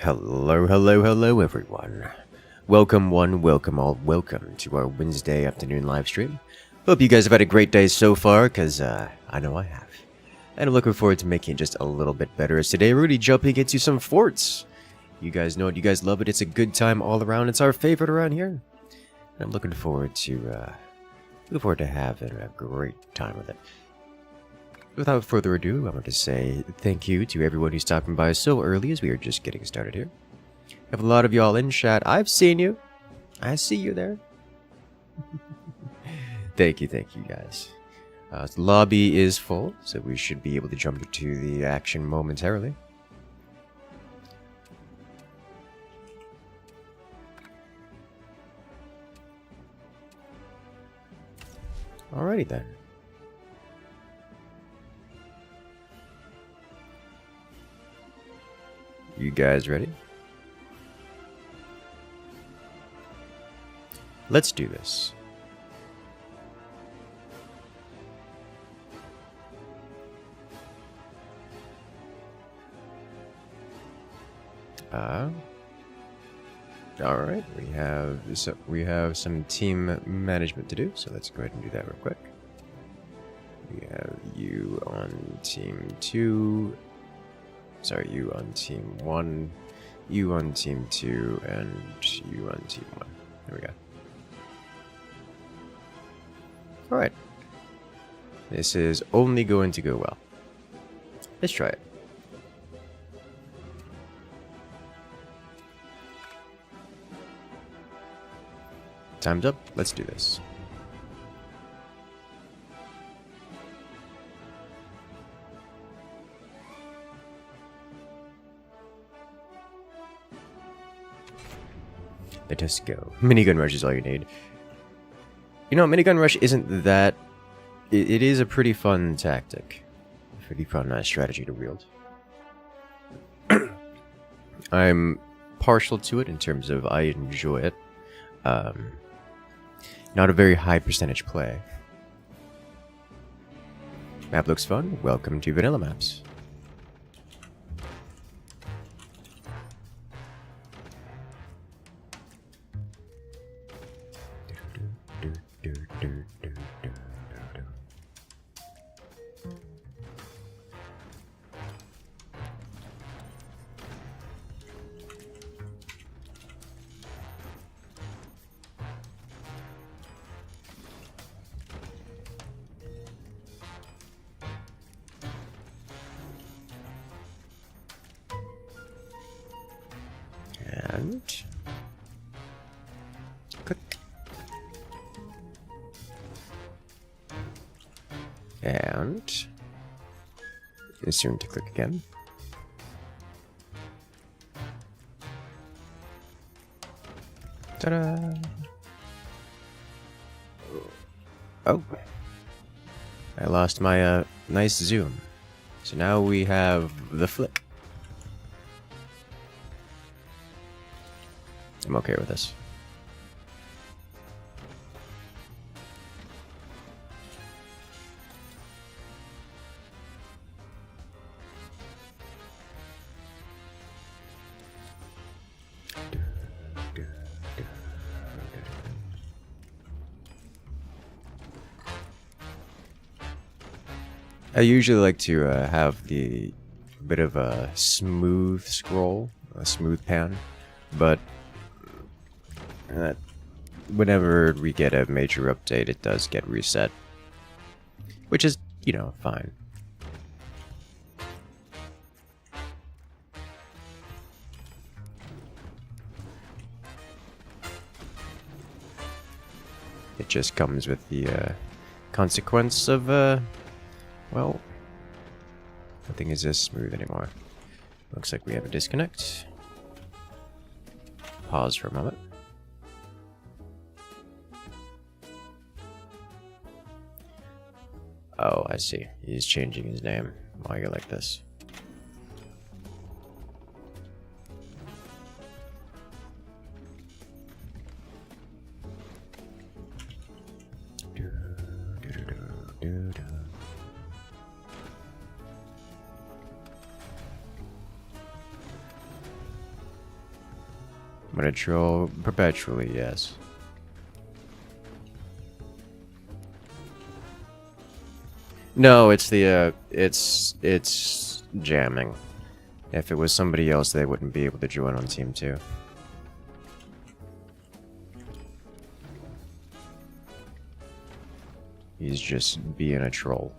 Hello, hello, hello, everyone. Welcome one, welcome all, welcome to our Wednesday afternoon live stream. Hope you guys have had a great day so far, because I know I have. And I'm looking forward to making it just a little bit better, as today we're really jumping into some forts. You guys know it, you guys love it, it's a good time all around, it's our favorite around here. And I'm looking forward to having a great time with it. Without further ado, I want to say thank you to everyone who's stopping by so early as we are just getting started here. I have a lot of y'all in chat. I've seen you. I see you there. Thank you guys. The lobby is full, so we should be able to jump into the action momentarily. Alrighty then. You guys ready? Let's do this. All right. We have some team management to do, so let's go ahead and do that real quick. We have you on team 2. Sorry, you on team 1, you on team 2, and you on team 1. There we go. Alright. This is only going to go well. Let's try it. Time's up. Let's do this. Let us go. Minigun rush is all you need. You know, minigun rush isn't that... It is a pretty fun tactic. Pretty fun strategy to wield. I'm partial to it in terms of I enjoy it. Not a very high percentage play. Map looks fun. Welcome to Vanilla Maps. And click. And it's soon to click again. Ta-da! Oh, I lost my nice zoom. So now we have the flick. I'm okay with this. I usually like to have the bit of a smooth scroll, a smooth pan, but whenever we get a major update, it does get reset, which is, you know, fine. It just comes with the consequence of, well, nothing is as smooth anymore. Looks like we have a disconnect. Pause for a moment. Oh, I see. He's changing his name while you're like this. gonna troll perpetually, yes. No, it's the, it's jamming. If it was somebody else, they wouldn't be able to join on Team 2. He's just being a troll.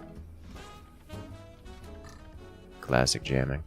Classic jamming.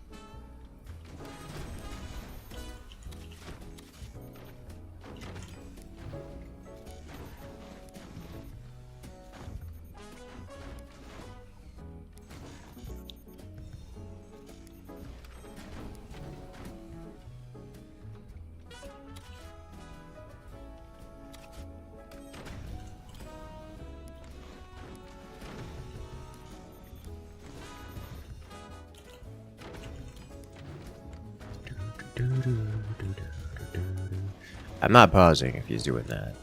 I'm not pausing if he's doing that.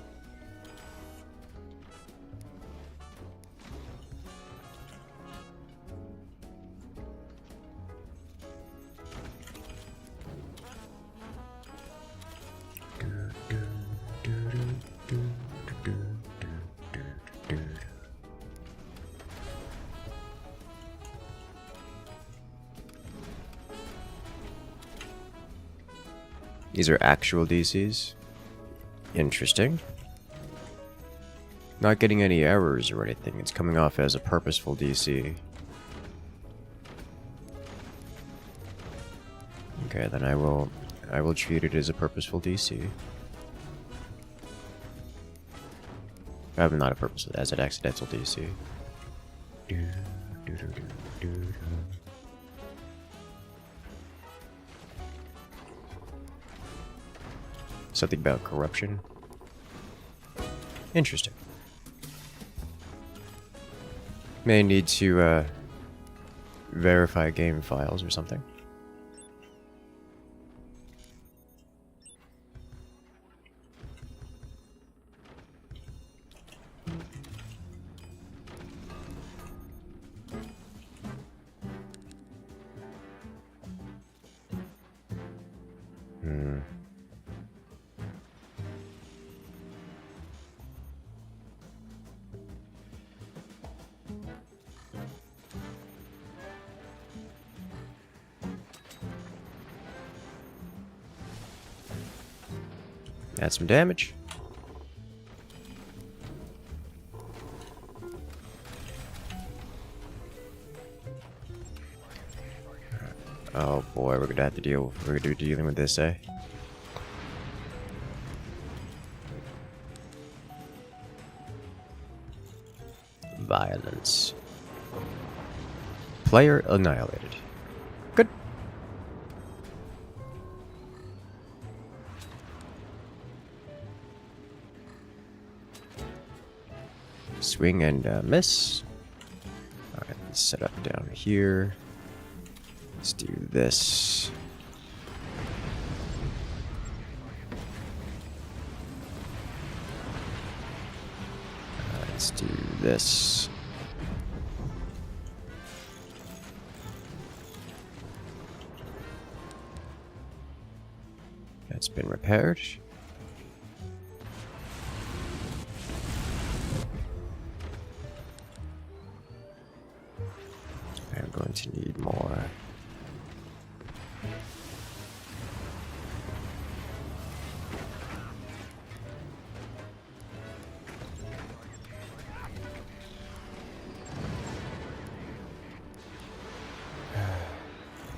These are actual DCs. Interesting. Not getting any errors or anything. It's coming off as a purposeful DC. Okay, then I will treat it as a purposeful DC. Not a purposeful, as an accidental DC. Something about corruption. Interesting. May need to verify game files or something. Add some damage. Oh boy, we're gonna have to deal. We're gonna be dealing with this, eh? Violence. Player annihilated. Good. Swing and miss. Alright, let's set up down here. Let's do this. Let's do this. That's been repaired. I'm going to need more.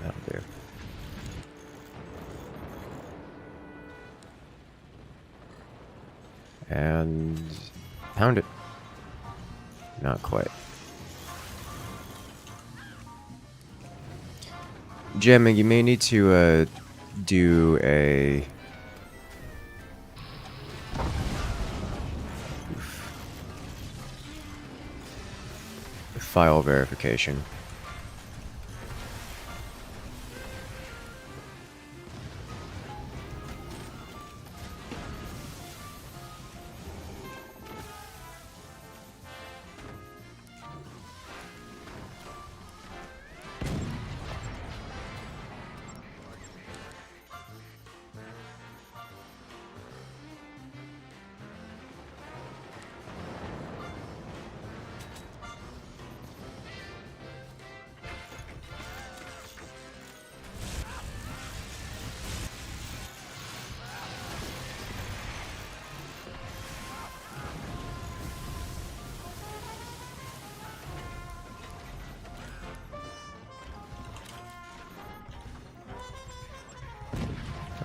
That'll do. And pound it. Not quite. Jamming, you may need to do a file verification.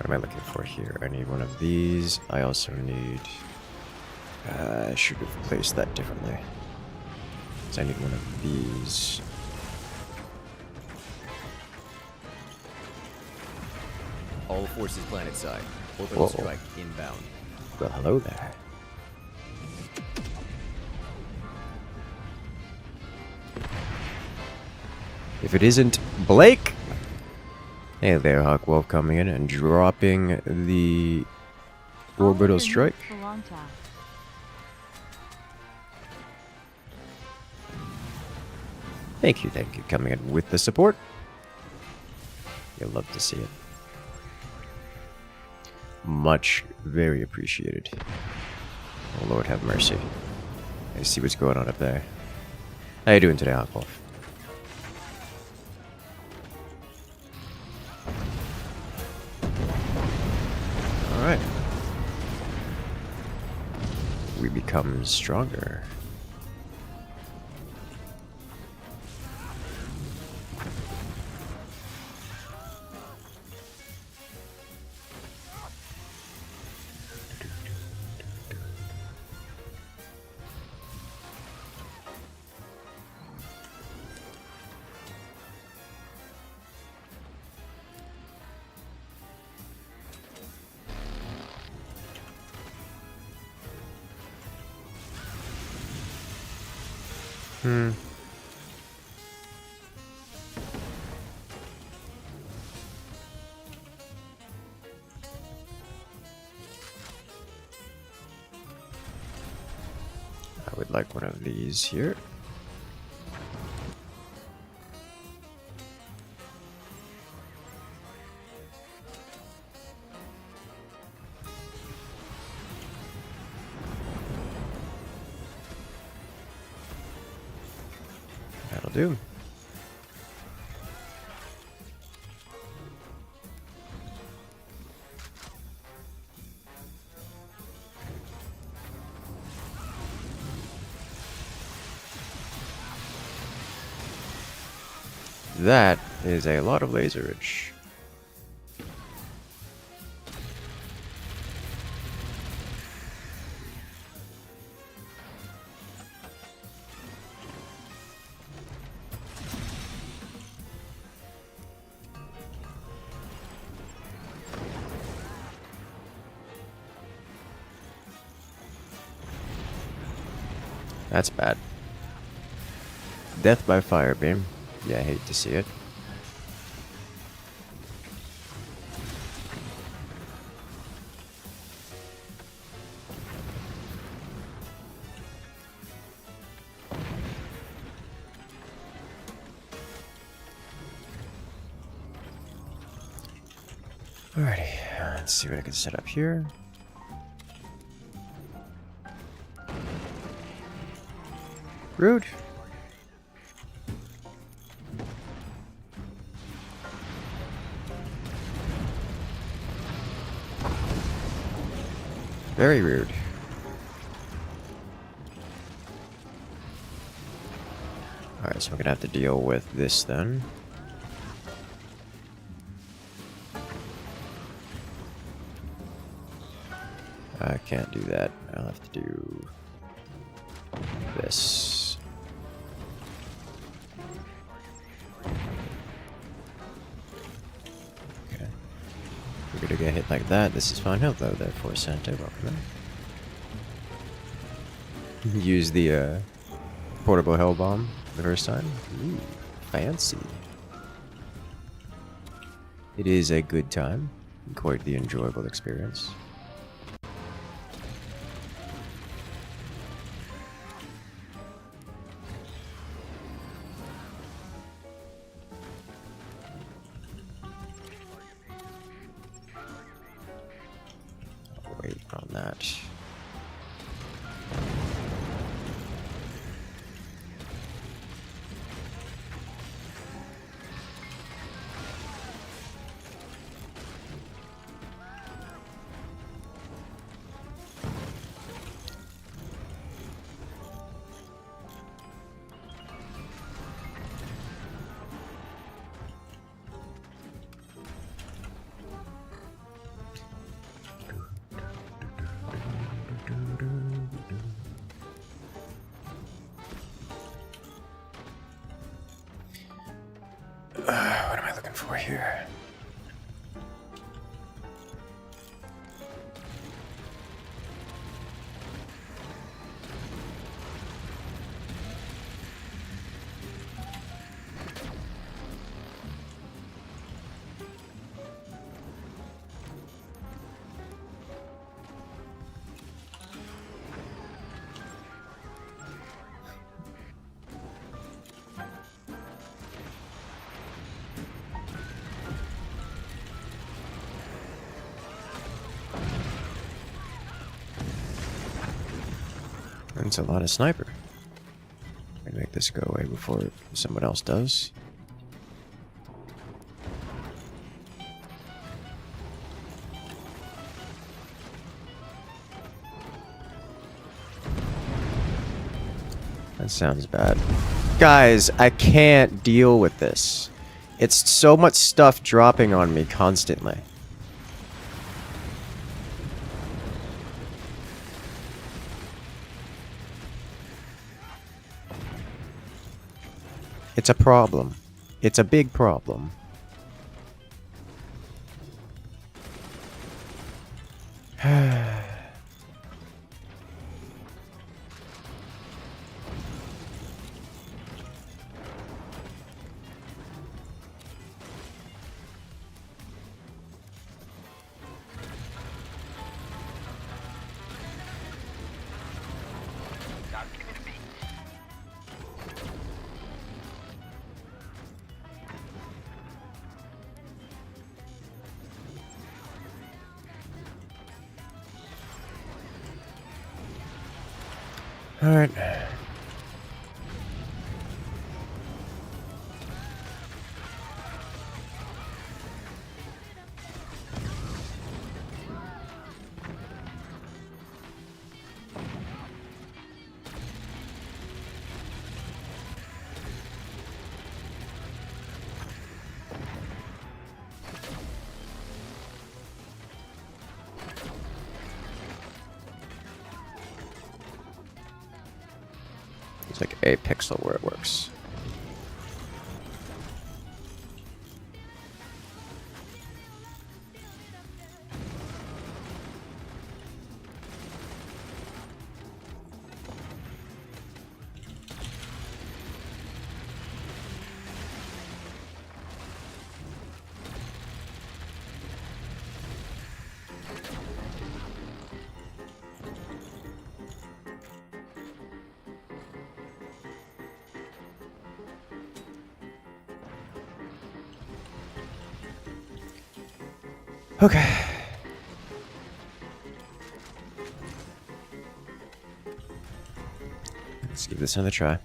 am I looking for here? I need one of these. I also need... I should have placed that differently. So I need one of these. All forces planet side. Orbital strike inbound. Well, hello there. If it isn't Blake! Hey there, Hawkwolf coming in and dropping the orbital strike. Thank you, coming in with the support. You'll love to see it. Much, very appreciated. Oh Lord have mercy. I see what's going on up there. How you doing today, Hawkwolf? Alright. We become stronger. I would like one of these here. That'll do. That is a lot of laserage. That's bad. Death by fire beam. Yeah, I hate to see it. Alrighty, let's see what I can set up here. Rude. Very rude. Alright, so we're gonna have to deal with this then. I can't do that. I'll have to do this. Okay. We're gonna get hit like that. This is fine. Hello there, for Santa. Welcome in. Use the portable hell bomb the first time. Ooh, fancy. It is a good time. Quite the enjoyable experience. Wait on that. What am I looking for here? That's a lot of sniper. I'm gonna make this go away before someone else does. That sounds bad. Guys, I can't deal with this. It's so much stuff dropping on me constantly. It's a problem. It's a big problem. All right. It's like a pixel where it works. Okay. Let's give this another try.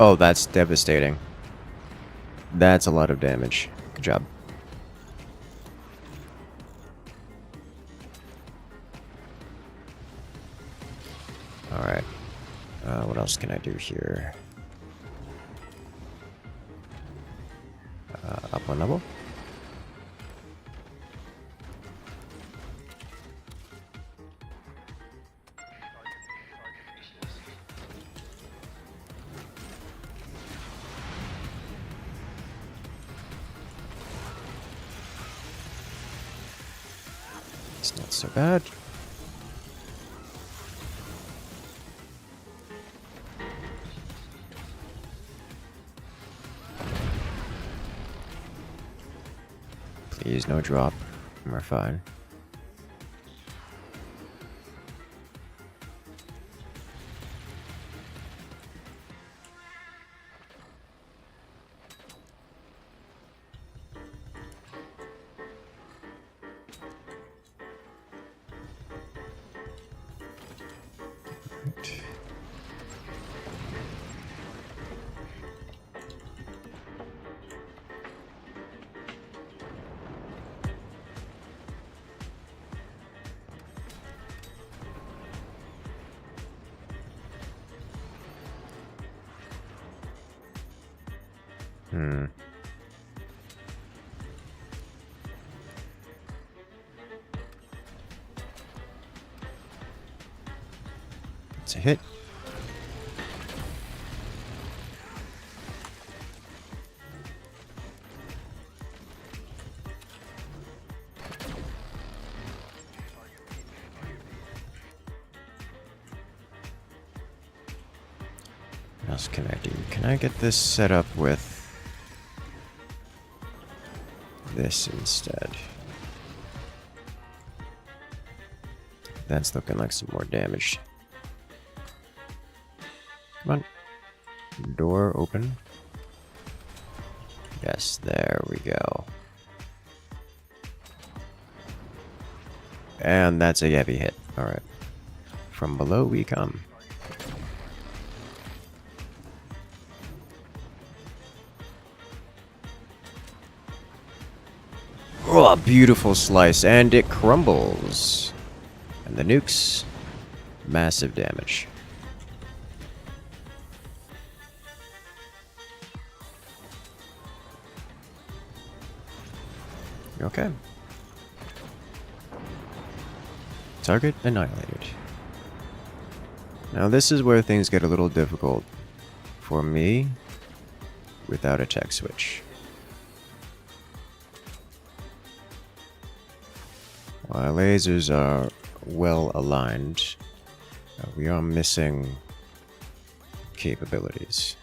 Oh, that's devastating. That's a lot of damage. Good job. Alright. What else can I do here? Up one level? It's not so bad. Please, no drop. We're fine. It's a hit. What else can I do? Can I get this set up with this instead? That's looking like some more damage. Come on. Door open. Yes, there we go. And that's a heavy hit. Alright. From below we come. Oh, a beautiful slice, and it crumbles. And the nukes, massive damage. Okay. Target annihilated. Now this is where things get a little difficult for me without a tech switch. While lasers are well aligned, we are missing capabilities.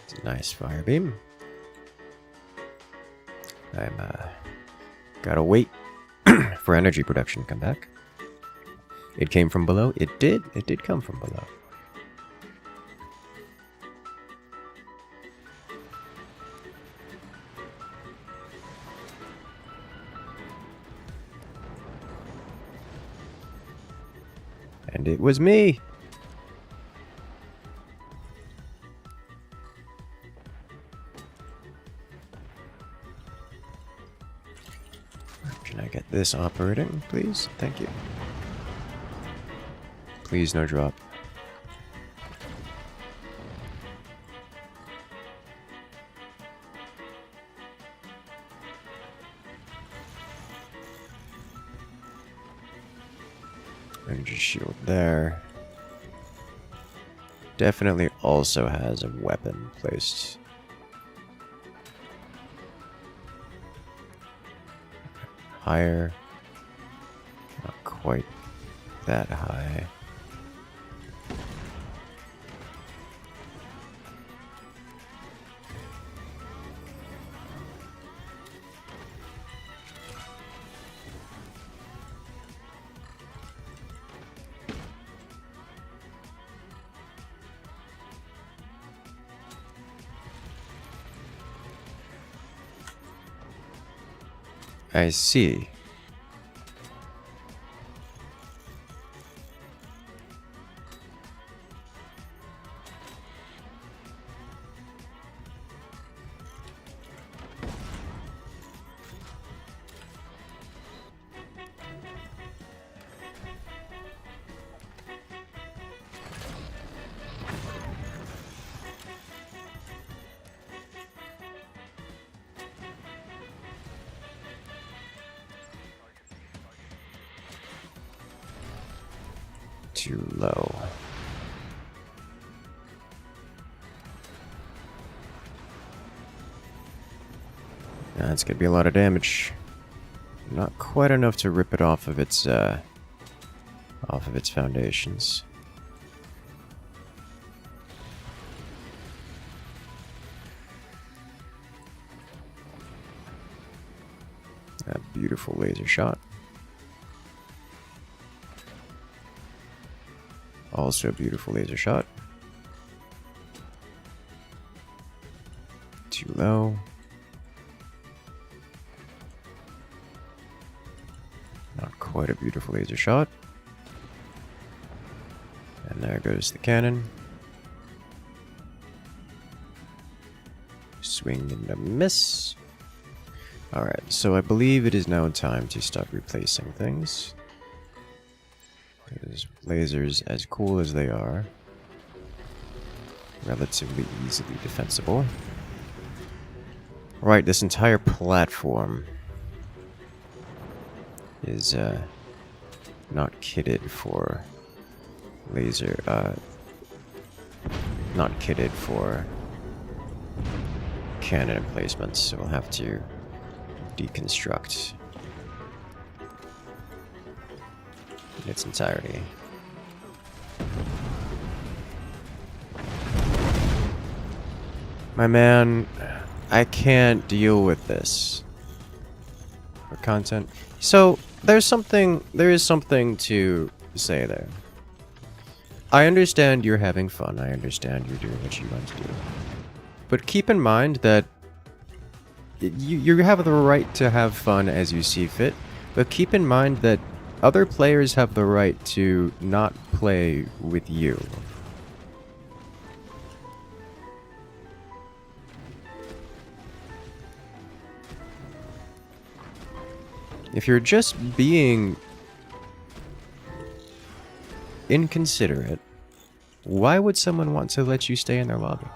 It's a nice fire beam. I'm gotta wait for energy production to come back. It came from below. It did come from below. And it was me. Can I get this operating, please? Thank you. Please, no drop. Energy shield there. Definitely also has a weapon placed. Higher. Not quite that high. I see. Too low. That's gonna be a lot of damage. Not quite enough to rip it off of its foundations. A beautiful laser shot. Also a beautiful laser shot. Too low. Not quite a beautiful laser shot. And there goes the cannon. Swing and a miss. Alright, so I believe it is now time to start replacing things. Because lasers, as cool as they are, relatively easily defensible. Right, this entire platform is not kitted for laser, not kitted for cannon emplacements, so we'll have to deconstruct in its entirety. My man, I can't deal with this. For content. So, there is something to say there. I understand you're having fun, I understand you're doing what you want to do. But keep in mind that you have the right to have fun as you see fit, but keep in mind that other players have the right to not play with you. If you're just being inconsiderate, why would someone want to let you stay in their lobby?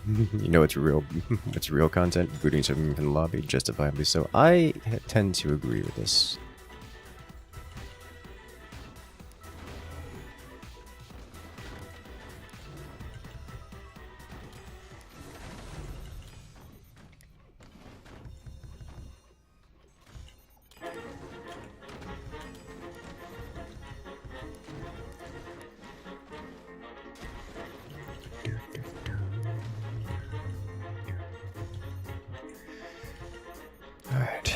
You know it's real content, booting someone in the lobby, justifiably so. I tend to agree with this. Alright.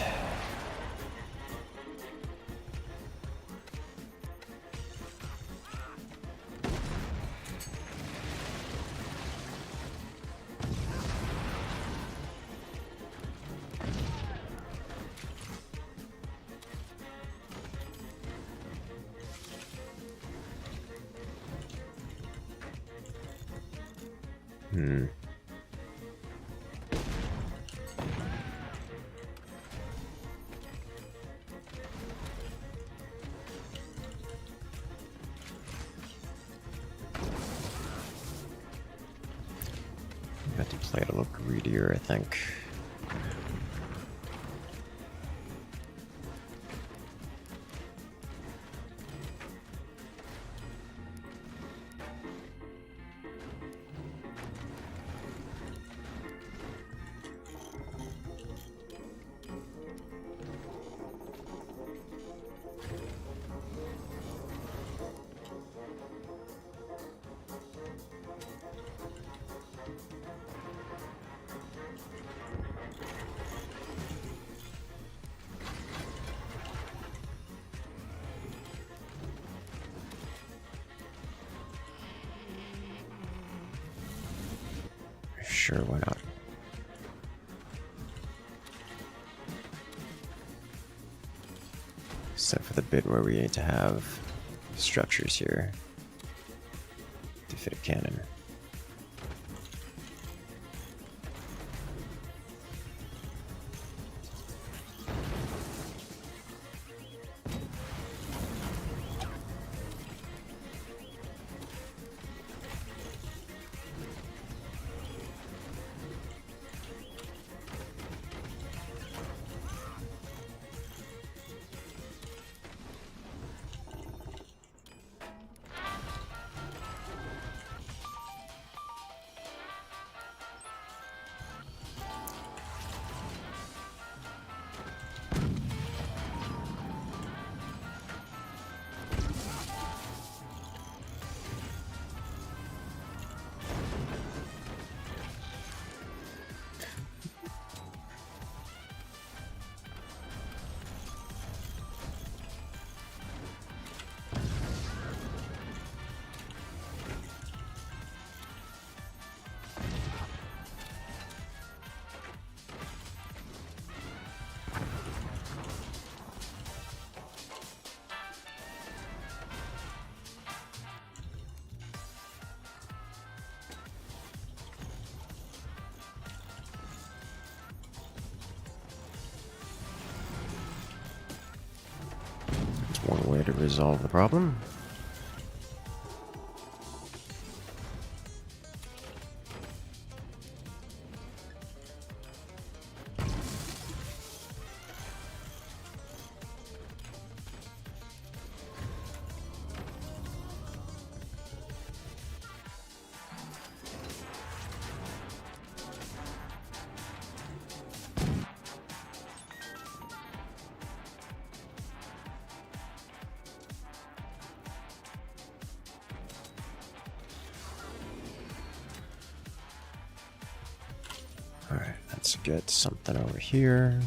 Got to play it a little greedier, I think. Sure, why not? Except for the bit where we need to have structures here to fit a cannon. One way to resolve the problem. Alright, let's get something over here.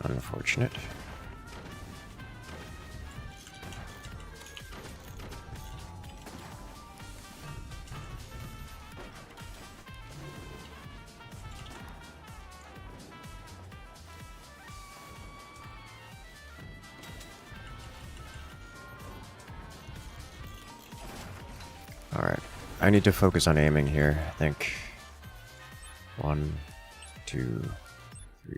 Unfortunate. Alright, I need to focus on aiming here, I think. 1, 2, 3,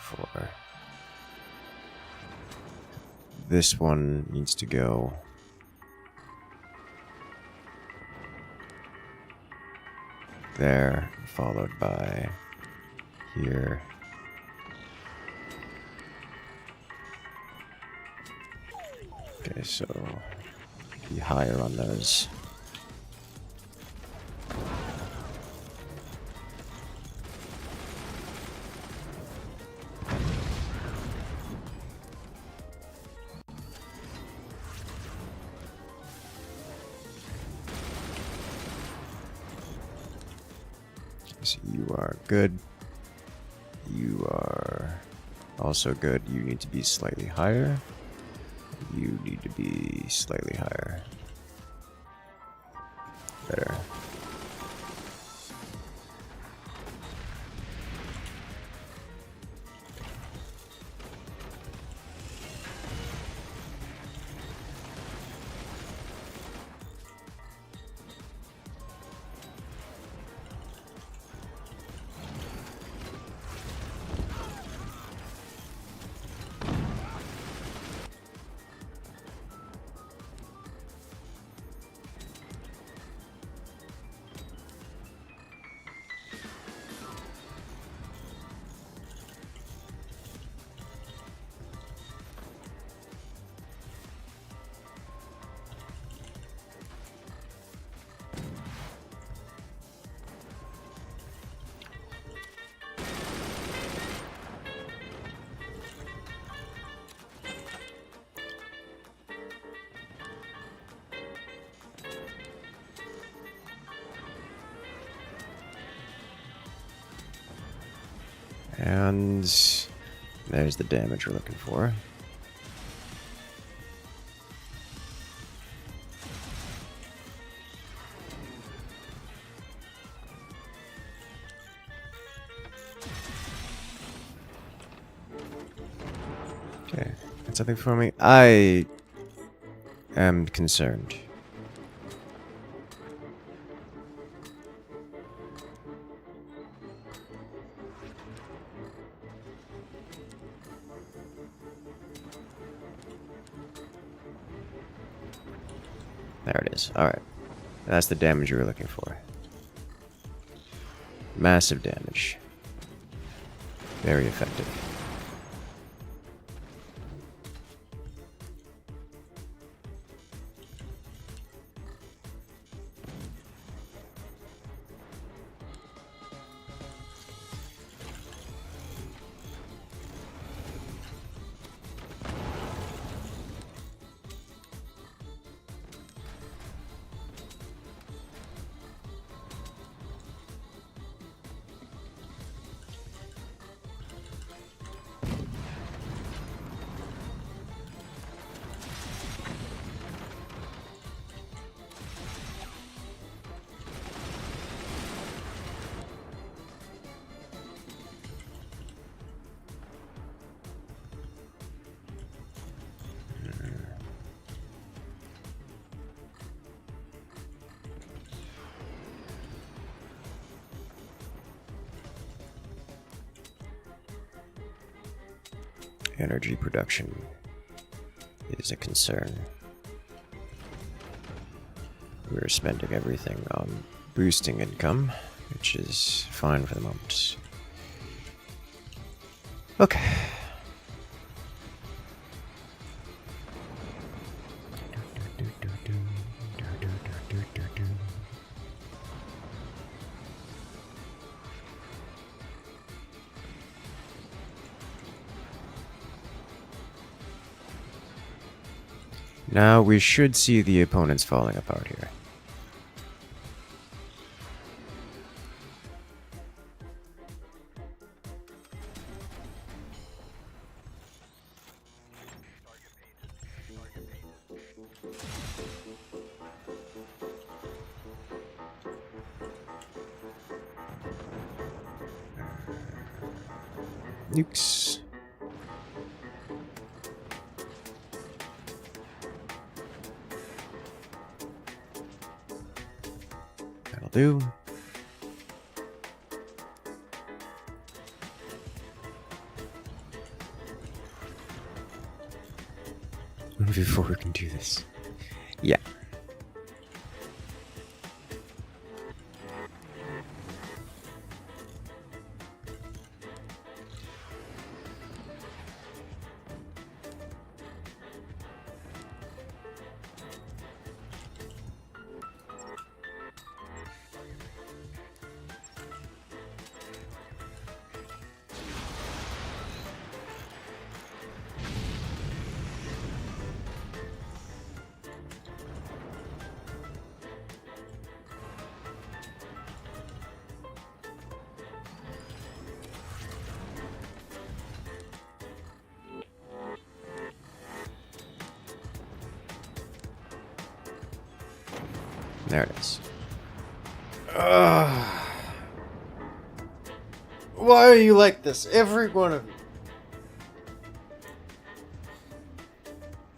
4. This one needs to go there, followed by here. Okay, so be higher on those. So you are good. You are also good. You need to be slightly higher. You need to be slightly higher. Better. And there's the damage we're looking for. Okay, got something for me? I am concerned. There it is. Alright. That's the damage we were looking for. Massive damage. Very effective. Energy production is a concern. We're spending everything on boosting income, which is fine for the moment. Okay. Now we should see the opponents falling apart here. Nukes. That'll do. Before we can do this. Yeah. There it is. Why are you like this? Every one of you.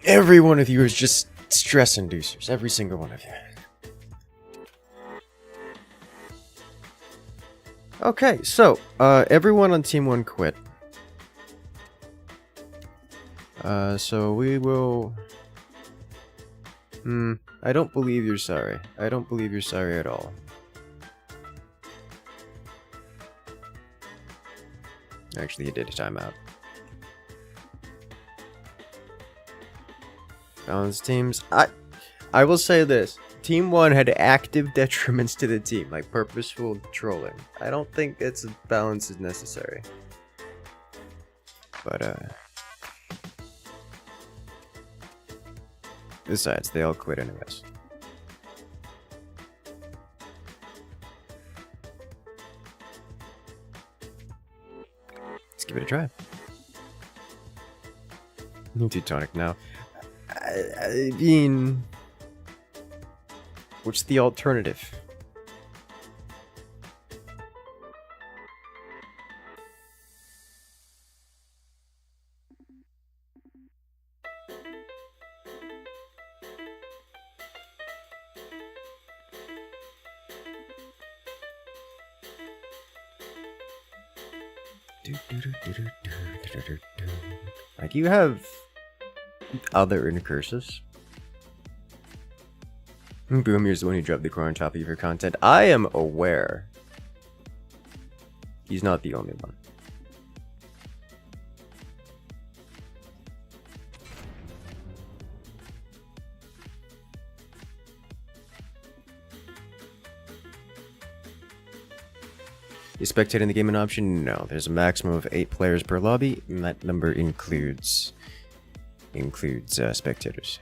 Every one of you is just stress inducers. Every single one of you. Okay, so, everyone on Team 1 quit. So we will... I don't believe you're sorry. I don't believe you're sorry at all. Actually, you did a timeout. Balanced teams. I will say this. Team 1 had active detriments to the team, like purposeful trolling. I don't think its balance is necessary. But, besides, they all quit anyways. Let's give it a try. Teutonic now. I mean, what's the alternative? Like, you have other Incursus. Boomer's the one who dropped the core on top of your content. I am aware. He's not the only one. Is spectating the game an option? No. There's a maximum of 8 players per lobby, and that number includes spectators.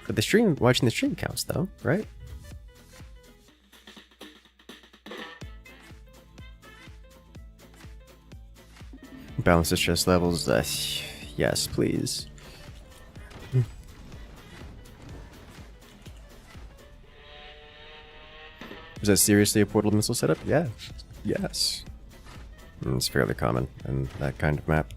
But watching the stream counts though, right? Balance the stress levels. Yes, please. Is that seriously a portal missile setup? Yeah. Yes. It's fairly common in that kind of map.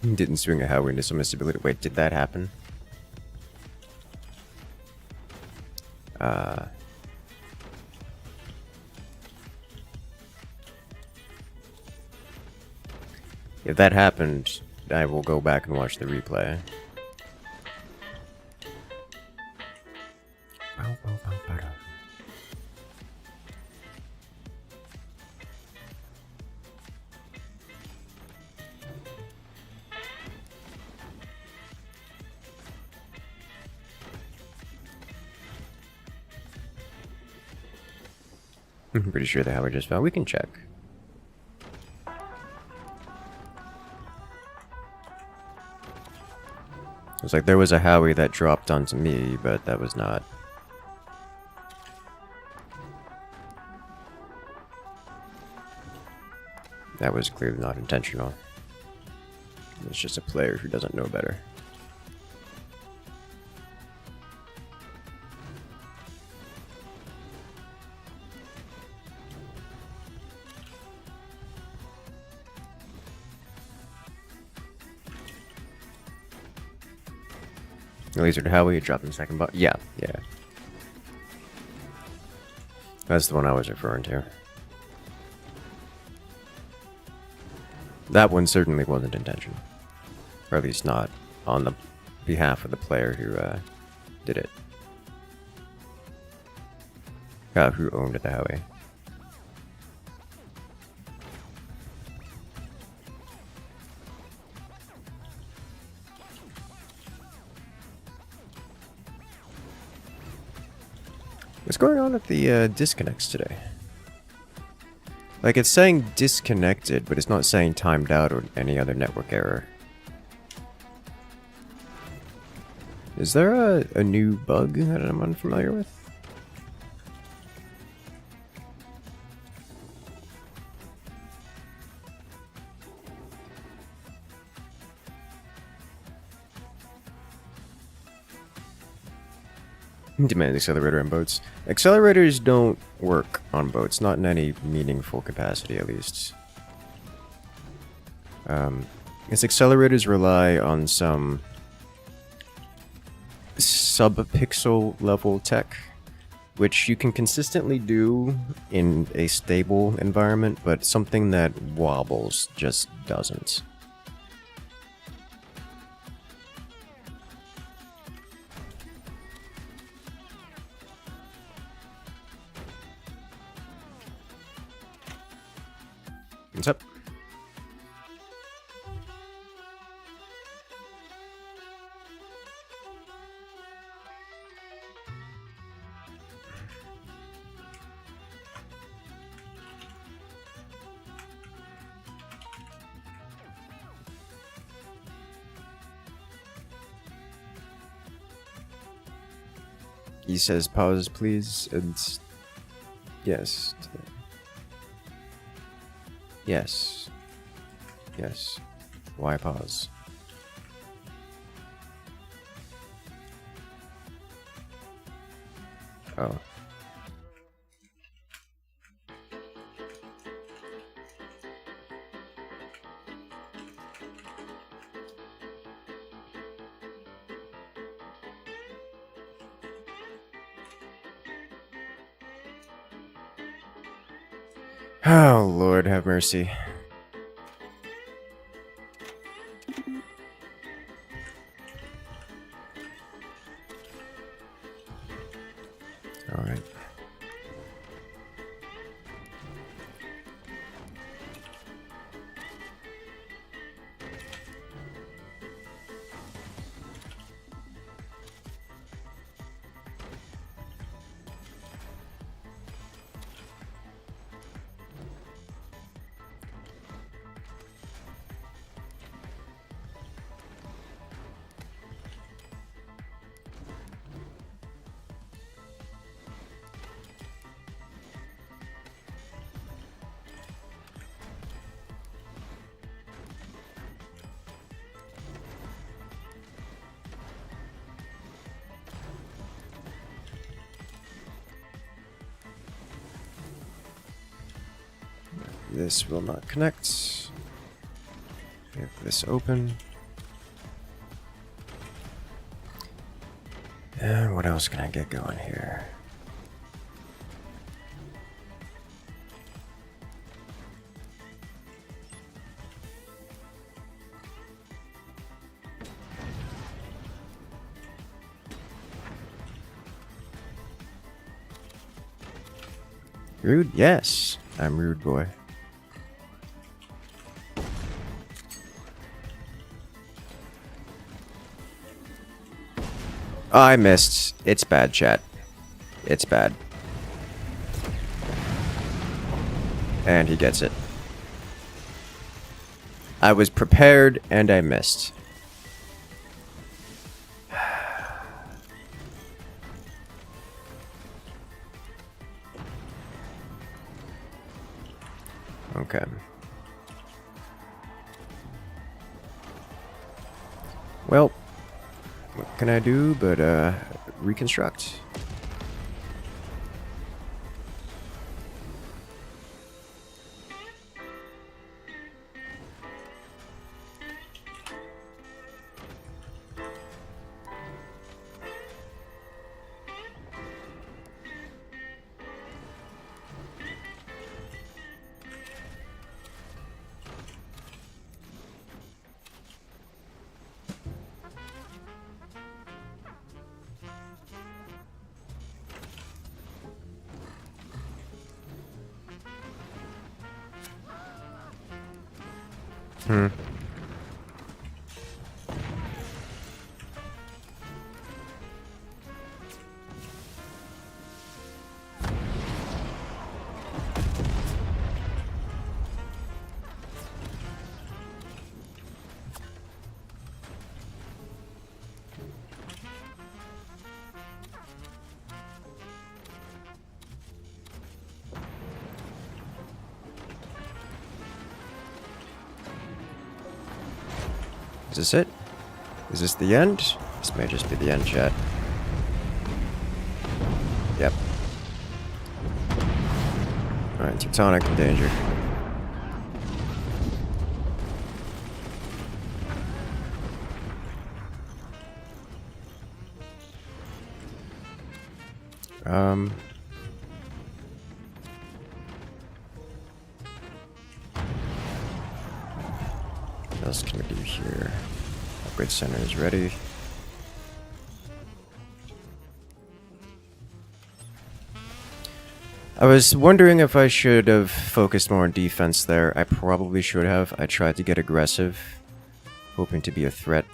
Didn't swing a Howie into some stability. Wait, did that happen? If that happened, I will go back and watch the replay. I'm pretty sure the Howard just fell. We can check. It was like there was a Howie that dropped onto me, but that was not. That was clearly not intentional. It's just a player who doesn't know better. Laser to Howie, dropping second bot. Yeah. That's the one I was referring to. That one certainly wasn't intentional. Or at least not on the behalf of the player who did it. Who owned the Howie. What's going on with the disconnects today? Like, it's saying disconnected, but it's not saying timed out or any other network error. Is there a new bug that I'm unfamiliar with? Demand accelerator on boats. Accelerators don't work on boats, not in any meaningful capacity at least. Its accelerators rely on some sub-pixel level tech, which you can consistently do in a stable environment, but something that wobbles just doesn't. What's up? He says pause, please, and yes. Yes. Yes. Why pause? Oh. Oh, Lord have mercy. All right. This will not connect. We have this open. And what else can I get going here? Rude? Yes, I'm rude boy. I missed. It's bad, chat. It's bad. And he gets it. I was prepared and I missed. Okay. Well, what can I do but reconstruct? Is this it? Is this the end? This may just be the end, chat. Yep. Alright, Teutonic in danger. What else can we do here? Upgrade center is ready. I was wondering if I should have focused more on defense there. I probably should have. I tried to get aggressive, hoping to be a threat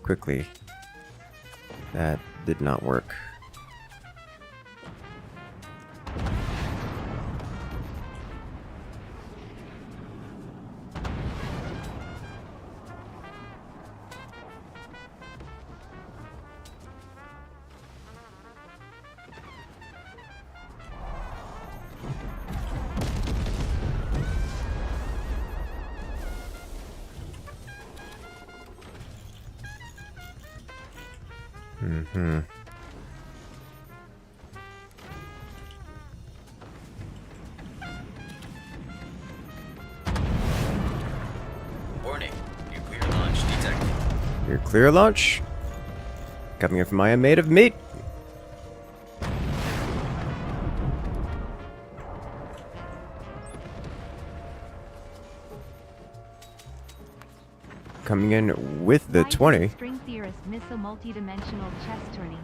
quickly. That did not work. Mm-hmm. Warning. Nuclear launch detected. Your clear launch. Coming in from I am made of meat. Coming in with the 20. String theorist missile multidimensional chess tourney.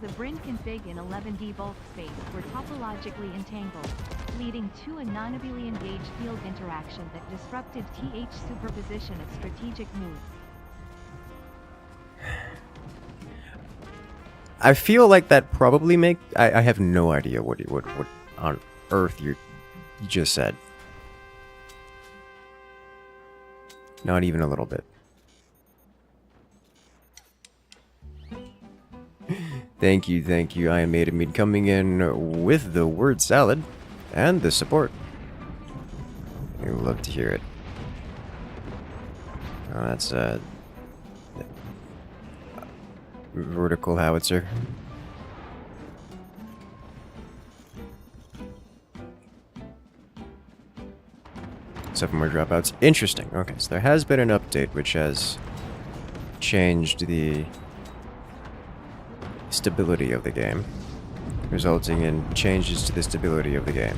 The Brin config in 11D bulk space were topologically entangled, leading to a non-abelian gauge field interaction that disrupted TH superposition of strategic moves. I feel like that probably make. I have no idea what on earth you just said. Not even a little bit. Thank you. I am made of meat coming in with the word salad and the support. I love to hear it. Oh, that's a vertical howitzer. Seven more dropouts. Interesting. Okay, so there has been an update which has changed the stability of the game, resulting in changes to the stability of the game.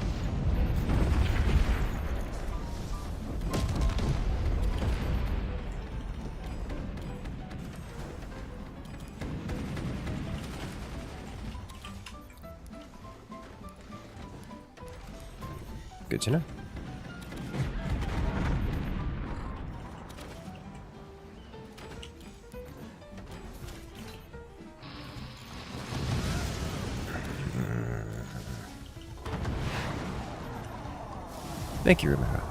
Good to know. Thank you, Romero.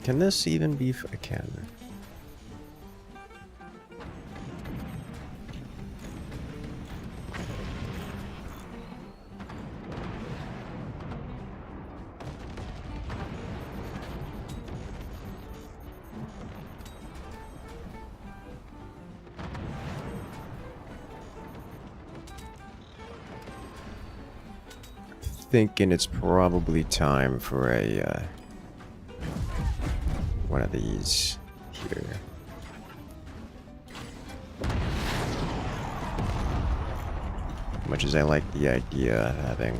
Can this even be... I can. Thinking it's probably time for a one of these here. Much as I like the idea of having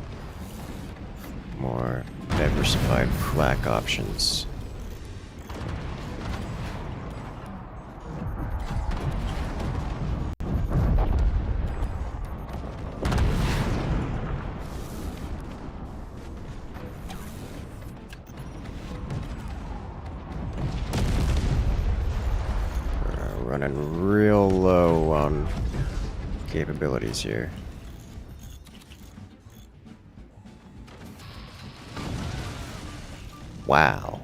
more diversified flak options. Running real low on capabilities here. Wow.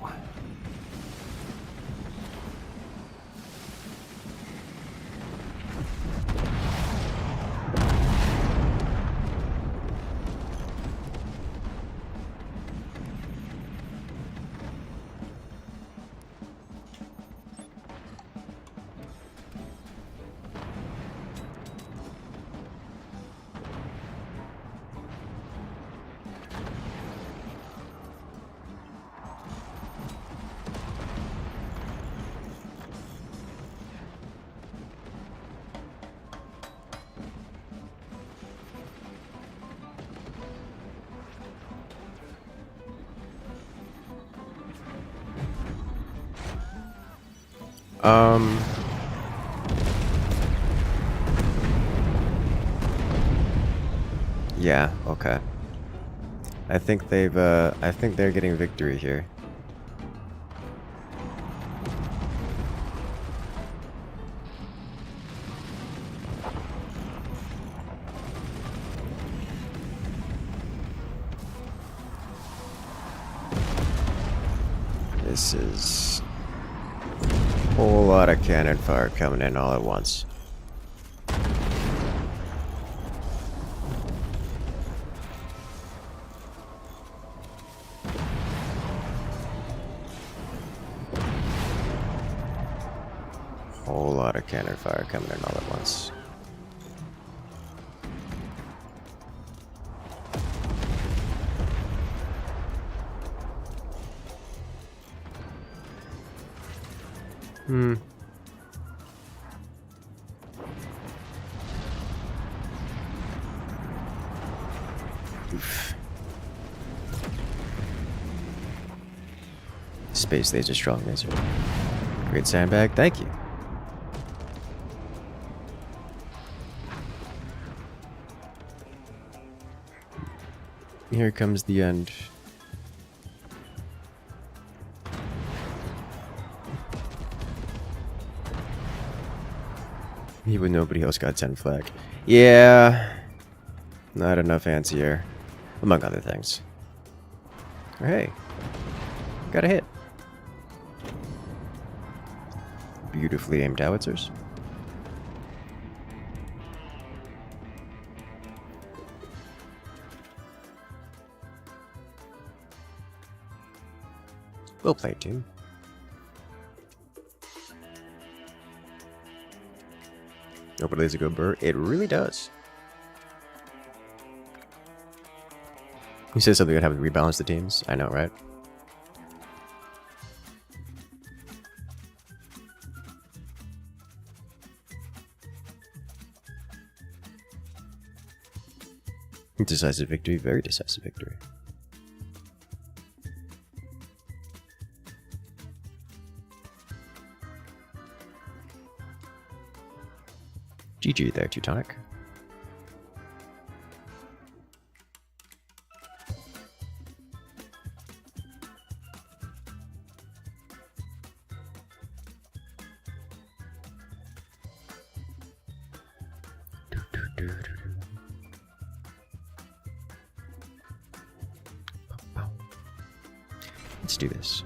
Yeah, okay. I think they're getting victory here. This is a whole lot of cannon fire coming in all at once. whole lot of cannon fire coming in all at once. Oof. Space laser, strong laser. Great sandbag, thank you. Here comes the end. Even nobody else got 10 flag. Yeah. Not enough anti-air. Among other things. Hey. Got a hit. Beautifully aimed howitzers. Well played, team. Orbital laser go burr. It really does. You said something would have to rebalance the teams. I know, right? Decisive victory, very decisive victory. GG there, Teutonic. Let's do this.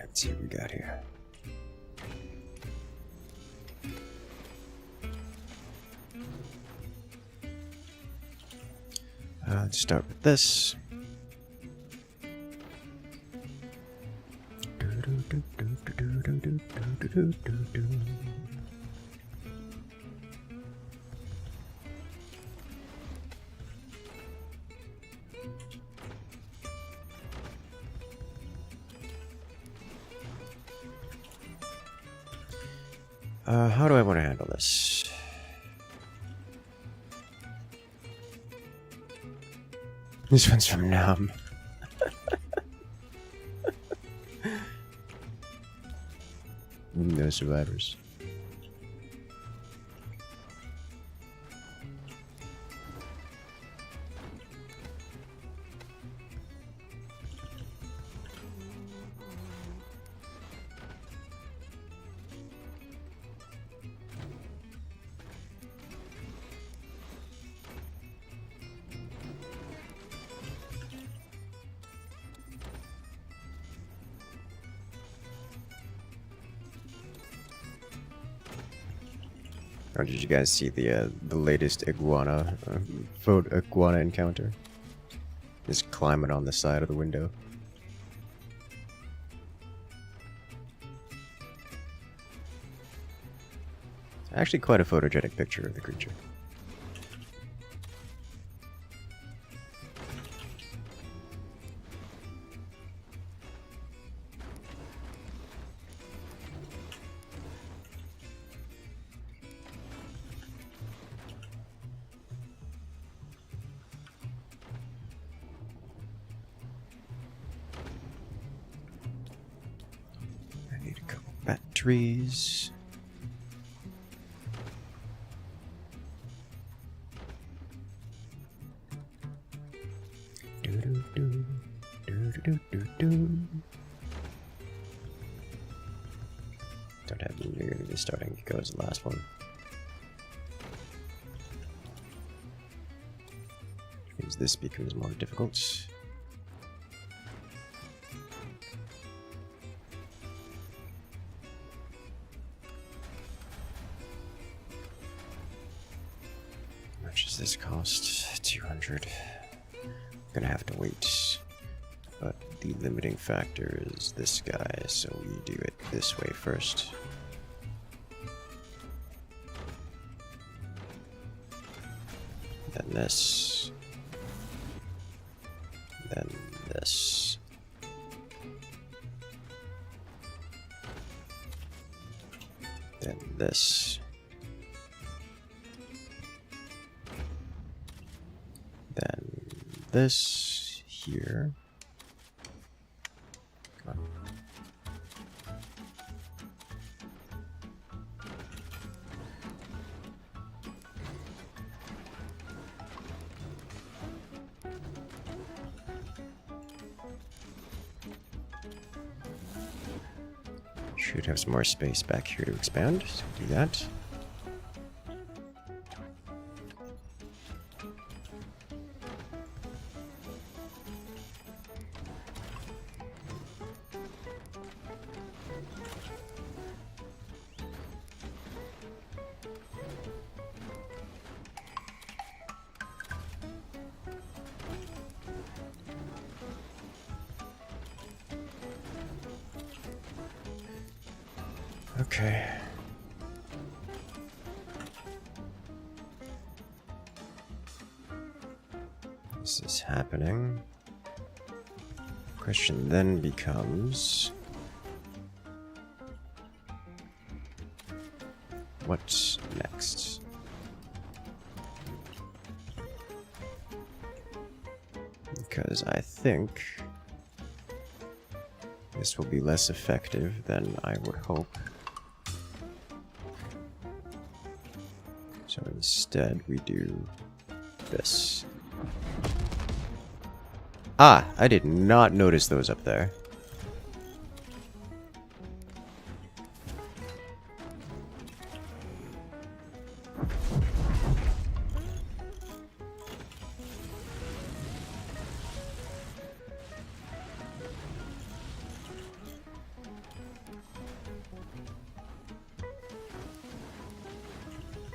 Let's see what we got here. Let's start with this. How do I want to handle this? This one's from Nam. No survivors. Or did you guys see the latest iguana iguana encounter? Just climbing on the side of the window. It's actually quite a photogenic picture of the creature. Batteries. Don't have nearly the starting go as the last one. as this becomes more difficult. How much does this cost? 200. Gonna have to wait. But the limiting factor is this guy, so we do it this way first. Then this. Then this. Then this. Then this here. Come on. Should have some more space back here to expand, so do that. Okay. This is happening. Question then becomes, what's next? Because I think this will be less effective than I would hope. So instead we do this. Ah, I did not notice those up there.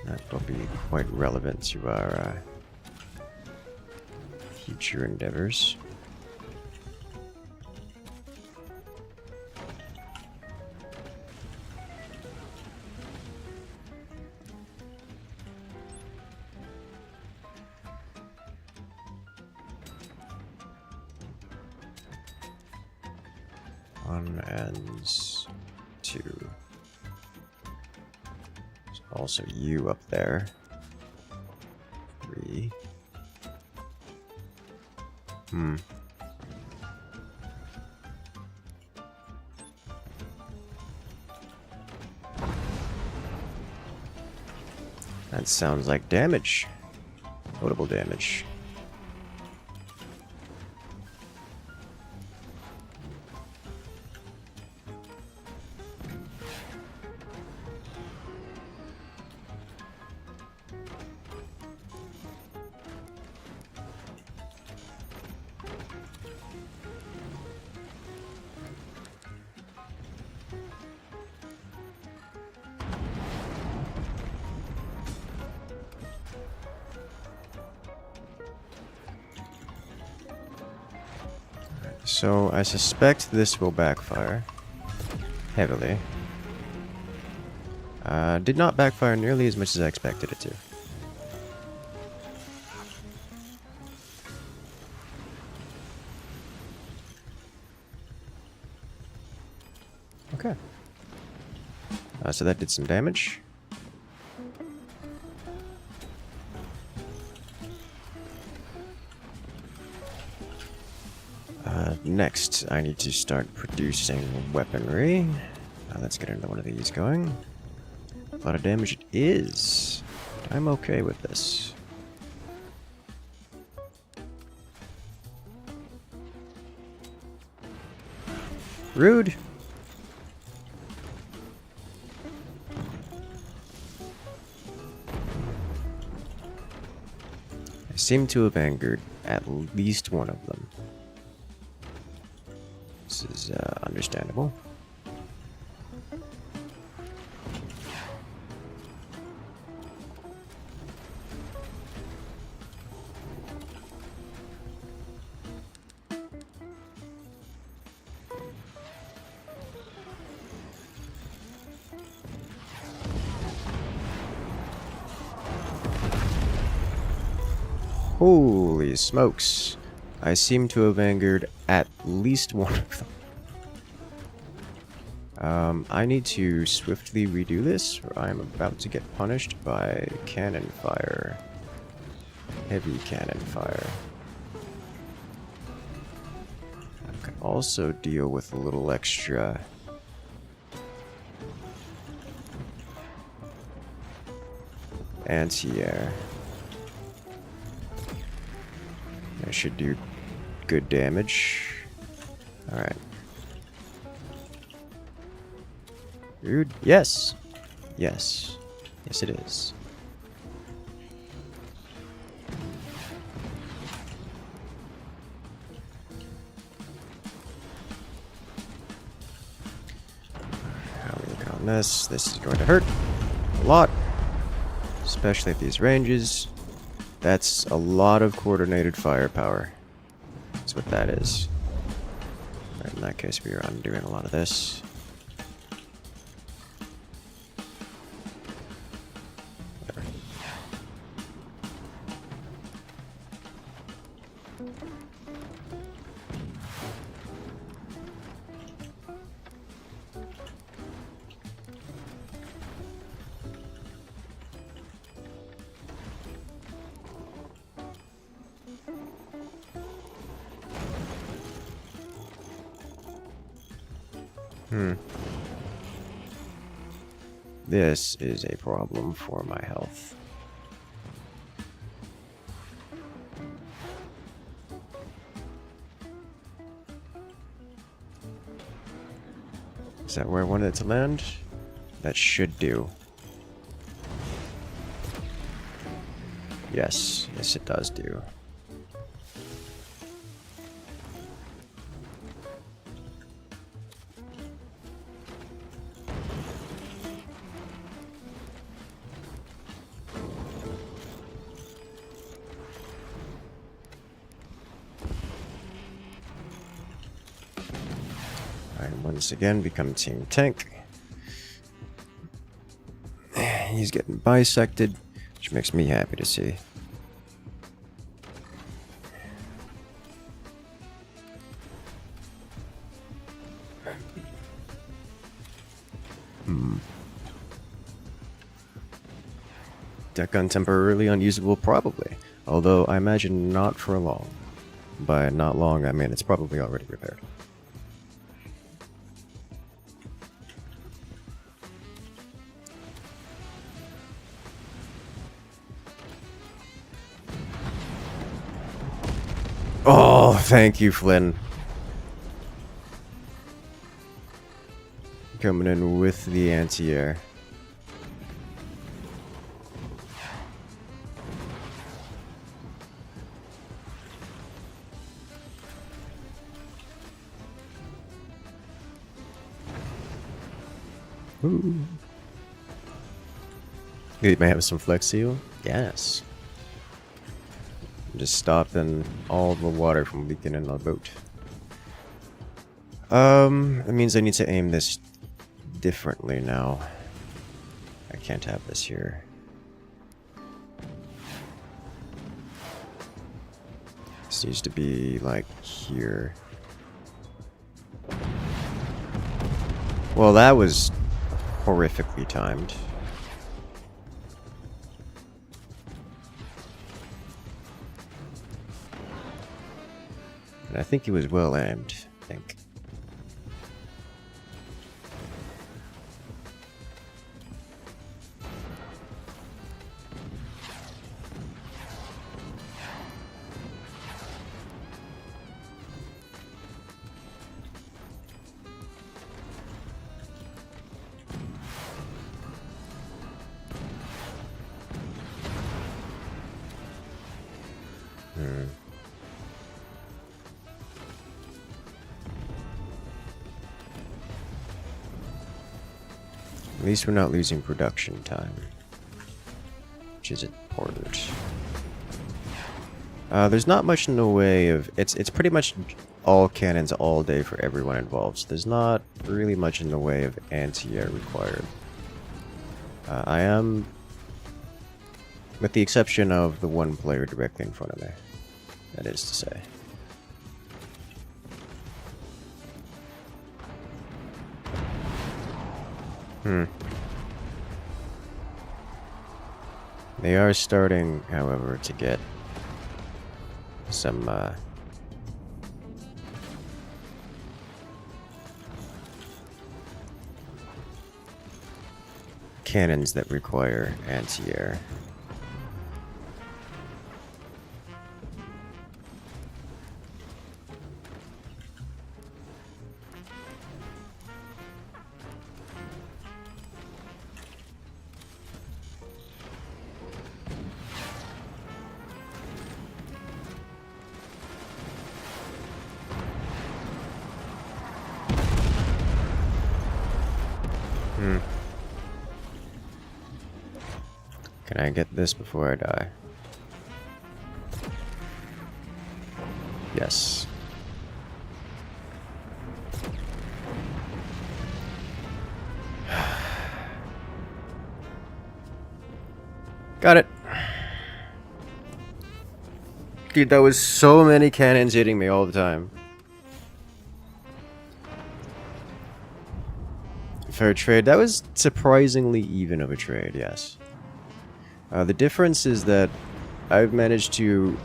That will be quite relevant to our future endeavors. One and two. Also you up there. 3. That sounds like damage. Notable damage. So I suspect this will backfire heavily. Did not backfire nearly as much as I expected it to. Okay. So that did some damage. Next, I need to start producing weaponry. Let's get another one of these going. A lot of damage it is. But I'm okay with this. Rude. I seem to have angered at least one of them. This is understandable. Holy smokes. I seem to have angered at least one of them. I need to swiftly redo this, or I am about to get punished by cannon fire. Heavy cannon fire. I can also deal with a little extra anti-air. That should do good damage. Alright. Dude, yes! Yes. Yes, it is. How are we looking on this? This is going to hurt a lot. Especially at these ranges. That's a lot of coordinated firepower. That's what that is. Right, in that case, we are undoing a lot of this. There. This is a problem for my health. Is that where I wanted it to land? That should do. Yes, yes it does do. Once again, become Team Tank. He's getting bisected, which makes me happy to see. Deck gun temporarily unusable? Probably. Although I imagine not for long. By not long, I mean it's probably already repaired. Oh, thank you, Flynn. Coming in with the anti-air. Ooh. You may have some flex seal? Yes. Just stopping all the water from leaking in our boat. That means I need to aim this differently now. I can't have this here. This needs to be like here. Well, that was horrifically timed. I think he was well aimed, I think. At least we're not losing production time, which is important. There's not much in the way of... It's pretty much all cannons all day for everyone involved, so there's not really much in the way of anti-air required. I am... with the exception of the one player directly in front of me, that is to say. They are starting, however, to get some cannons that require anti-air. Can I get this before I die? Yes. Got it. Dude, that was so many cannons hitting me all the time. Fair trade. That was surprisingly even of a trade, yes. The difference is that I've managed to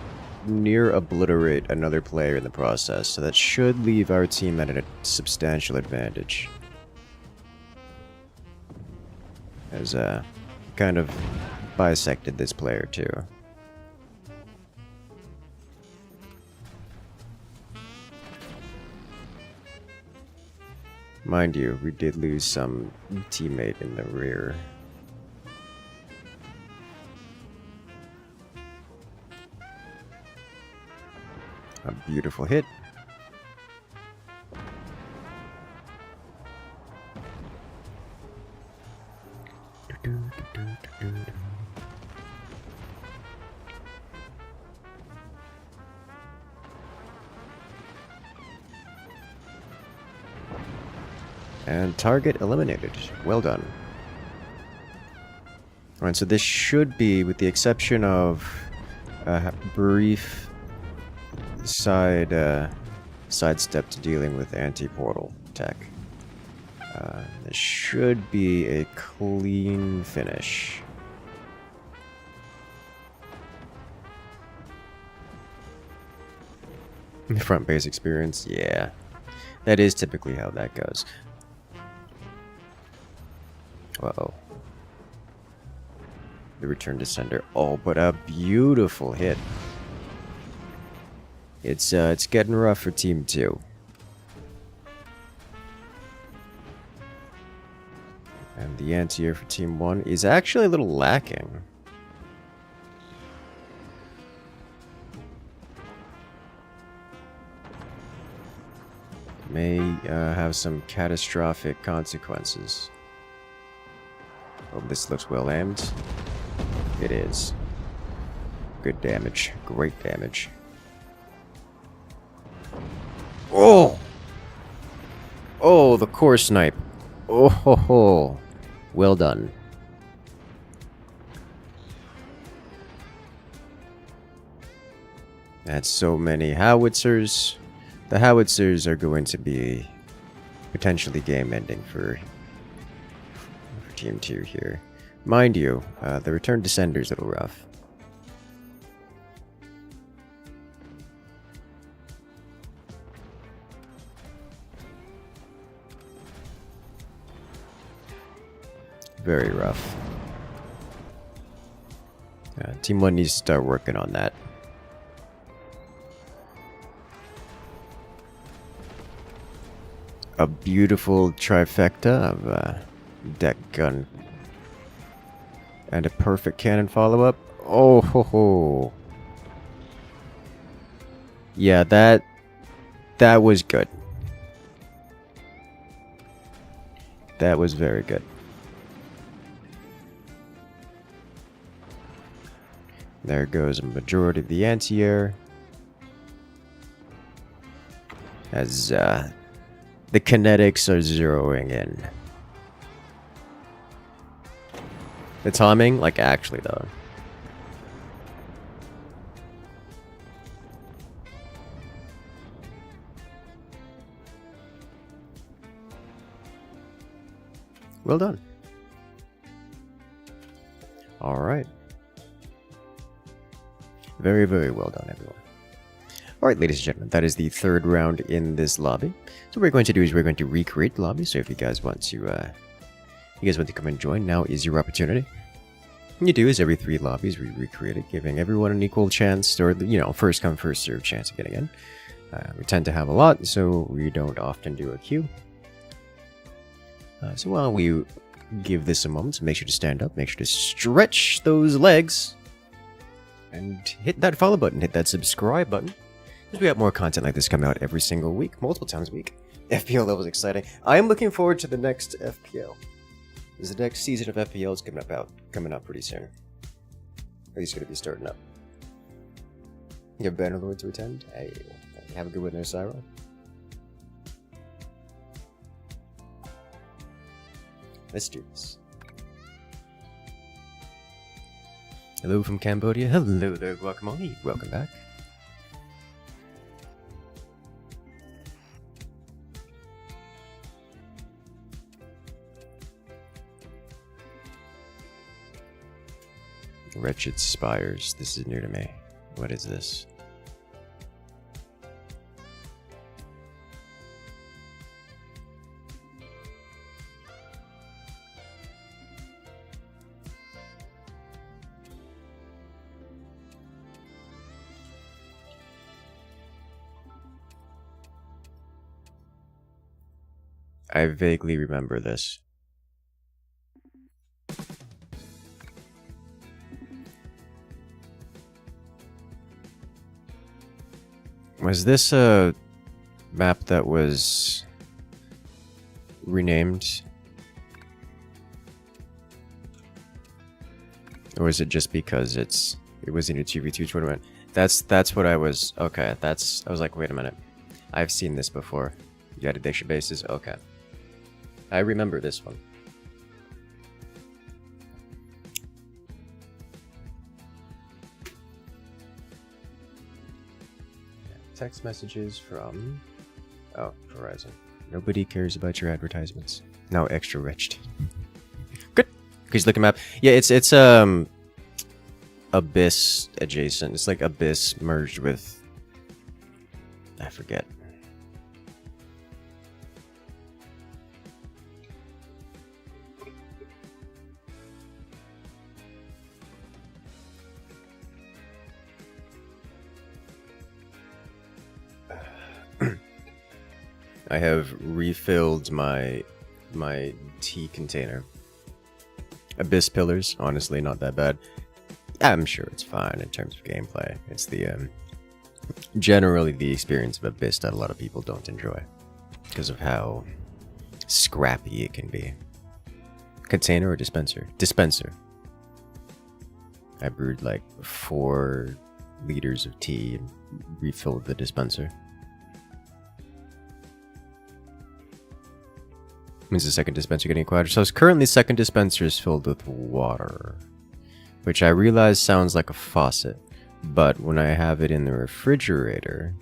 near obliterate another player in the process, so that should leave our team at a substantial advantage. As kind of bisected this player too. Mind you, we did lose some teammate in the rear. A beautiful hit. And target eliminated. Well done. Alright, so this should be, with the exception of a brief sidestep to dealing with anti-portal tech. This should be a clean finish. Front base experience, yeah. That is typically how that goes. Uh-oh. The return to sender. Oh, but a beautiful hit. It's getting rough for Team 2. And the anti-air for Team 1 is actually a little lacking. May have some catastrophic consequences. Oh, this looks well aimed. It is. Good damage. Great damage. Oh! Oh, the core snipe. Oh ho ho. Well done. That's so many howitzers. The howitzers are going to be potentially game-ending for Team 2 here. Mind you, the return to sender's a little rough. Very rough. Team 1 needs to start working on that. A beautiful trifecta of deck gun and a perfect cannon follow-up. Oh ho ho. Yeah, that was good. That was very good. There goes a majority of the anti-air. As the kinetics are zeroing in. The timing, like actually though. Well done. All right. Very, very well done, everyone. All right, ladies and gentlemen, that is the third round in this lobby. So what we're going to do is we're going to recreate the lobby. So if you guys want to come and join, now is your opportunity. What you do is every 3 lobbies we recreate it, giving everyone an equal chance, or first come first serve chance of getting in. We tend to have a lot, so we don't often do a queue. So while we give this a moment, so make sure to stand up, make sure to stretch those legs, and hit that follow button, hit that subscribe button. Because we have more content like this coming out every single week, multiple times a week. FPL level is exciting. I am looking forward to the next FPL. Because the next season of FPL is coming up pretty soon. Or he's going to be starting up. You have Bannerlord to attend? Hey, have a good one there, Cyro. Let's do this. Hello from Cambodia. Hello there, Guacamole. Welcome back. Wretched Spires. This is new to me. What is this? I vaguely remember this. Was this a map that was renamed? Or is it just because it was in a 2v2 tournament? That's what I was... Okay, I was like, wait a minute. I've seen this before. You had addiction bases? Okay. I remember this one. Text messages from... Oh, Verizon. Nobody cares about your advertisements. Now extra wretched. Good. Please look at map. Yeah, it's Abyss adjacent. It's like Abyss merged with... I forget. I have refilled my tea container. Abyss pillars, honestly, not that bad. I'm sure it's fine in terms of gameplay. It's the generally the experience of Abyss that a lot of people don't enjoy because of how scrappy it can be. Container or dispenser? Dispenser. I brewed like 4 liters of tea and refilled the dispenser. Means the second dispenser getting quieter. So currently second dispenser is filled with water, which I realize sounds like a faucet, but when I have it in the refrigerator,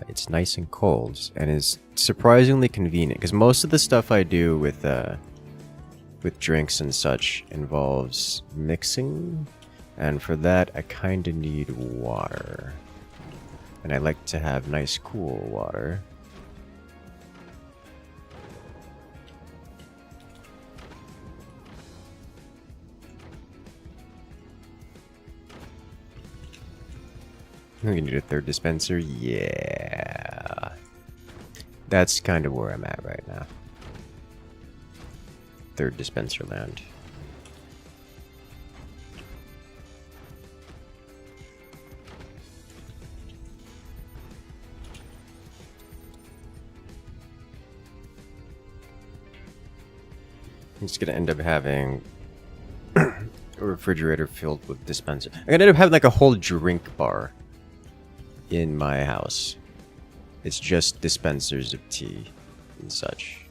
it's nice and cold and is surprisingly convenient because most of the stuff I do with drinks and such involves mixing, and for that I kind of need water, and I like to have nice cool water. We need a third dispenser? Yeah. That's kind of where I'm at right now. Third dispenser land. I'm just gonna end up having a refrigerator filled with dispenser. I'm gonna end up having like a whole drink bar in my house. It's just dispensers of tea and such.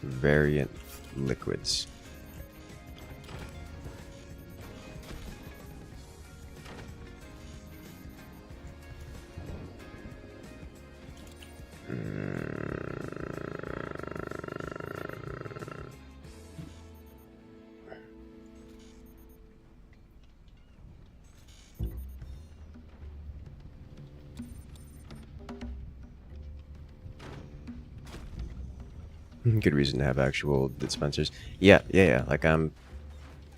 Variant liquids. Good reason to have actual dispensers. Yeah. Like I'm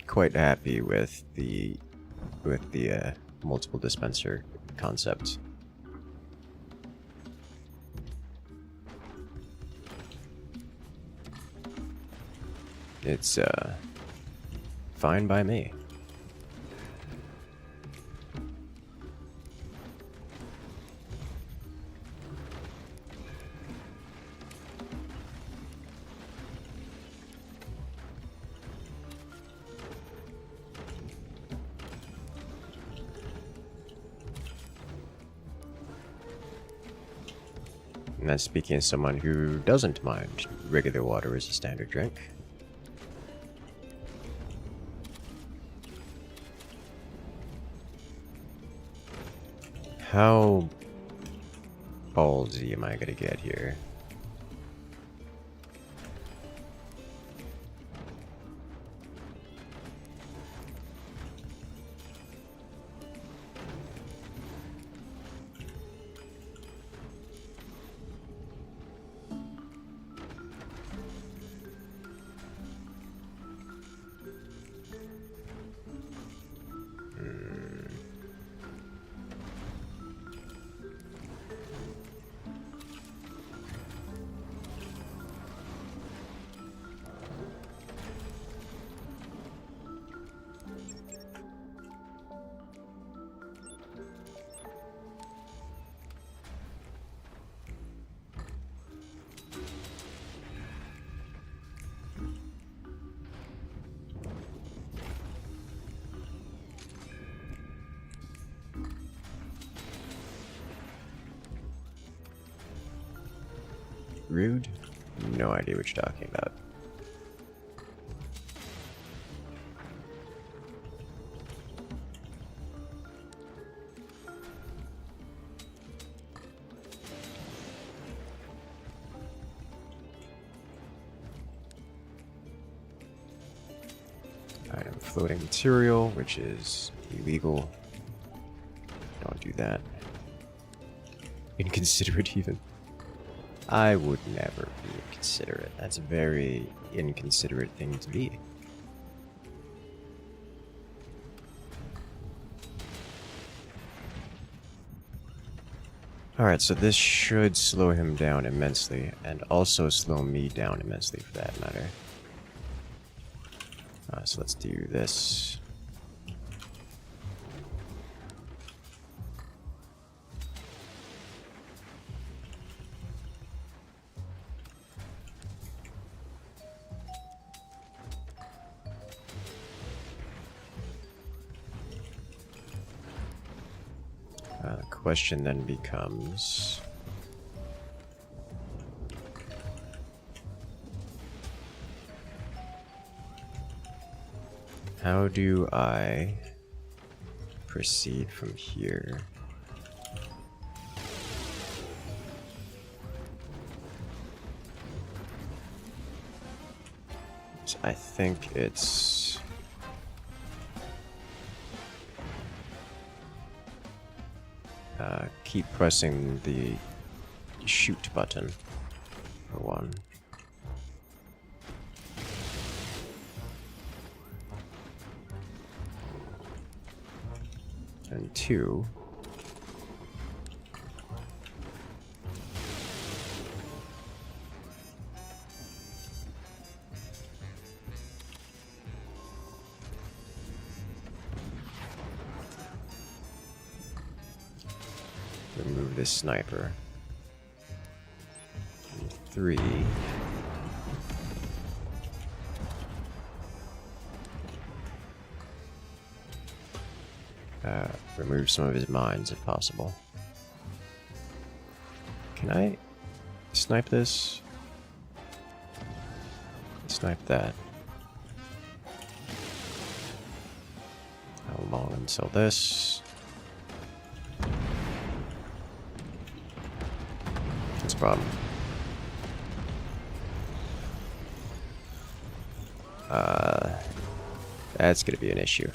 quite happy with the multiple dispenser concept. It's fine by me. And that's speaking as someone who doesn't mind regular water as a standard drink. How ballsy am I gonna get here? Rude? No idea what you're talking about. Item floating material, which is illegal. Don't do that. Inconsiderate even. I would never be inconsiderate. That's a very inconsiderate thing to be. Alright, so this should slow him down immensely, and also slow me down immensely for that matter. So let's do this. The question then becomes... how do I proceed from here? So I think it's... keep pressing the shoot button for one. And two, remove this sniper. And three, remove some of his mines if possible. Can I snipe this? Snipe that. How long until this? That's a problem. That's gonna be an issue.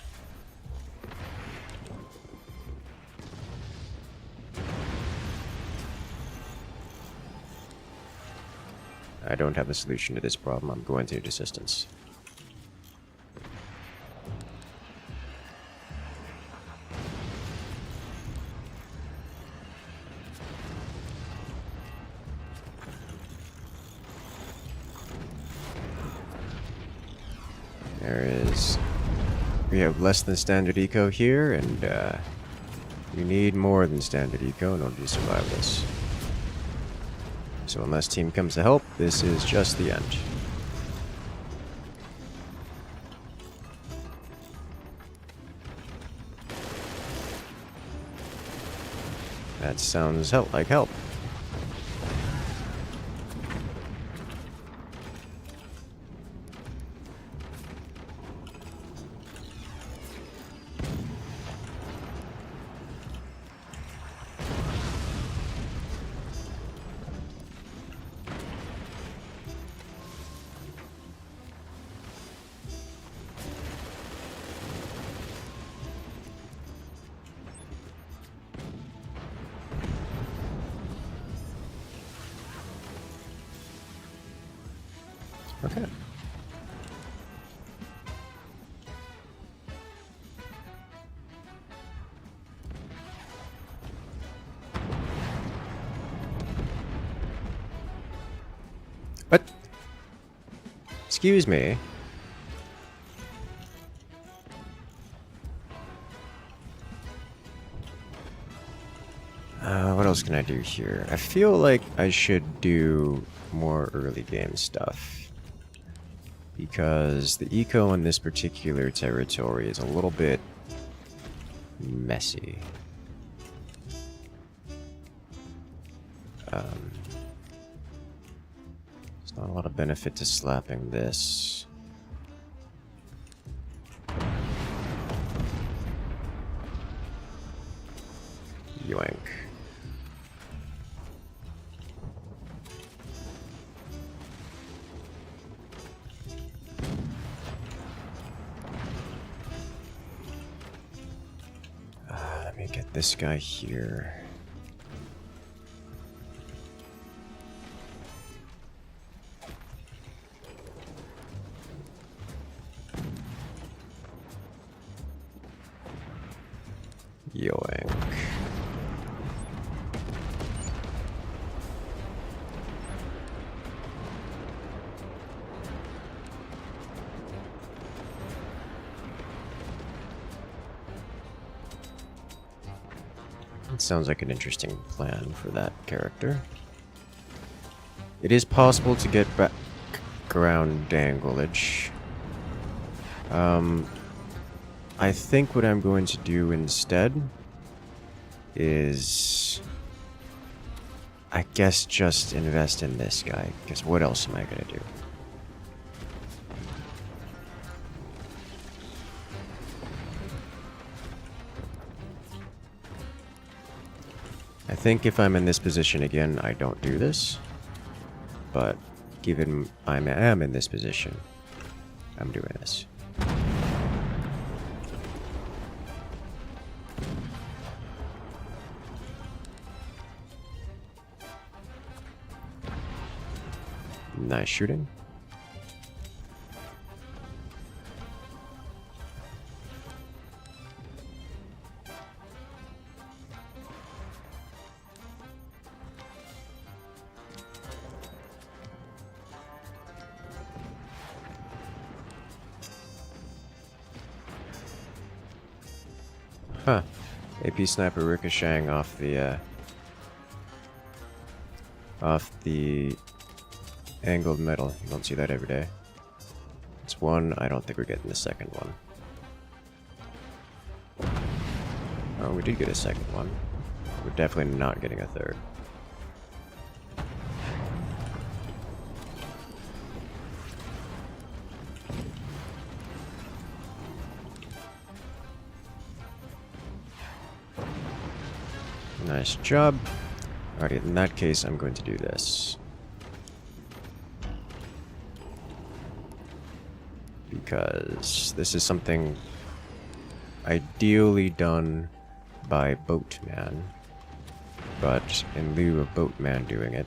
I don't have a solution to this problem. I'm going to need assistance. We have less than standard eco here, and you need more than standard eco in order to survive this. So unless team comes to help, this is just the end. That sounds like help. Okay. What? Excuse me. What else can I do here? I feel like I should do more early game stuff, because the eco in this particular territory is a little bit messy. There's not a lot of benefit to slapping this. Yoink. Let me get this guy here. Yoink. It sounds like an interesting plan for that character. It is possible to get back around danglage. I think what I'm going to do instead is, I guess, just invest in this guy, because what else am I going to do? I think if I'm in this position again, I don't do this, but given I am in this position, I'm doing this. Nice shooting. Huh. AP sniper ricocheting off the angled metal. You don't see that every day. It's one. I don't think we're getting the second one. Oh, we did get a second one. We're definitely not getting a third. Nice job. Alright, in that case, I'm going to do this. Because this is something ideally done by Boatman. But in lieu of Boatman doing it,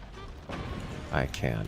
I can.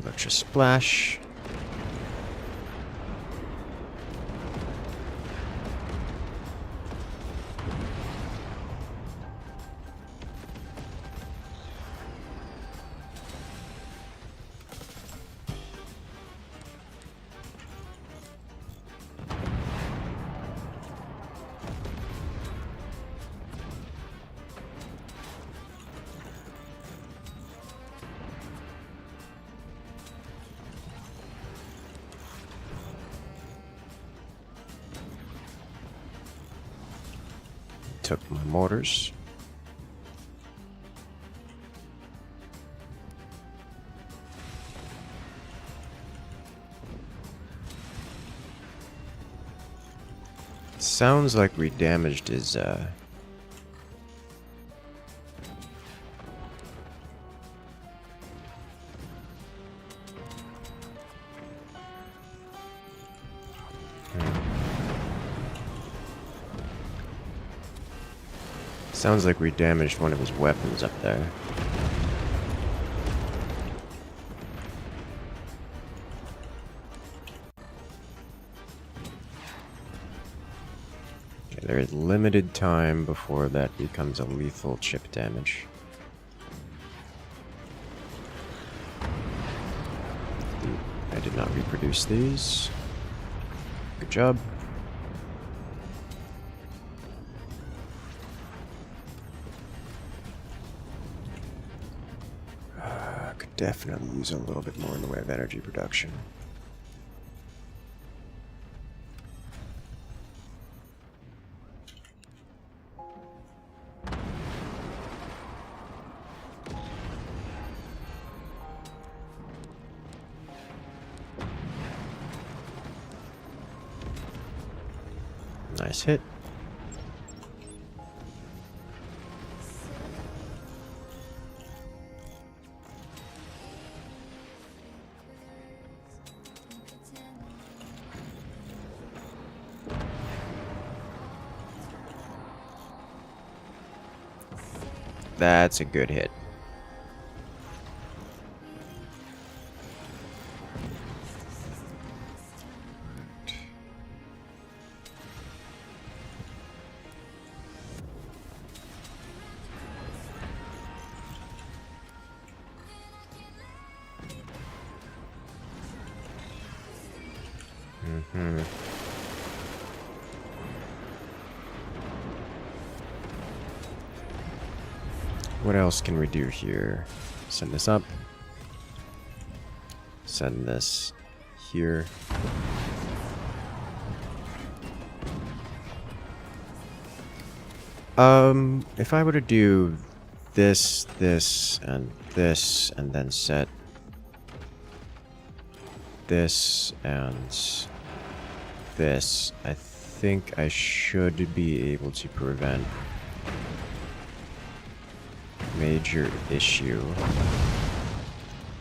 Electro splash. Took my mortars. Sounds like we damaged his Sounds like we damaged one of his weapons up there. Okay, there is limited time before that becomes a lethal chip damage. I did not reproduce these. Good job. Definitely use a little bit more in the way of energy production. Nice hit. That's a good hit. What else can we do here? Send this up. Send this here. If I were to do this, and then set this and this, I think I should be able to prevent major issue.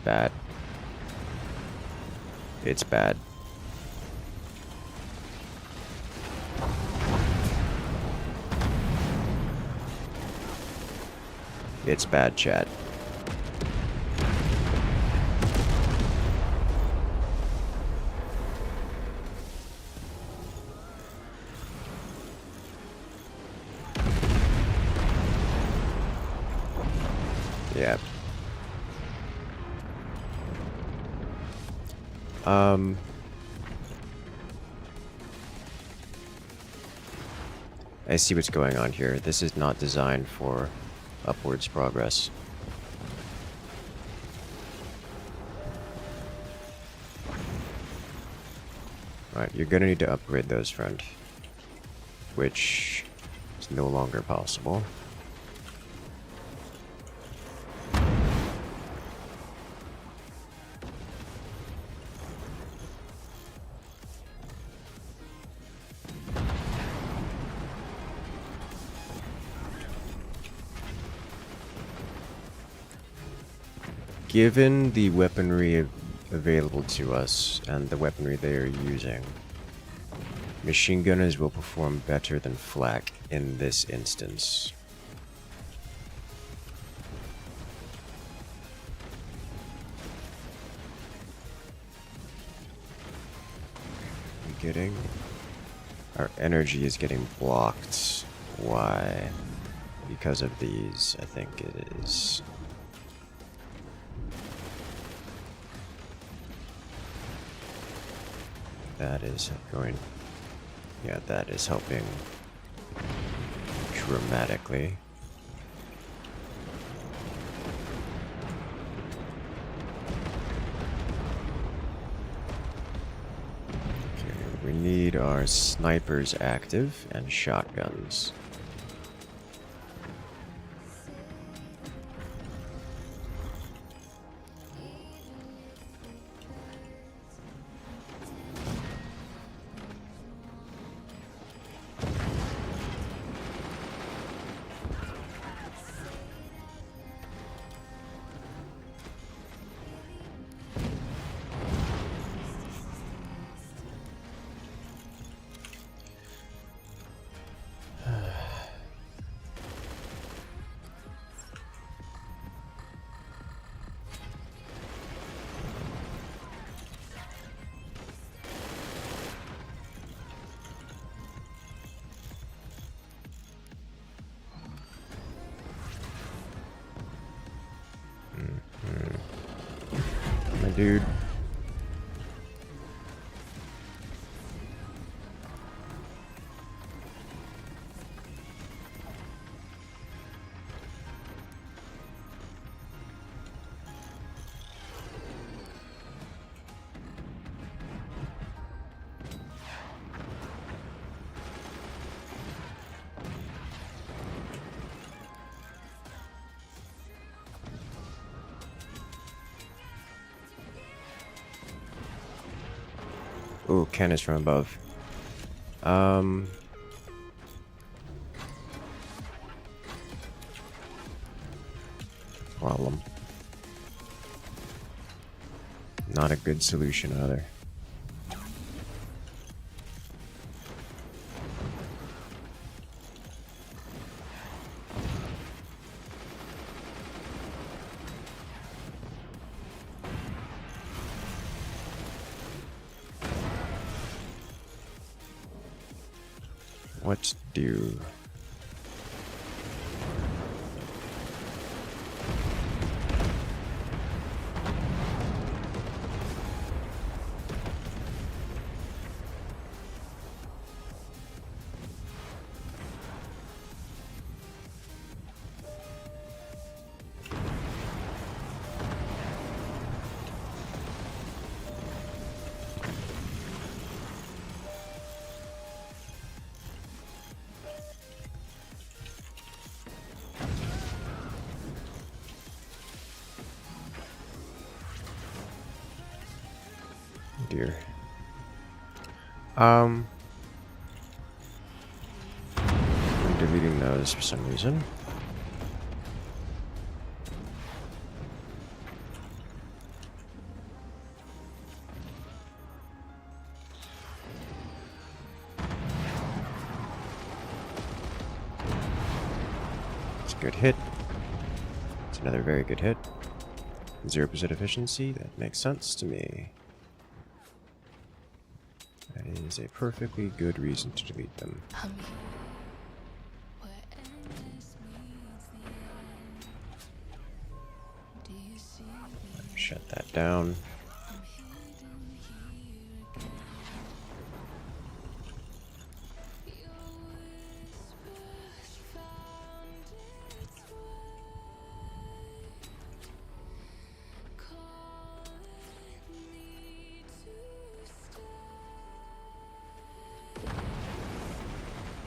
Bad. It's bad. It's bad, chat. Yeah. I see what's going on here. This is not designed for upwards progress. Alright, you're gonna need to upgrade those, friend. Which is no longer possible. Given the weaponry available to us and the weaponry they are using, machine gunners will perform better than flak in this instance. Our energy is getting blocked. Why? Because of these, I think it is. That is going... Yeah, that is helping dramatically. Okay, we need our snipers active and shotguns. My dude. Ooh, cannons from above. Problem. Not a good solution either. What do? Dear. I'm deleting those for some reason. Good hit. It's another very good hit. 0% efficiency, that makes sense to me. That is a perfectly good reason to delete them. Shut that down.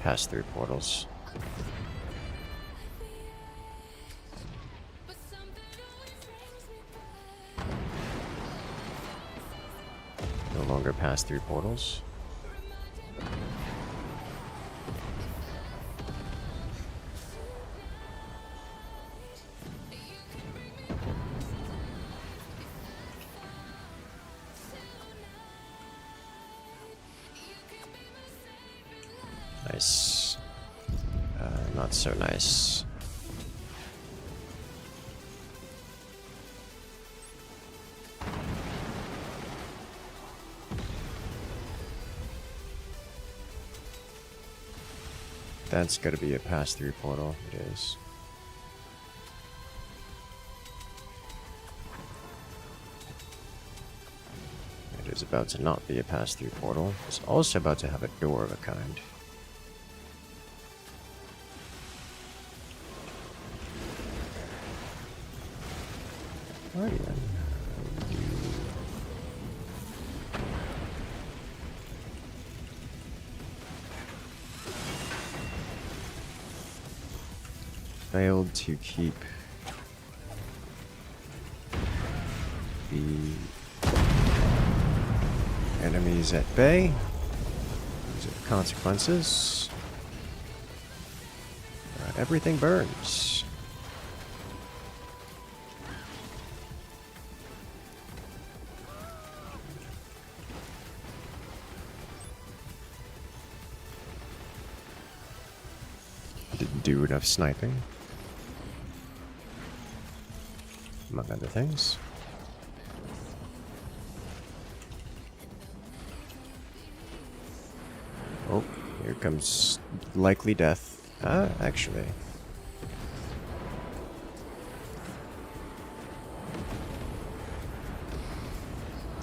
Pass through portals. No longer pass through portals. Nice. Not so nice. That's gotta be a pass-through portal. It is. It is about to not be a pass-through portal. It's also about to have a door of a kind. Alrighty then. Failed to keep the enemies at bay. These are the consequences. Everything burns. Didn't do enough sniping, among other things. Oh, here comes likely death. Actually.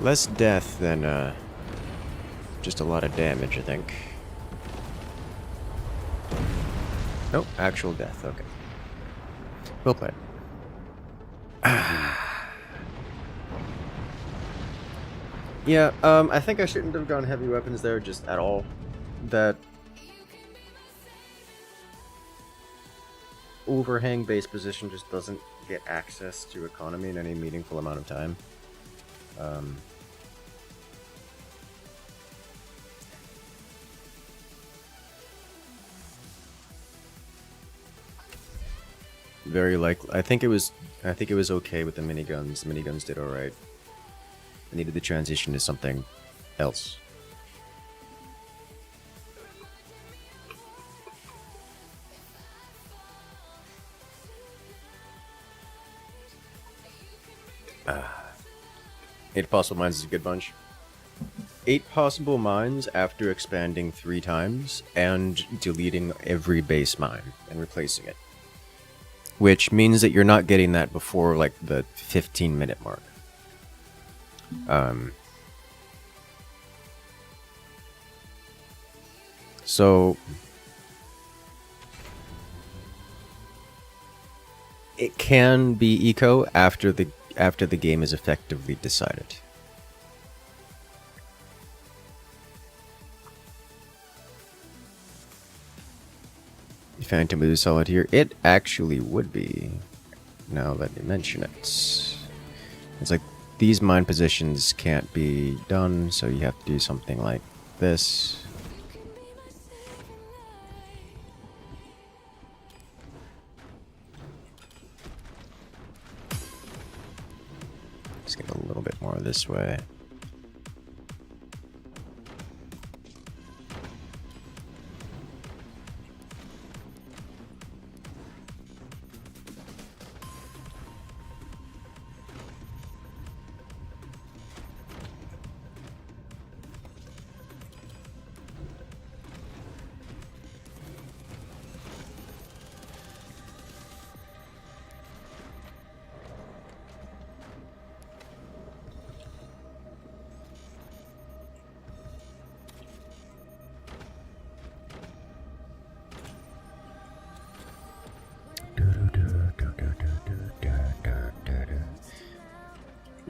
Less death than, just a lot of damage, I think. Oh, actual death, okay. Well played. Yeah, I think I shouldn't have gone heavy weapons there just at all. That overhang base position just doesn't get access to economy in any meaningful amount of time. Very likely. I think it was okay with the miniguns. The miniguns did alright. I needed the transition to something else. Eight possible mines is a good bunch. 8 possible mines after expanding 3 times and deleting every base mine and replacing it. Which means that you're not getting that before like the 15-minute mark. So it can be eco after the game is effectively decided. Phantom with a solid here. It actually would be. Now that you mention it. It's like these mine positions can't be done, so you have to do something like this. Let's get a little bit more this way.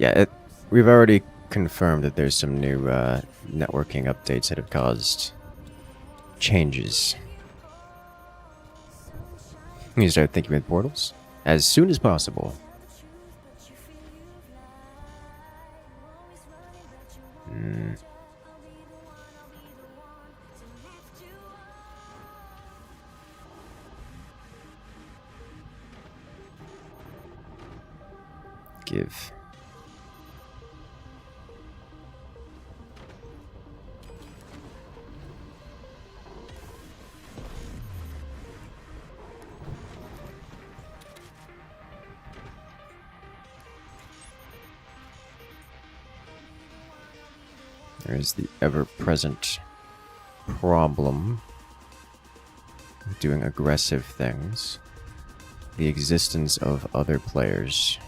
Yeah, we've already confirmed that there's some new networking updates that have caused changes. You start thinking with portals as soon as possible. Give. There's the ever-present problem with doing aggressive things. The existence of other players.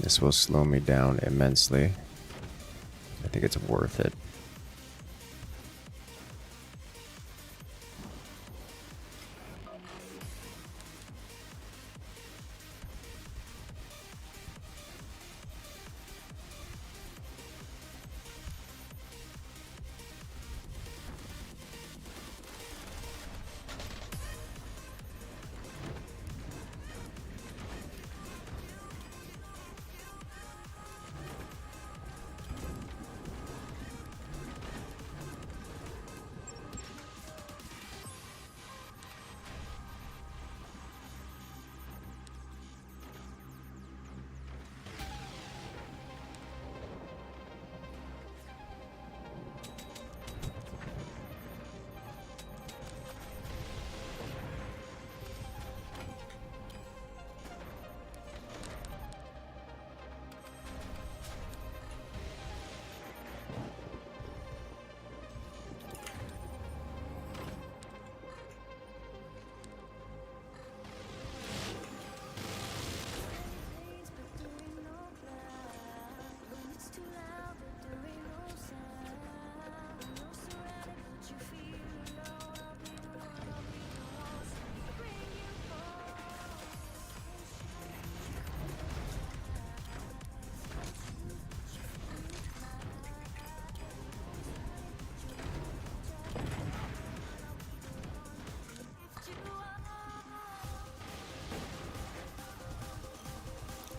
This will slow me down immensely. I think it's worth it.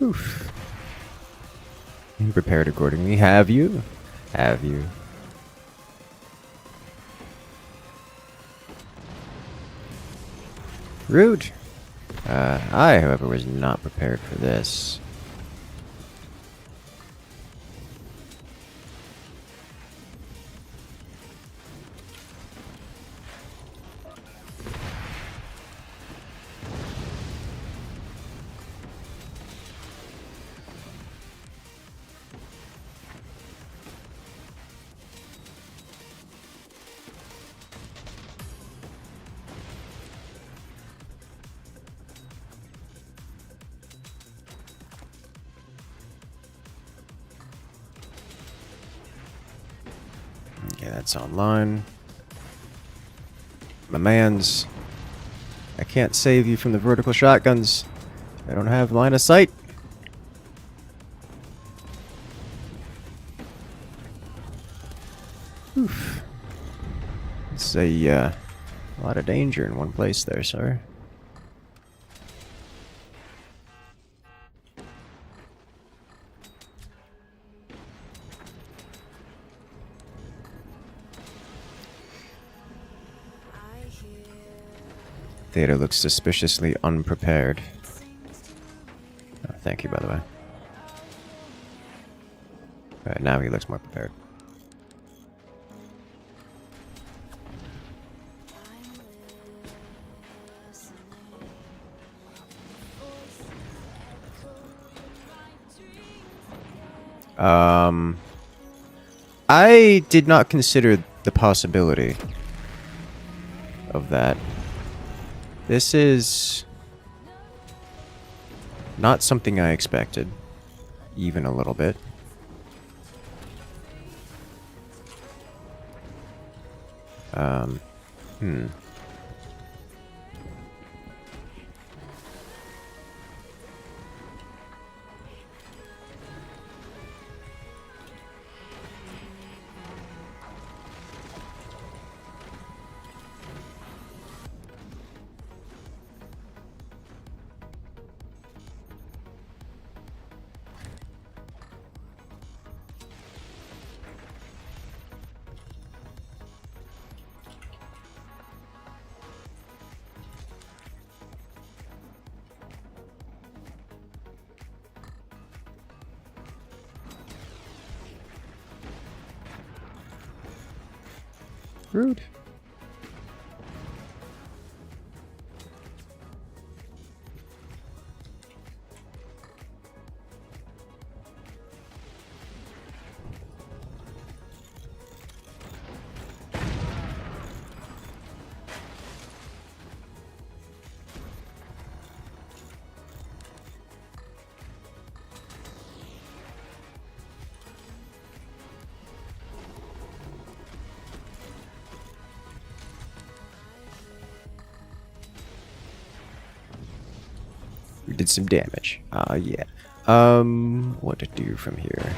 Oof. You prepared accordingly. Have you? Have you? Rude. I, however, was not prepared for this. Okay, that's online. My mans. I can't save you from the vertical shotguns. I don't have line of sight. Oof. It's a lot of danger in one place there, sir. Theta looks suspiciously unprepared. Oh, thank you, by the way. Alright, now he looks more prepared. I did not consider the possibility of that. This is not something I expected, even a little bit. Hmm. Rude. We did some damage. Yeah. What to do from here?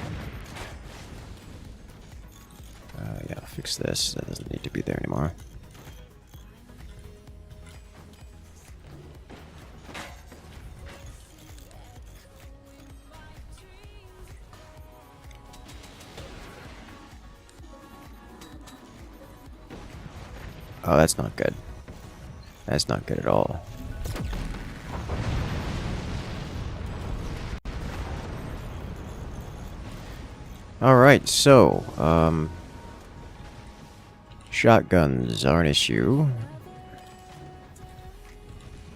Yeah, I'll fix this. That doesn't need to be there anymore. Oh, that's not good. That's not good at all. Alright, so, shotguns are an issue.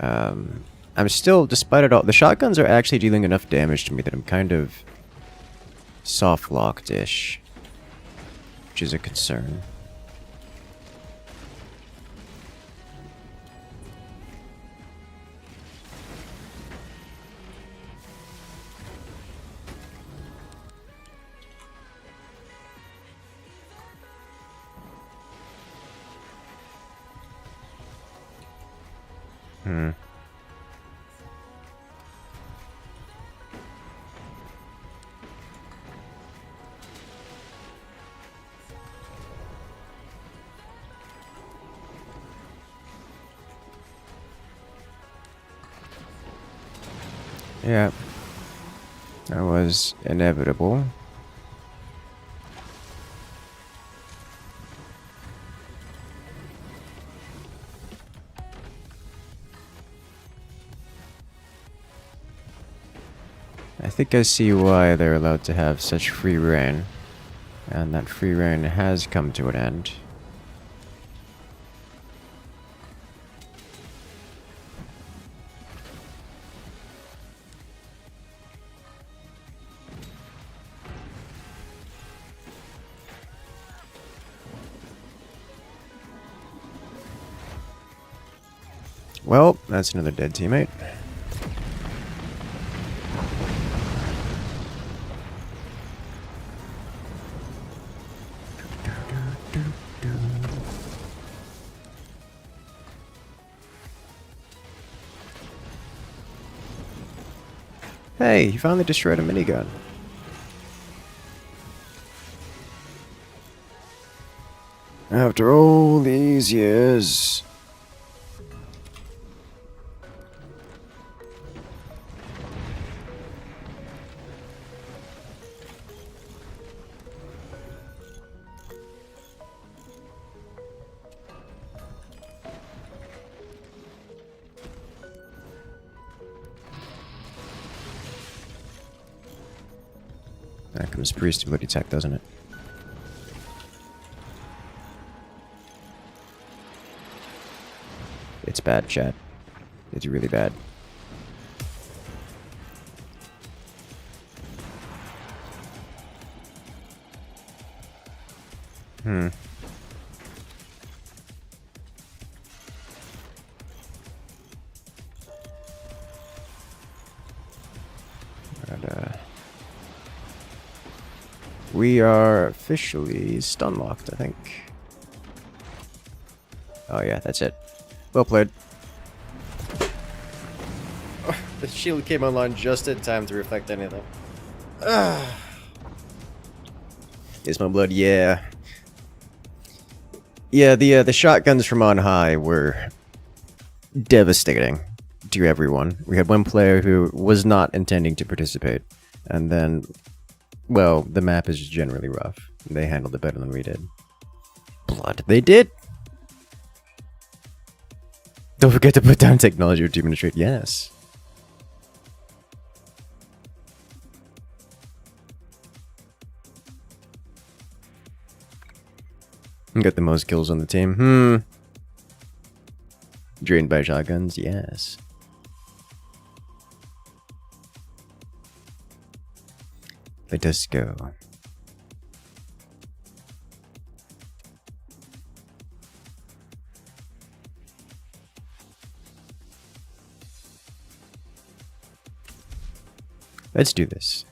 I'm still, despite it all, the shotguns are actually dealing enough damage to me that I'm kind of soft-locked-ish, which is a concern. Hmm. Yeah. That was inevitable. I think I see why they're allowed to have such free reign, and that free reign has come to an end. Well, that's another dead teammate. Hey, you finally destroyed a minigun. After all these years. That comes pre-stability tech, doesn't it? It's bad, chat. It's really bad. We are officially stun locked, I think. Oh yeah, that's it. Well played. Oh, the shield came online just in time to reflect anything. Is my blood? Yeah. Yeah, the shotguns from on high were devastating to everyone. We had one player who was not intending to participate, and then, well, the map is generally rough. They handled it better than we did. Blood. They did! Don't forget to put down technology to demonstrate. Yes. Got the most kills on the team. Drained by shotguns. Yes. Let us go. Let's do this.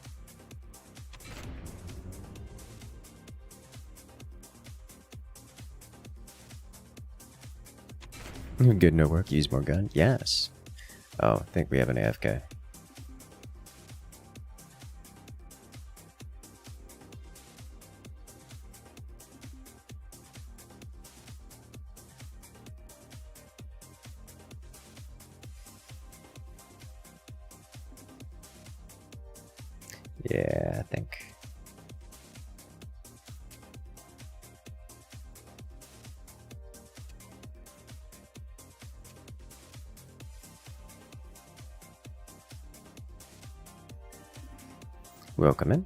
Good, no work. Use more gun. Yes. Oh, I think we have an AFK. Yeah, I think. Welcome in.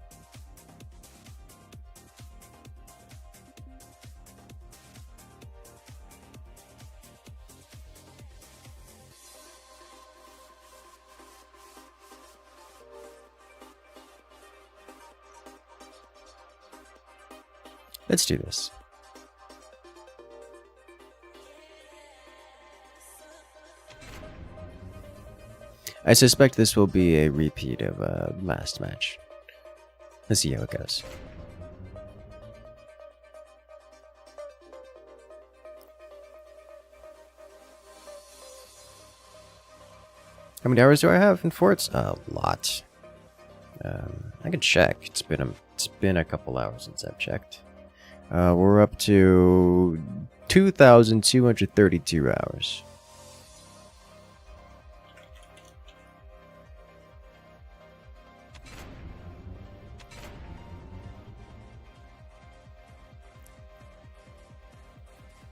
Let's do this. I suspect this will be a repeat of last match. Let's see how it goes. How many hours do I have in forts? A lot. I can check. It's been a couple hours since I've checked. We're up to 2,232 hours.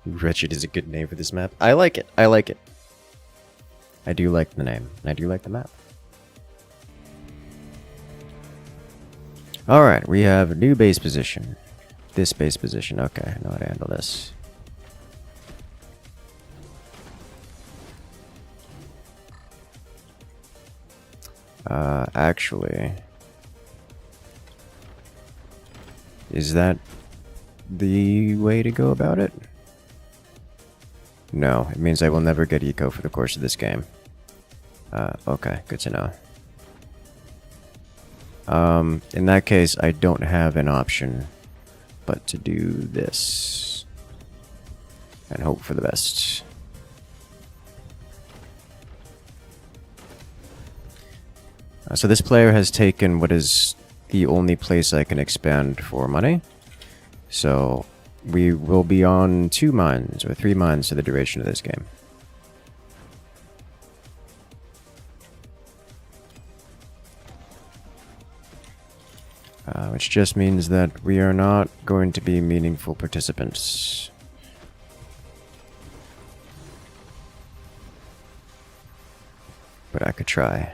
Wretched is a good name for this map. I like it. I like it. I do like the name. I do like the map. Alright, we have a new base position. This base position. Okay, I know how to handle this. Actually, is that the way to go about it? No, it means I will never get eco for the course of this game. Okay, good to know. In that case, I don't have an option but to do this and hope for the best. So this player has taken what is the only place I can expand for money. So we will be on 2 mines or 3 mines for the duration of this game. Which just means that we are not going to be meaningful participants. But I could try.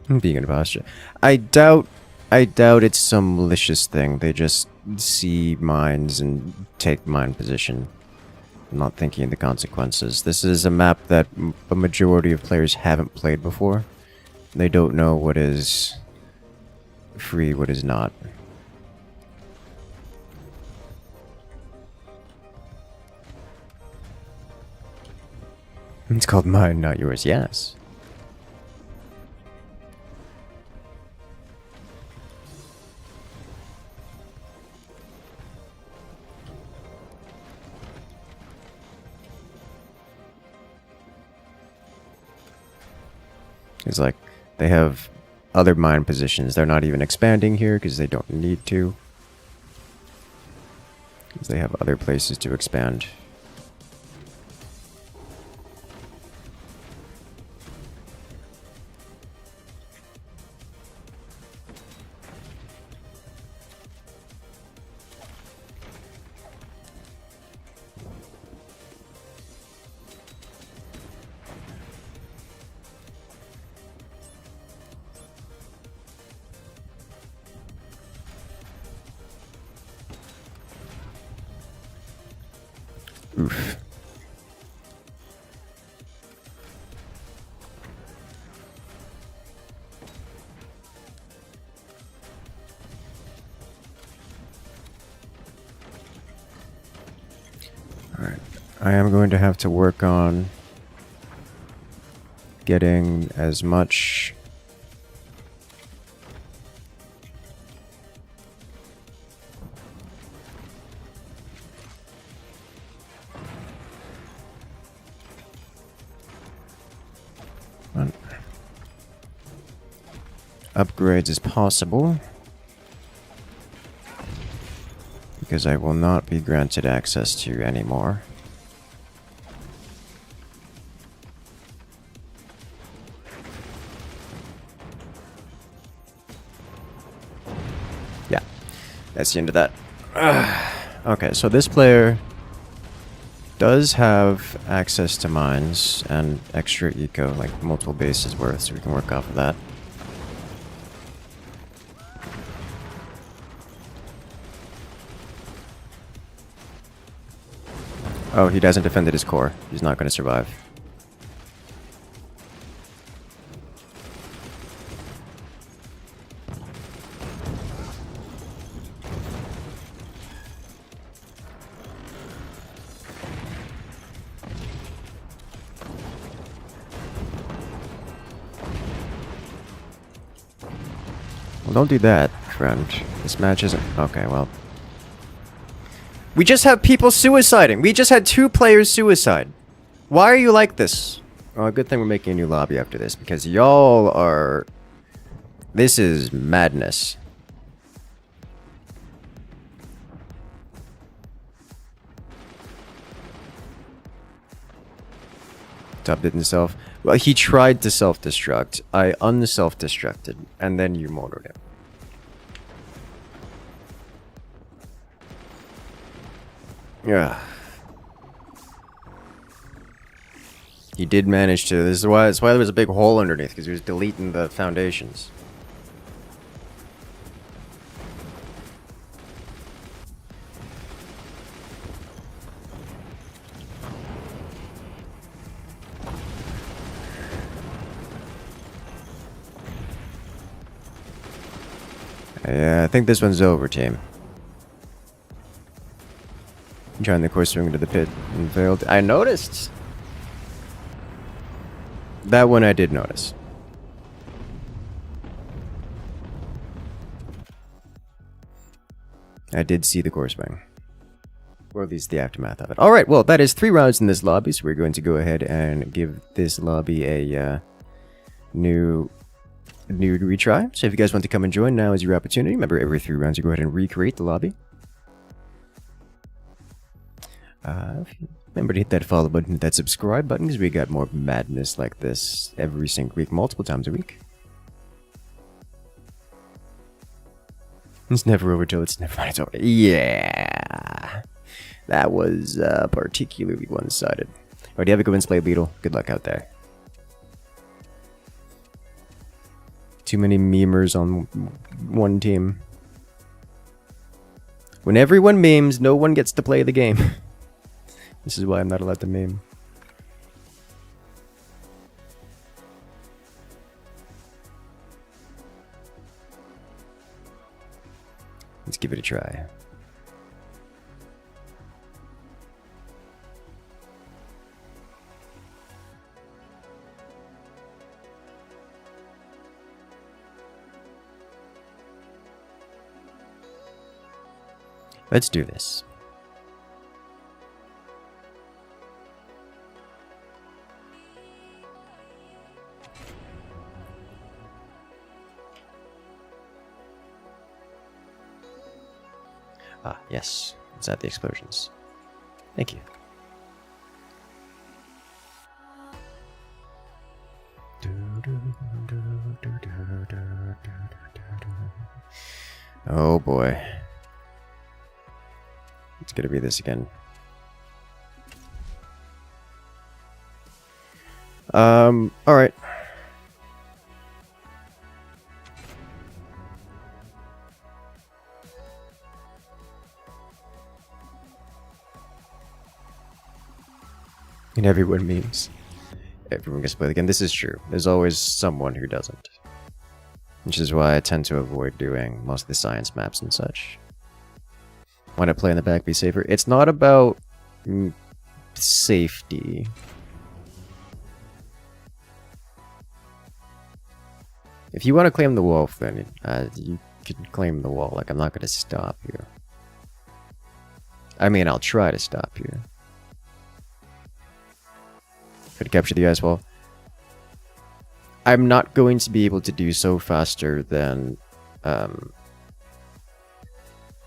Being an imposter. I doubt it's some malicious thing. They just see mines and take mine position, not thinking of the consequences. This is a map that a majority of players haven't played before. They don't know what is free, what is not. It's called mine, not yours. Yes. It's like they have other mine positions. They're not even expanding here because they don't need to. Because they have other places to expand. Oof. Alright. I am going to have to work on getting as much upgrades as possible, because I will not be granted access to any more. Yeah, that's the end of that. Okay, so this player does have access to mines and extra eco, like multiple bases worth, so we can work off of that. Oh, he hasn't defended his core. He's not going to survive. Well, don't do that, friend. This match isn't... Okay, well... We just have people suiciding. We just had 2 players suicide. Why are you like this? Well, good thing we're making a new lobby after this, because y'all are... This is madness. Top didn't self... Well, he tried to self-destruct. I unself-destructed, and then you motored him. Yeah. He did manage to. This is why. That's why there was a big hole underneath, because he was deleting the foundations. Yeah, I think this one's over, team. Trying the course swing into the pit and failed. I noticed! That one I did notice. I did see the course swing. Or at least the aftermath of it. Alright, well, that is 3 rounds in this lobby, so we're going to go ahead and give this lobby a new retry. So if you guys want to come and join, now is your opportunity. Remember, every 3 rounds you go ahead and recreate the lobby. Remember to hit that follow button, hit that subscribe button, because we got more madness like this every single week, multiple times a week. It's never over till it's never it's over. Yeah, that was particularly one-sided. Alright, have a good one, Play Beetle. Good luck out there. Too many memers on one team. When everyone memes, no one gets to play the game. This is why I'm not allowed to meme. Let's give it a try. Let's do this. Ah, yes. It's at the explosions. Thank you. Oh boy. It's gonna be this again. Alright. And everyone memes. Everyone gets to play the game. This is true. There's always someone who doesn't. Which is why I tend to avoid doing most of the science maps and such. Want to play in the back, be safer. It's not about safety. If you want to claim the wall, then you can claim the wall. Like, I'm not going to stop you. I mean, I'll try to stop you. Try to capture the ice wall. I'm not going to be able to do so faster than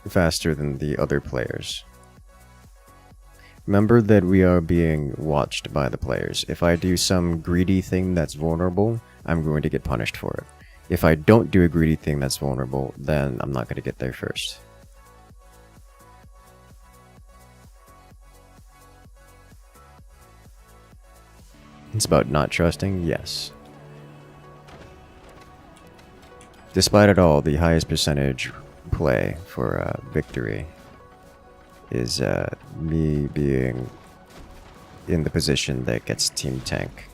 the other players. Remember that we are being watched by the players. If I do some greedy thing that's vulnerable, I'm going to get punished for it. If I don't do a greedy thing that's vulnerable, then I'm not going to get there first. It's about not trusting, yes. Despite it all, the highest percentage play for victory is me being in the position that gets team tank.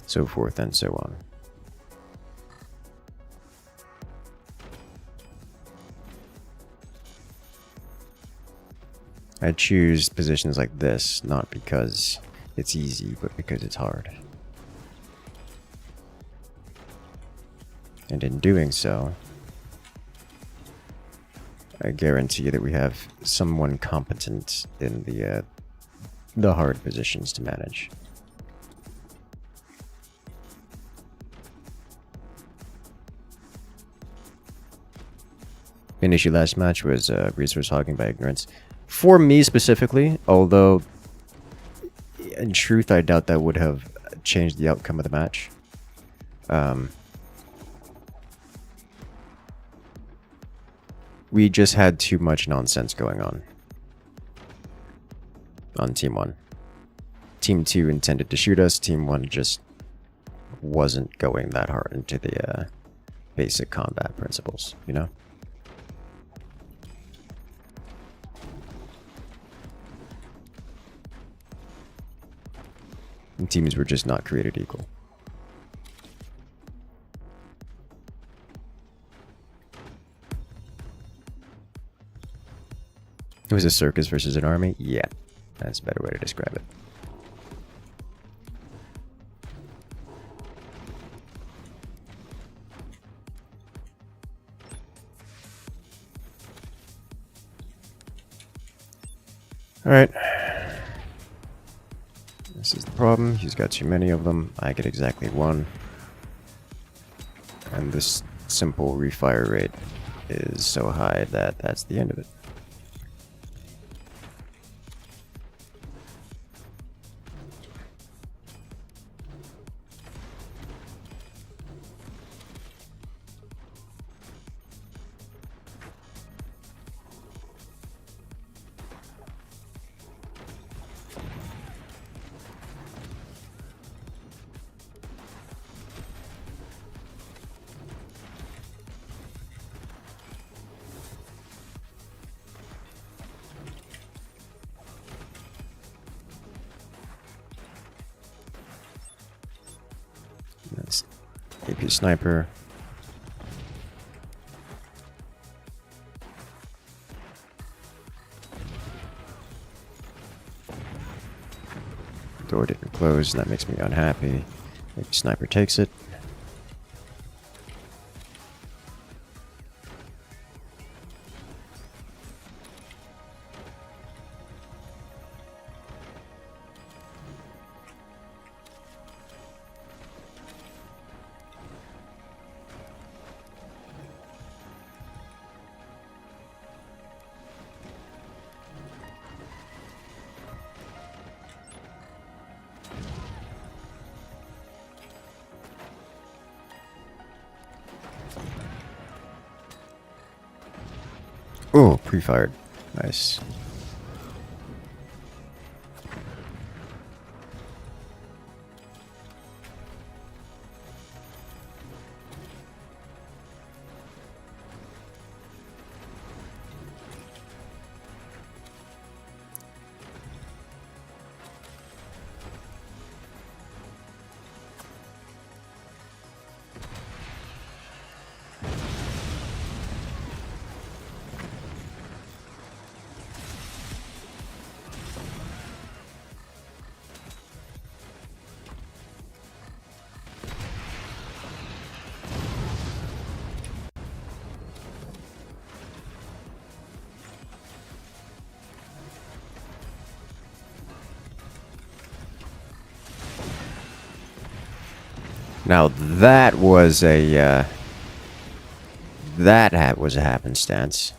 So forth and so on. I choose positions like this, not because it's easy, but because it's hard. And in doing so, I guarantee that we have someone competent in the hard positions to manage. An issue last match was resource hogging by ignorance. For me specifically, although in truth I doubt that would have changed the outcome of the match. We just had too much nonsense going on Team 1. Team 2 intended to shoot us, Team 1 just wasn't going that hard into the basic combat principles, you know? And teams were just not created equal. It was a circus versus an army? Yeah, that's a better way to describe it. Alright. This is the problem. He's got too many of them. I get exactly one. And this simple refire rate is so high that that's the end of it. Copy sniper. Door didn't close, and that makes me unhappy. Maybe sniper takes it. Oh, pre-fired. Nice. Now that was a was a happenstance.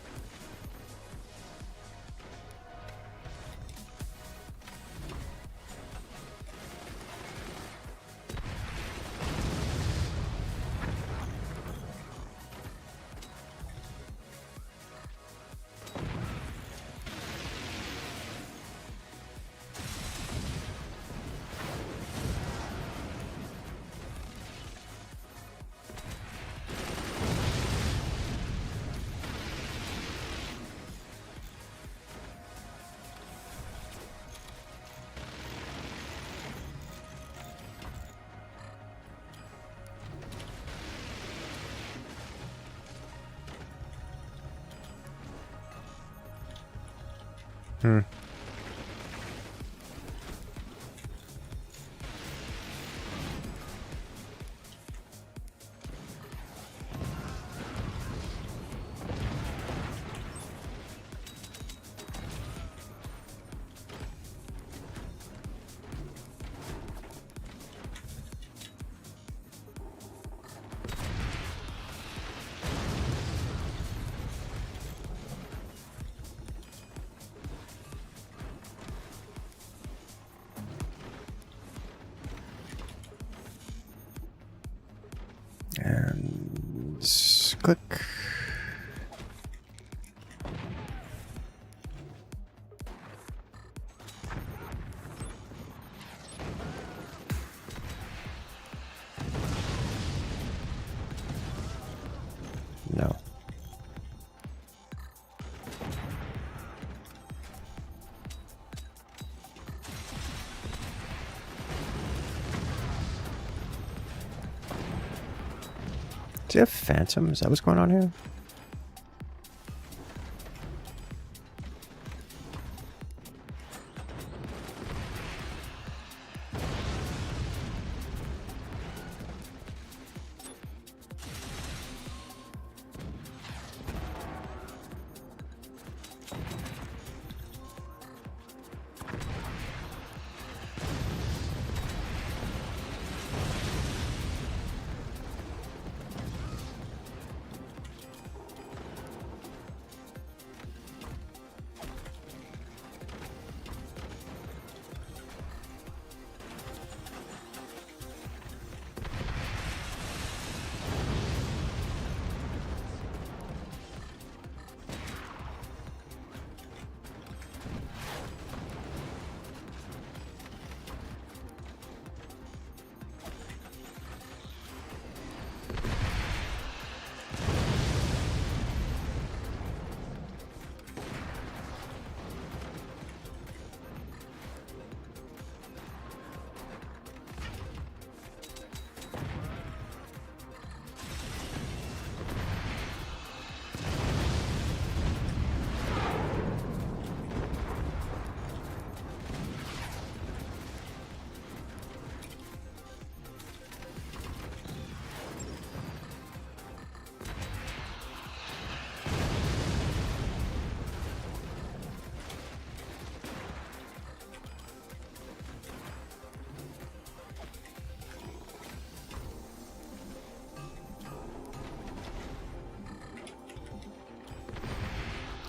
Hmm. And click. No. Do you have phantom? Is that what's going on here?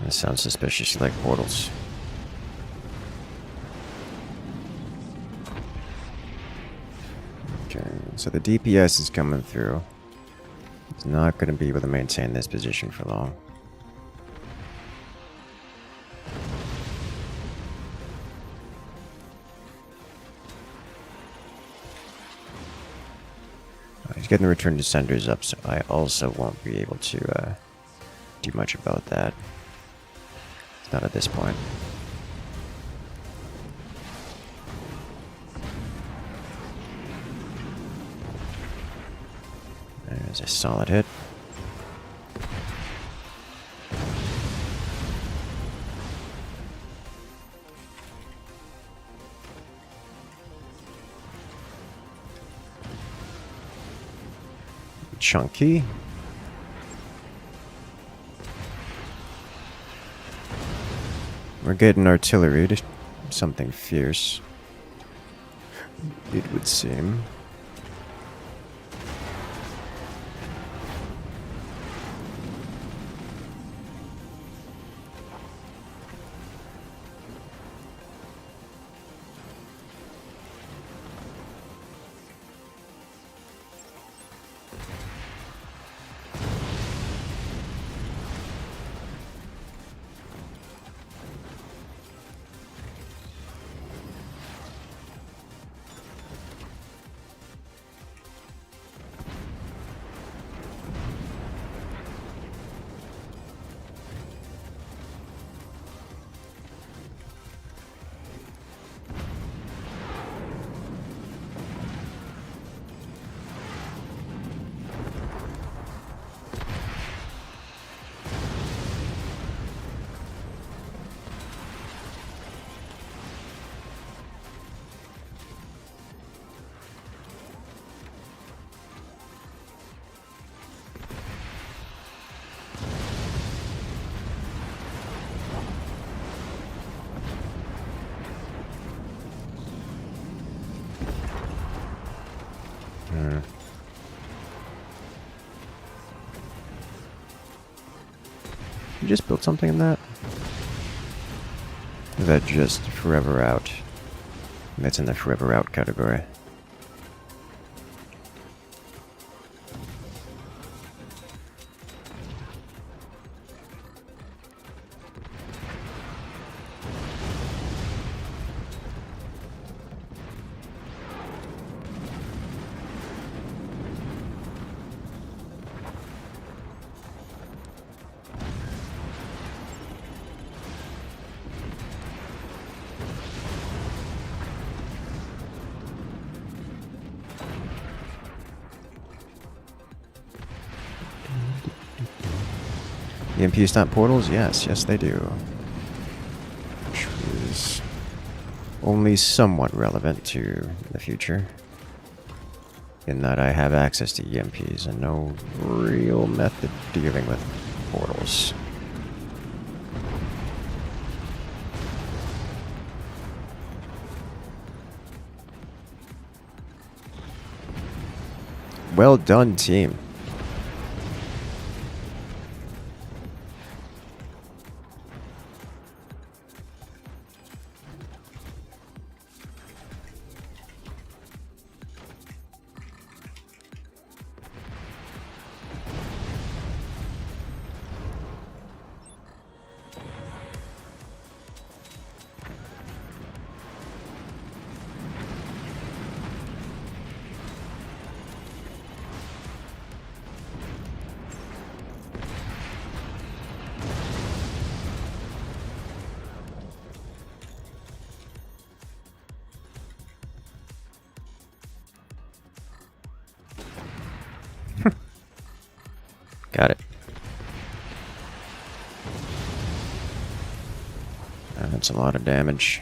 That sounds suspiciously like portals. Okay, so the DPS is coming through. It's not going to be able to maintain this position for long. He's getting the return to senders up, so I also won't be able to do much about that. Not at this point. There's a solid hit. Chunky. We're getting artillery to something fierce, it would seem. You just built something in that? Or is that just forever out? That's in the forever out category. EMP stop portals? Yes, yes they do. Which is only somewhat relevant to the future, in that I have access to EMPs and no real method dealing with portals. Well done, team. Got it. That's a lot of damage.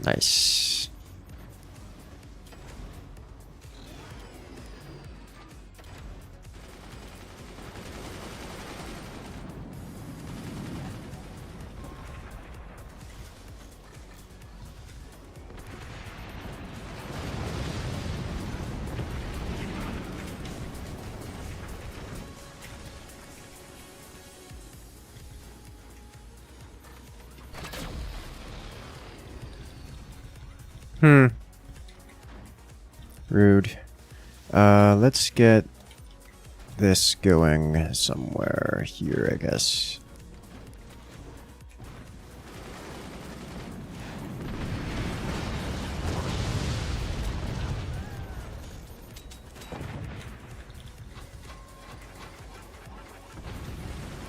Nice. Rude. Let's get this going somewhere here, I guess.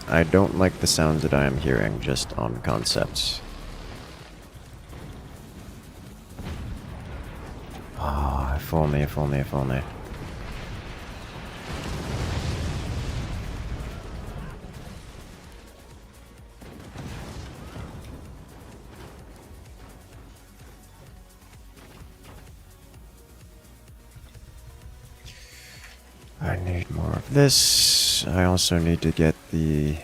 I don't like the sounds that I am hearing just on concepts. Ah, if only, if only, if only. I need more of this. I also need to get the...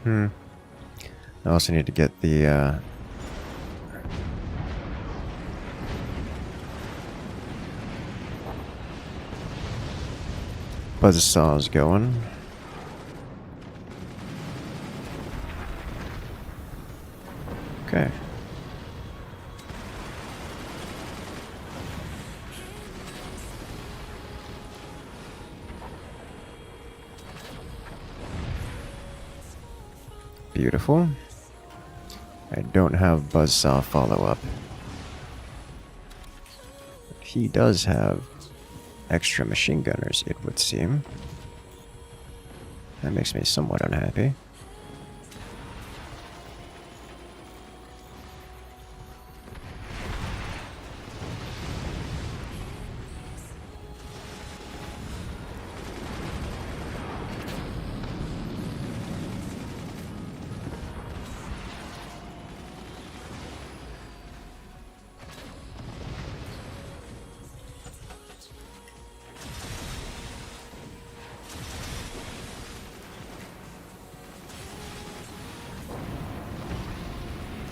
I also need to get the, buzzsaws going. Okay. Beautiful. I don't have buzzsaw follow-up. He does have extra machine gunners, it would seem. That makes me somewhat unhappy.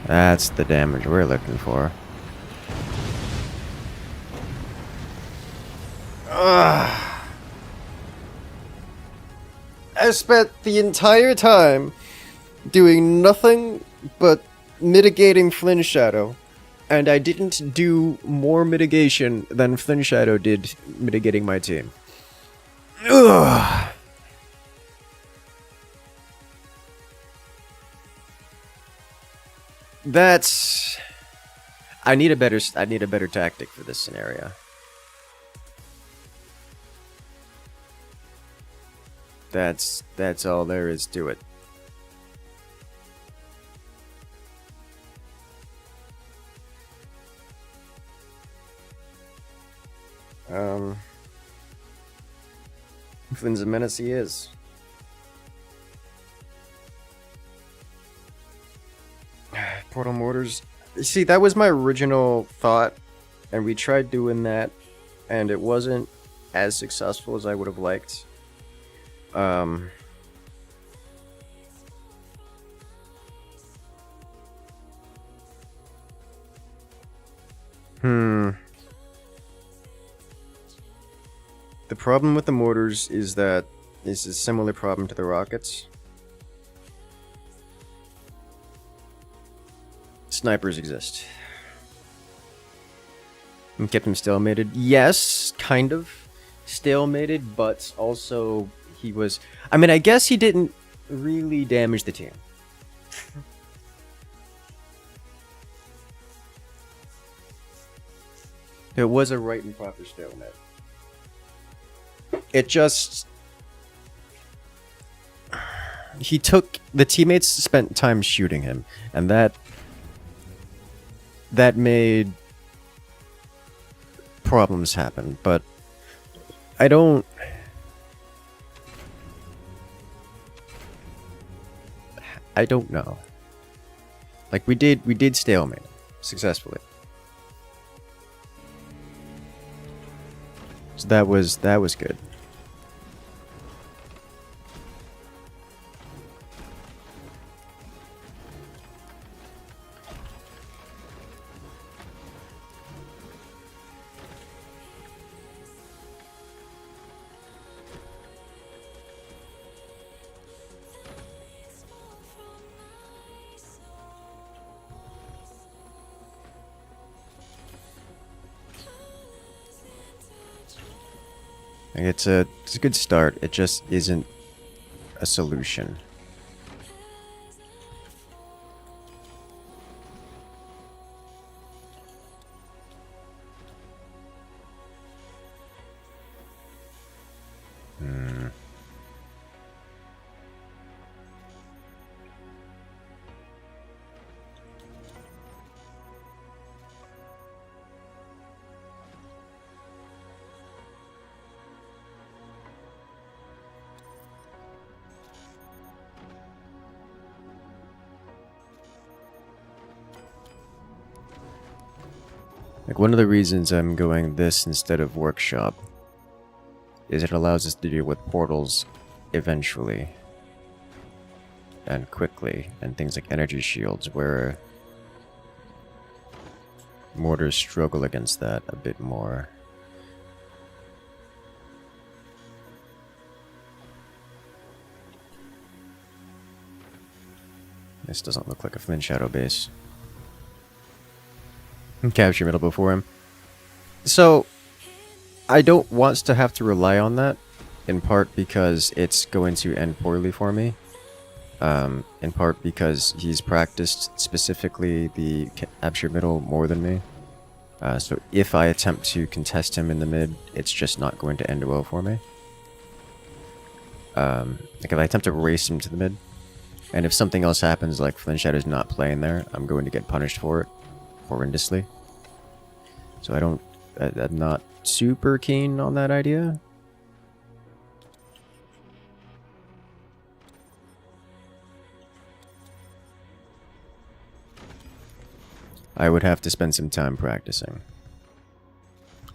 That's the damage we're looking for. Ugh. I spent the entire time doing nothing but mitigating Flynn Shadow, and I didn't do more mitigation than Flynn Shadow did mitigating my team. Ugh. That's... I need a better tactic for this scenario. That's all there is to it. Flynn's a menace, he is. Portal mortars. See, that was my original thought, and we tried doing that, and it wasn't as successful as I would have liked. The problem with the mortars is that it's a similar problem to the rockets. Snipers exist. And kept him stalemated. Yes, kind of stalemated, but also he was... I mean, I guess he didn't really damage the team. It was a right and proper stalemate. It just... He took... The teammates spent time shooting him, and that made problems happen, but I don't... I don't know. Like we did stalemate successfully. So that was good. Like it's a good start. It just isn't a solution. Like one of the reasons I'm going this instead of workshop is it allows us to deal with portals eventually and quickly, and things like energy shields where mortars struggle against that a bit more. This doesn't look like a Flint Shadow base. Capture middle before him. So, I don't want to have to rely on that, in part because it's going to end poorly for me. In part because he's practiced specifically the capture middle more than me. So if I attempt to contest him in the mid, it's just not going to end well for me. Like if I attempt to race him to the mid, and if something else happens, like Flint Shadow's not playing there, I'm going to get punished for it horrendously. So I'm not super keen on that idea. I would have to spend some time practicing.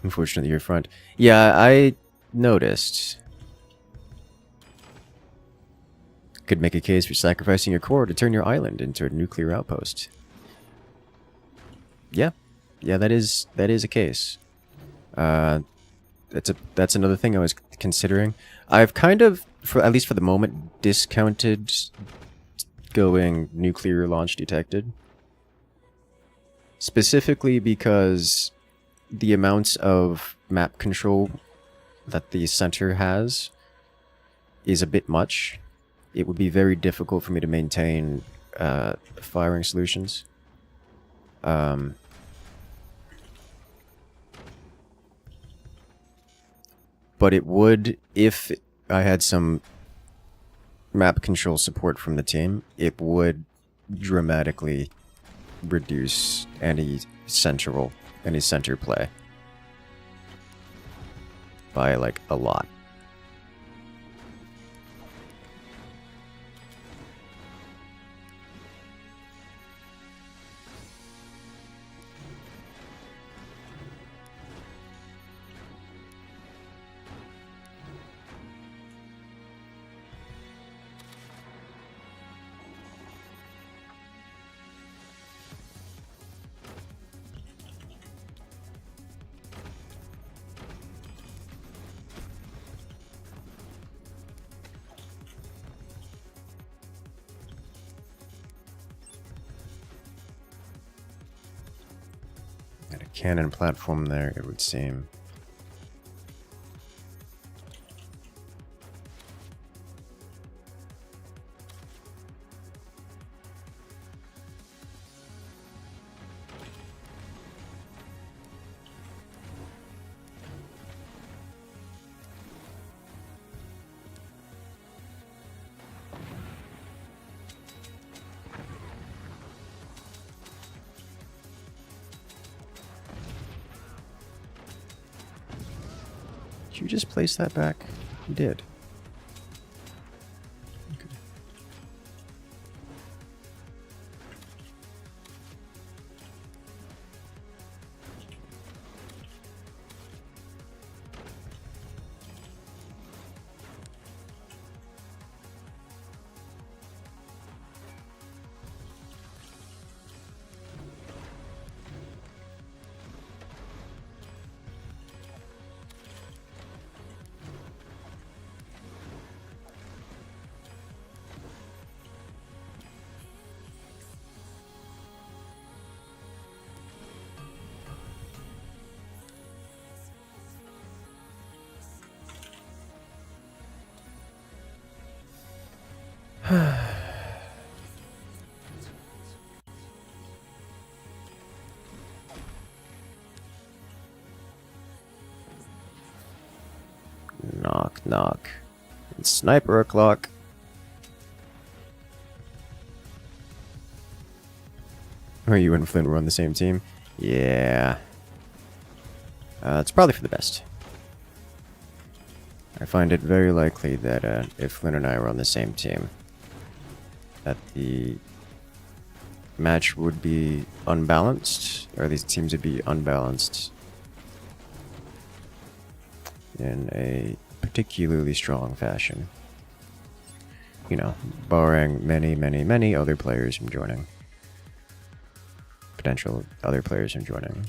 Unfortunately, your front. Yeah, I noticed. Could make a case for sacrificing your core to turn your island into a nuclear outpost. Yeah. Yeah, that is a case. That's another thing I was considering. I've kind of, at least for the moment, discounted going nuclear launch detected. Specifically because the amounts of map control that the center has is a bit much. It would be very difficult for me to maintain firing solutions. But it would, if I had some map control support from the team, it would dramatically reduce any center play by like a lot. Got a cannon platform there, it would seem. Did you just place that back? You did. Okay. Knock, knock. It's sniper o'clock. Are you and Flint were on the same team? Yeah. It's probably for the best. I find it very likely that if Flynn and I were on the same team, that the match would be unbalanced, or these teams would be unbalanced in a particularly strong fashion. You know, barring many, many, many other players from joining. Potential other players from joining.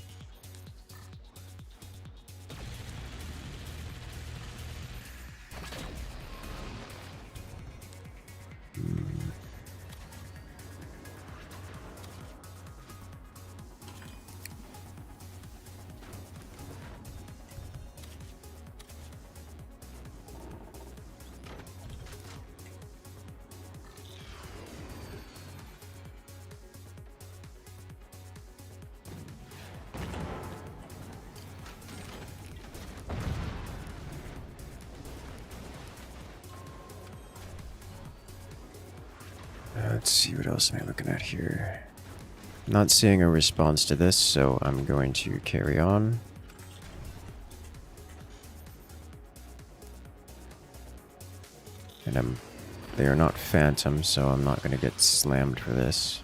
Let's see, what else am I looking at here? Not seeing a response to this, so I'm going to carry on. And they are not phantom, so I'm not going to get slammed for this.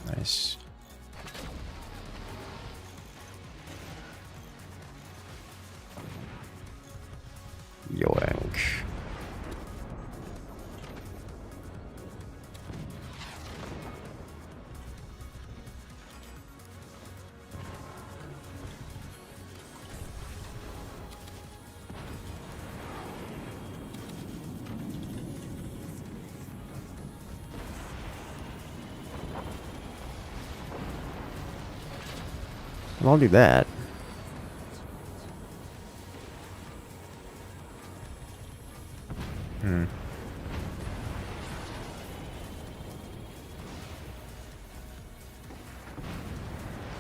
Nice. Yoink. Well, I'll do that.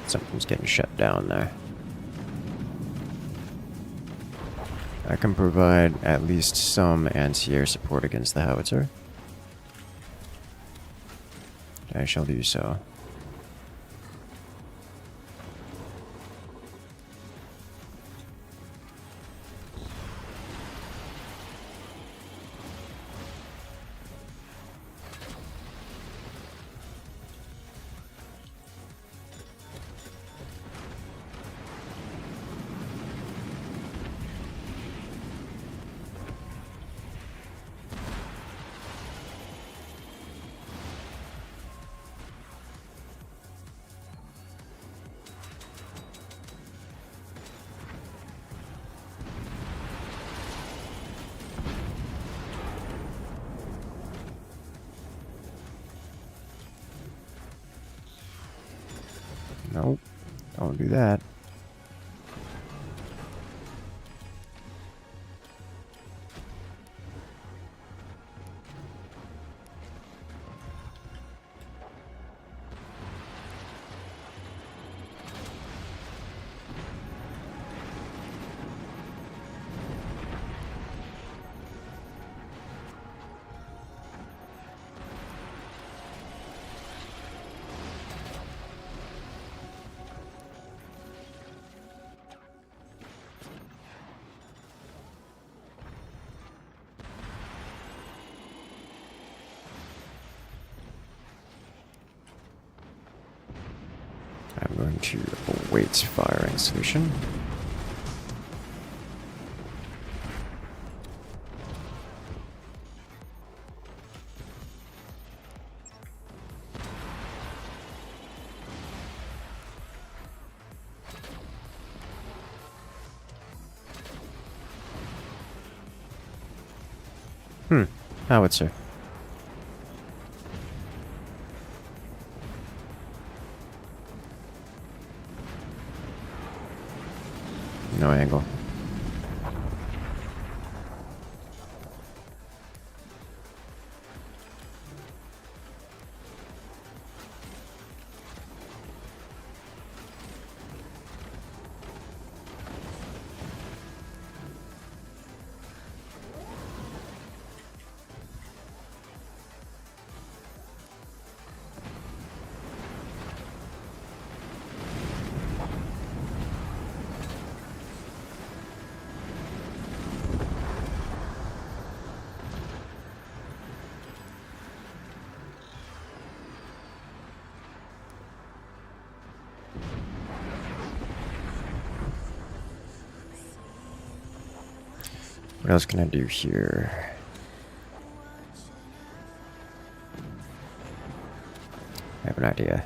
Something's getting shut down there. I can provide at least some anti-air support against the howitzer. I shall do so. Nope, don't do that. I'm going to await firing solution. Howitzer. No angle. What else can I do here? I have an idea.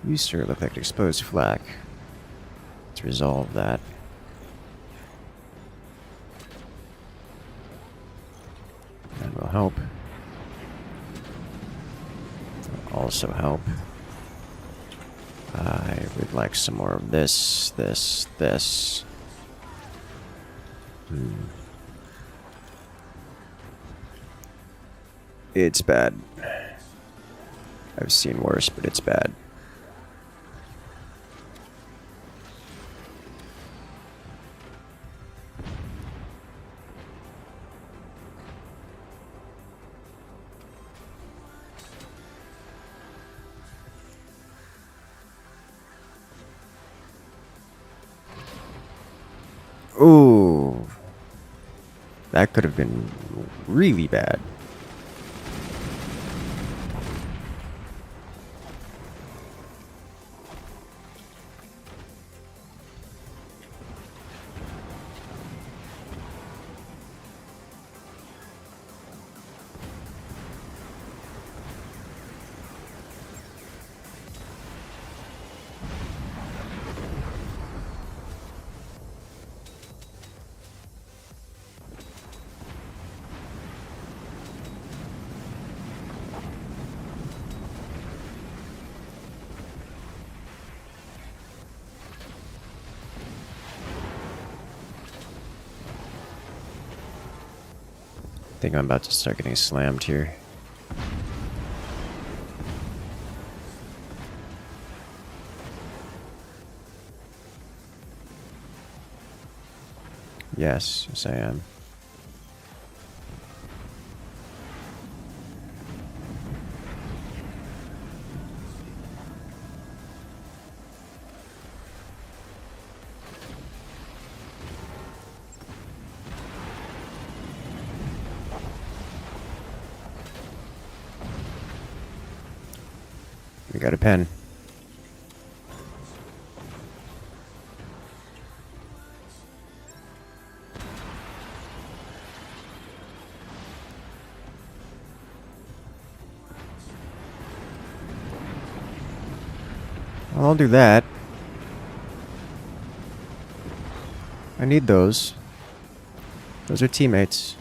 You, sir, look like exposed flak. Let's resolve that. That will help. That'll also help. I would like some more of this. It's bad. I've seen worse, but it's bad. Ooh. That could have been really bad. I think I'm about to start getting slammed here. Yes, I am. We got a pen. Well, I'll do that. I need those. Those are teammates.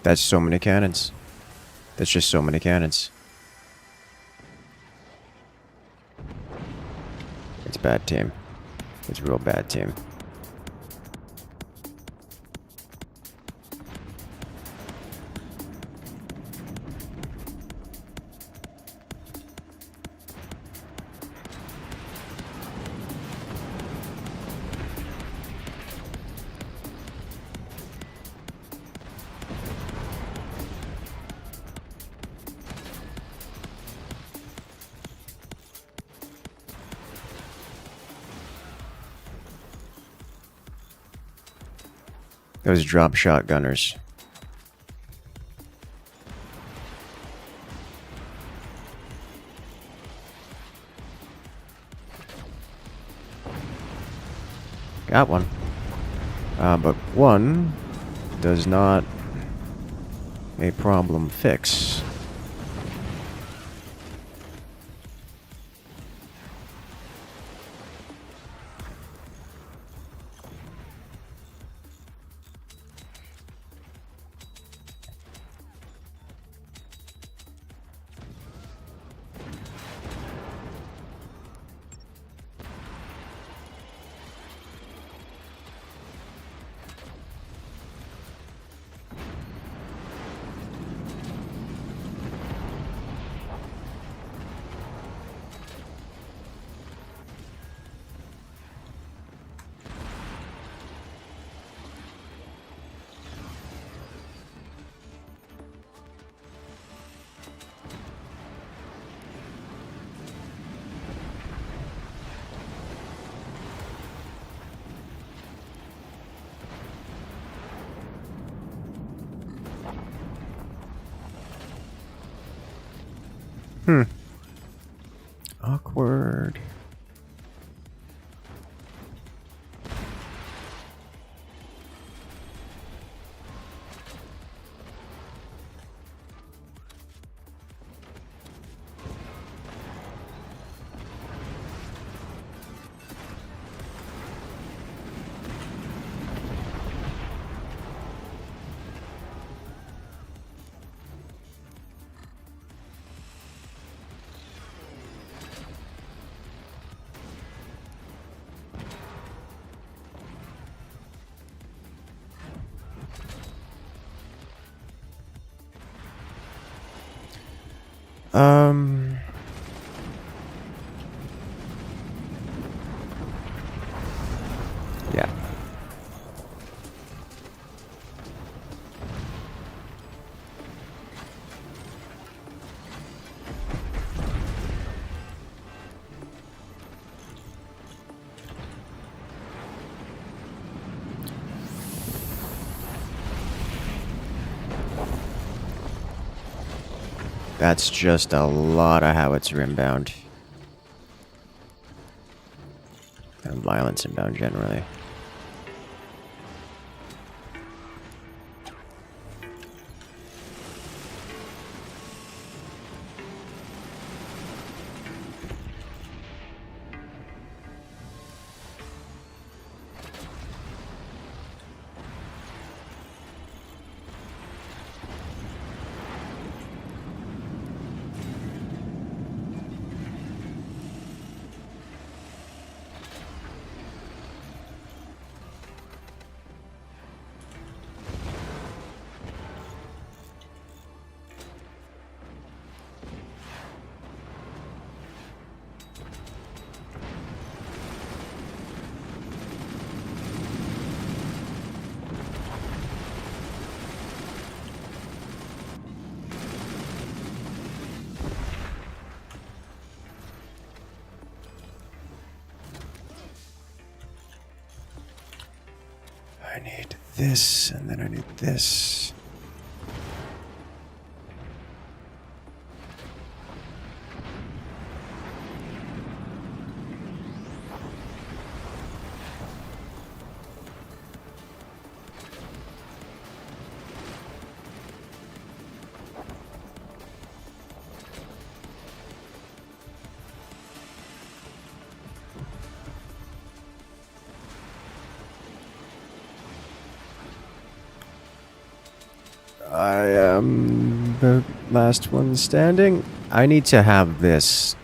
That's so many cannons. That's just so many cannons. It's bad team. It's a real bad team. Those drop shotgunners. Got one. But one does not a problem fix. Awkward. Yeah. That's just a lot of howitzer inbound. And violence inbound generally. I need this, and then I need this. I am the last one standing. I need to have this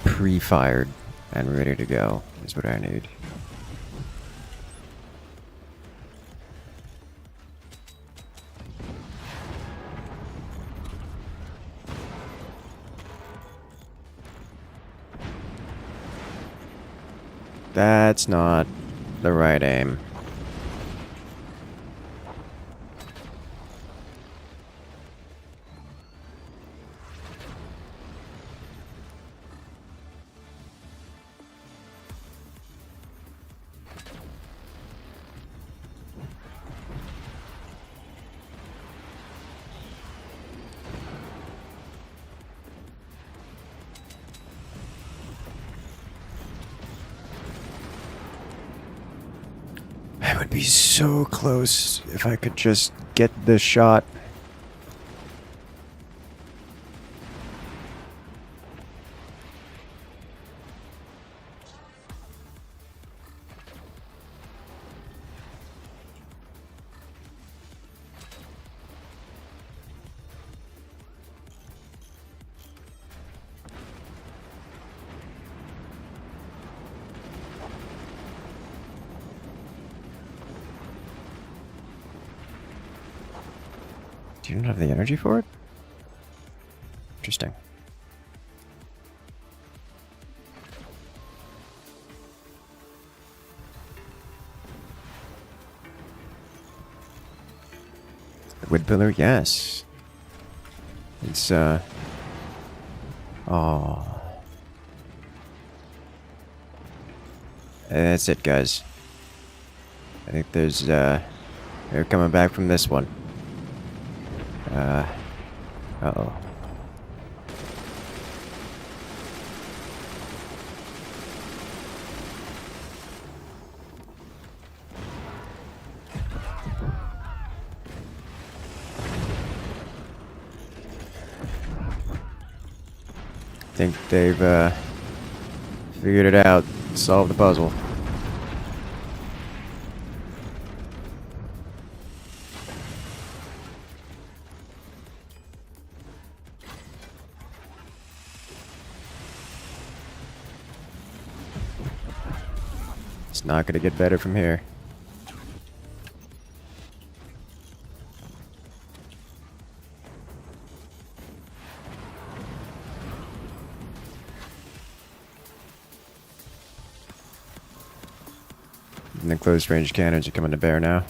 pre-fired and ready to go, is what I need. That's not the right aim. I would be so close if I could just get the shot. Do you not have the energy for it? Interesting. The wood pillar, yes. It's, oh. That's it, guys. I think there's, they're coming back from this one. Uh-oh. I think they've, figured it out, solved the puzzle. It's not gonna get better from here. And the close range cannons are coming to bear now.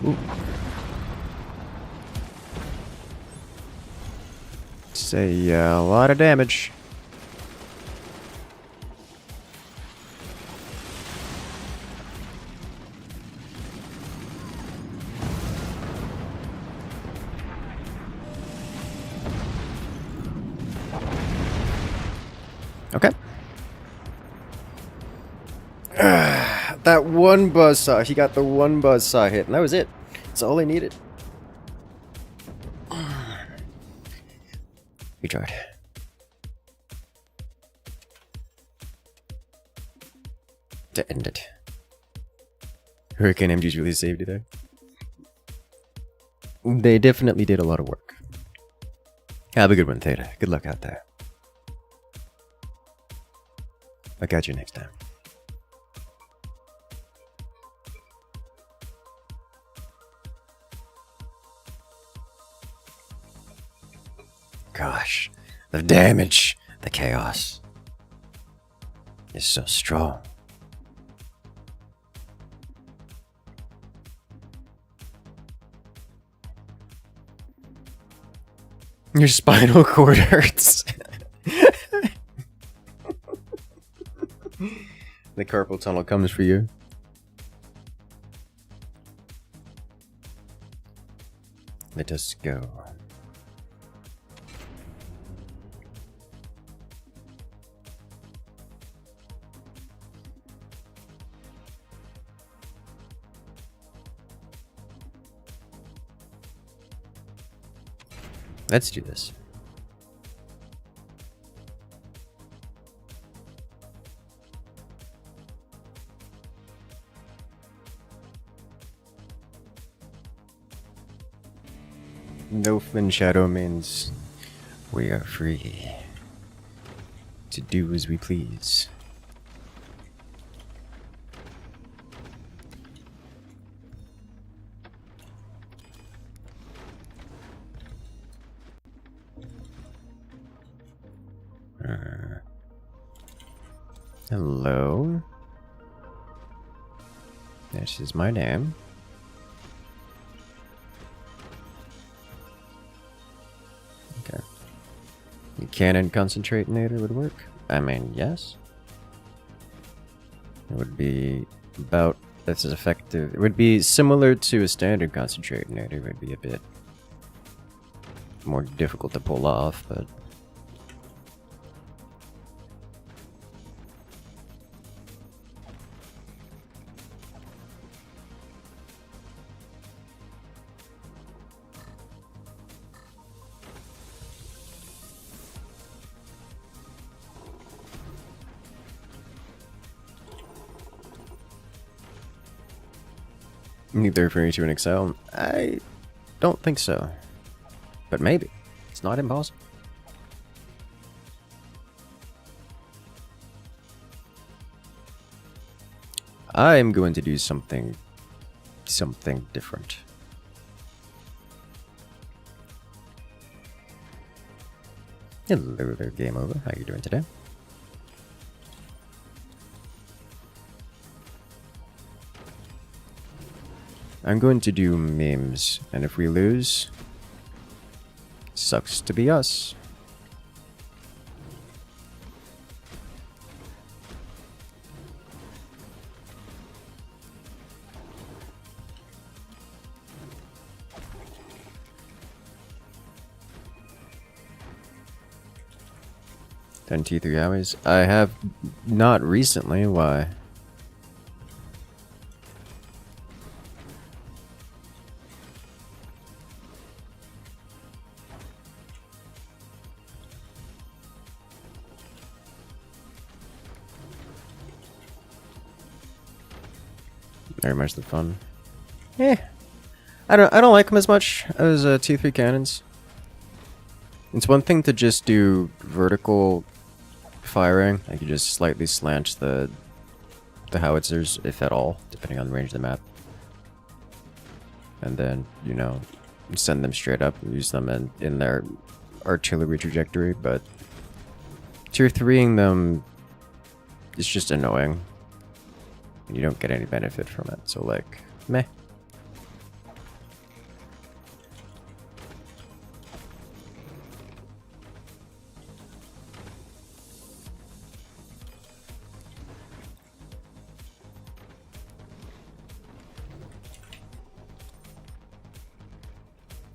Ooh. It's a lot of damage. Okay. That one buzzsaw, he got the one buzzsaw hit, and that was it. That's all he needed. He tried. To end it. Hurricane MGs really saved you there. They definitely did a lot of work. Have a good one, Theta. Good luck out there. I'll catch you next time. Gosh, the damage, the chaos is so strong. Your spinal cord hurts. The carpal tunnel comes for you. Let us go. Let's do this. No Flynn Shadow means we are free to do as we please. Hello. This is my name. cannon concentrator would work? I mean, yes. It would be about that's as effective. It would be similar to a standard concentrator. It would be a bit more difficult to pull off, but neither referring to an Excel. I don't think so, but maybe it's not impossible. I'm going to do something different. Hello there, game over. How you doing today? I'm going to do memes, and if we lose, sucks to be us. Done T3 hours? I have not recently. Why? Very much the fun. I don't like them as much as T3 cannons. It's one thing to just do vertical firing. I could just slightly slant the howitzers, if at all, depending on the range of the map. And then, you know, send them straight up and use them in their artillery trajectory, but tier 3ing them is just annoying. You don't get any benefit from it, so like, meh.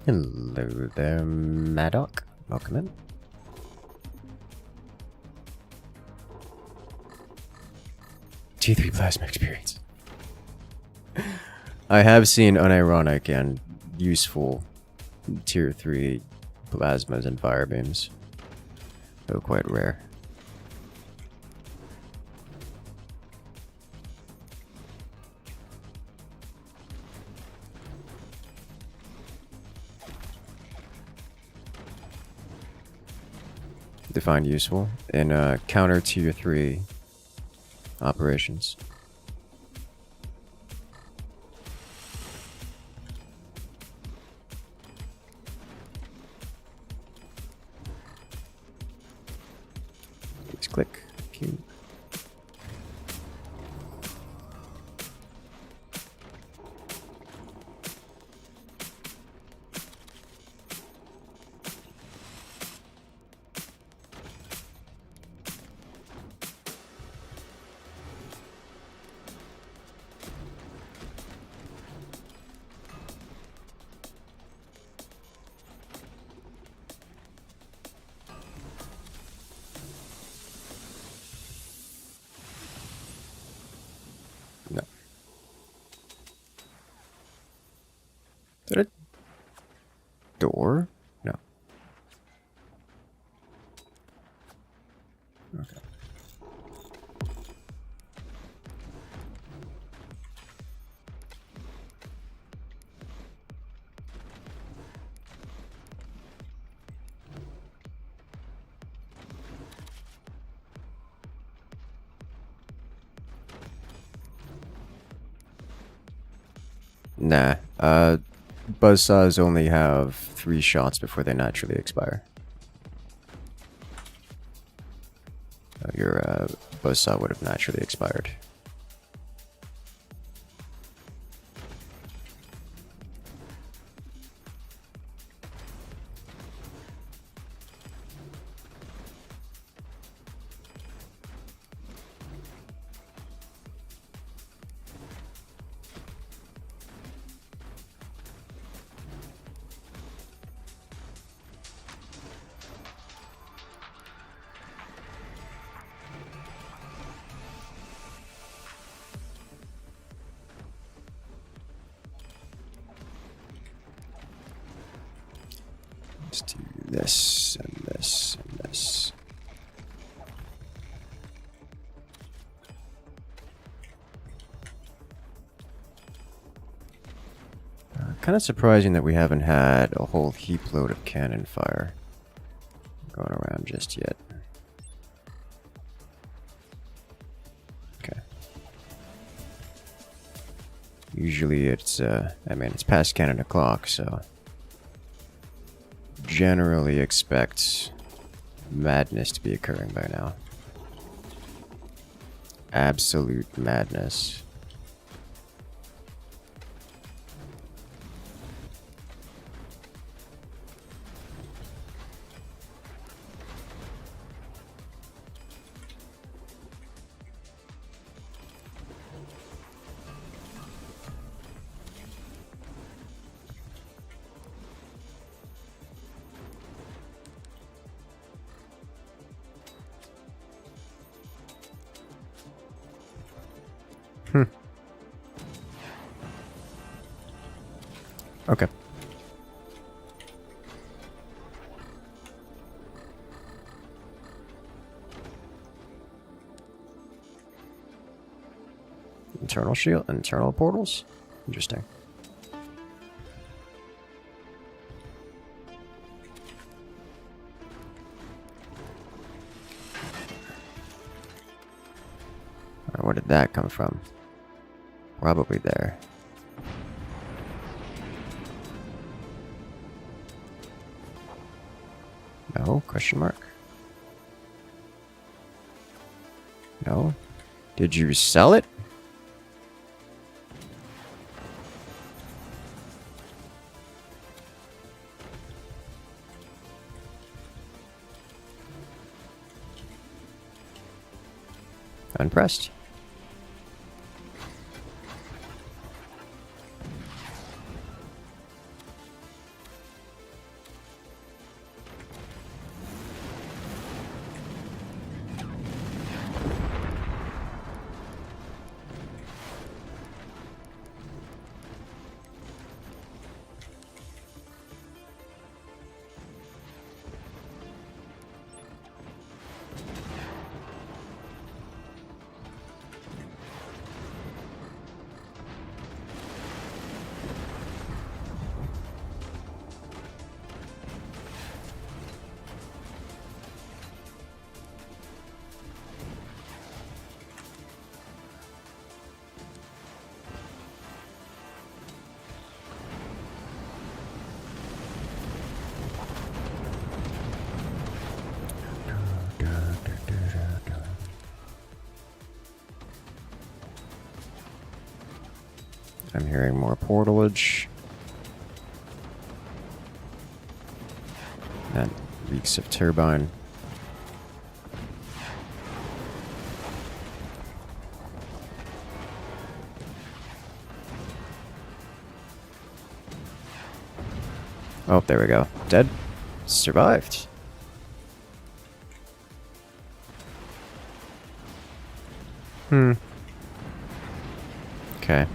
Hello there, Maddock. Welcome in. T3 plasma experience. I have seen unironic and useful tier 3 plasmas and fire beams, though quite rare. Defined useful in counter tier 3 operations. Let's click Q. No. Is that a door? No. Okay. Nah. Buzzsaws only have 3 shots before they naturally expire. Your buzzsaw would have naturally expired. Let's do this and this and this. Kind of surprising that we haven't had a whole heap load of cannon fire going around just yet. Okay. Usually it's, I mean, it's past cannon o'clock, so generally expect madness to be occurring by now. Absolute madness. Okay. Internal shield, internal portals? Interesting. Alright, where did that come from? Probably there. No? Question mark? No? Did you sell it? Unpressed. I'm hearing more portalage. That reeks of turbine. Oh, there we go. Dead. Survived. Okay.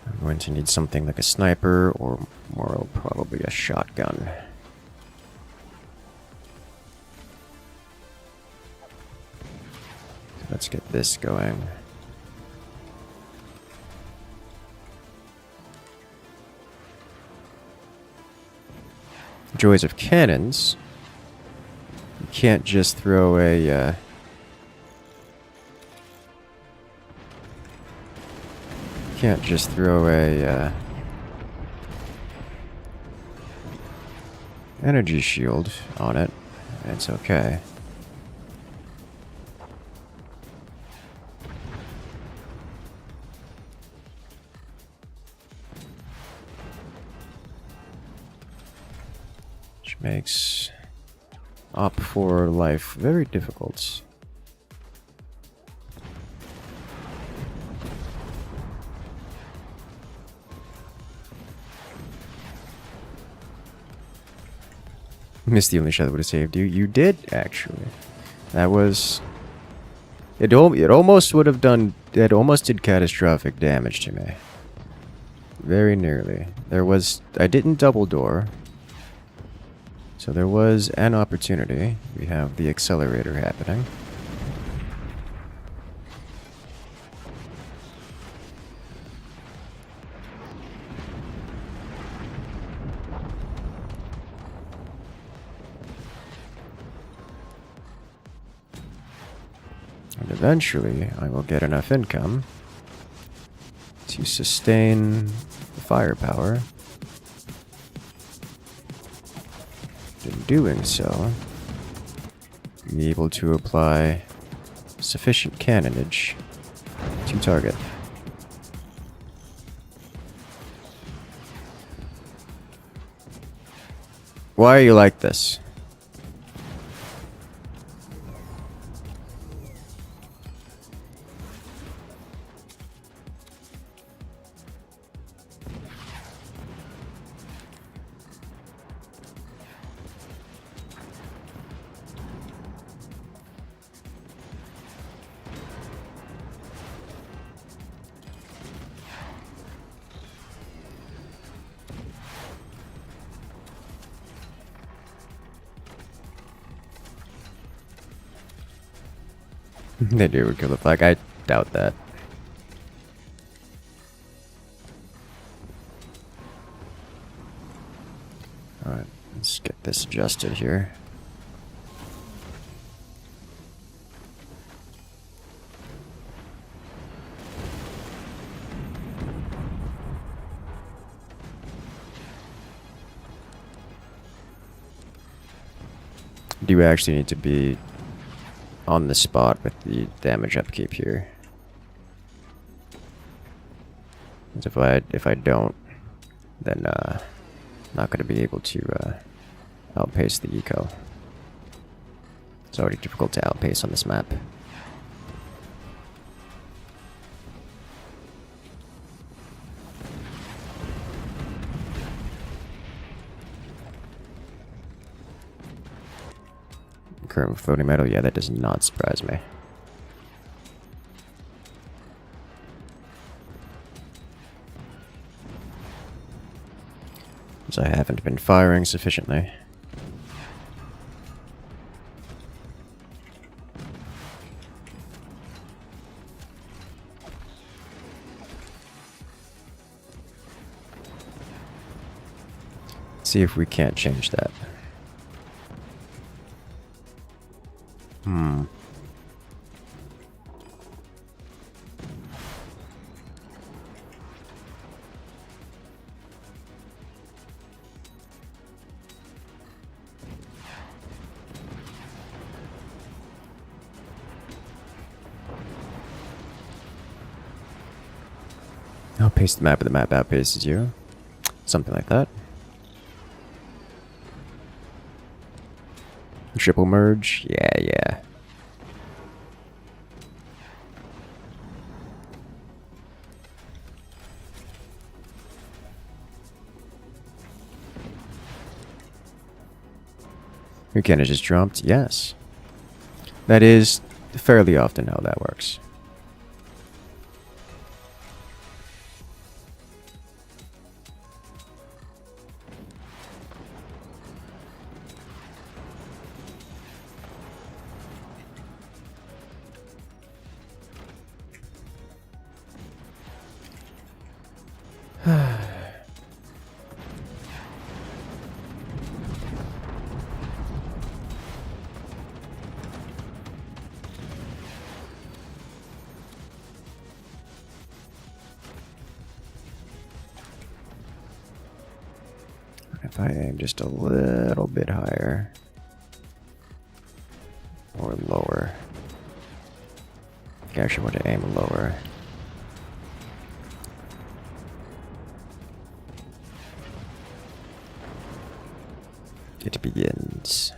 I'm going to need something like a sniper or more probably a shotgun. Let's get this going. Joys of cannons. You can't just throw a energy shield on it. It's okay. Which makes Op 4 life very difficult. Missed the only shot that would have saved you. You did, actually. That was... It almost would have done... It almost did catastrophic damage to me. Very nearly. There was... I didn't double door. So there was an opportunity. We have the accelerator happening. And eventually, I will get enough income to sustain the firepower. In doing so, be able to apply sufficient cannonage to target. Why are you like this? They do would kill the flag. I doubt that. Alright, let's get this adjusted here. Do you actually need to be on the spot with the damage upkeep here? If I don't, then not going to be able to outpace the eco. It's already difficult to outpace on this map. Current floating metal, yeah, that does not surprise me. As I haven't been firing sufficiently. See if we can't change that. Outpace the map, and the map outpaces you. Something like that. Triple merge? Yeah. Your cannon just jumped? Yes. That is fairly often how that works. If I aim just a little bit higher or lower, I actually want to aim lower. It begins.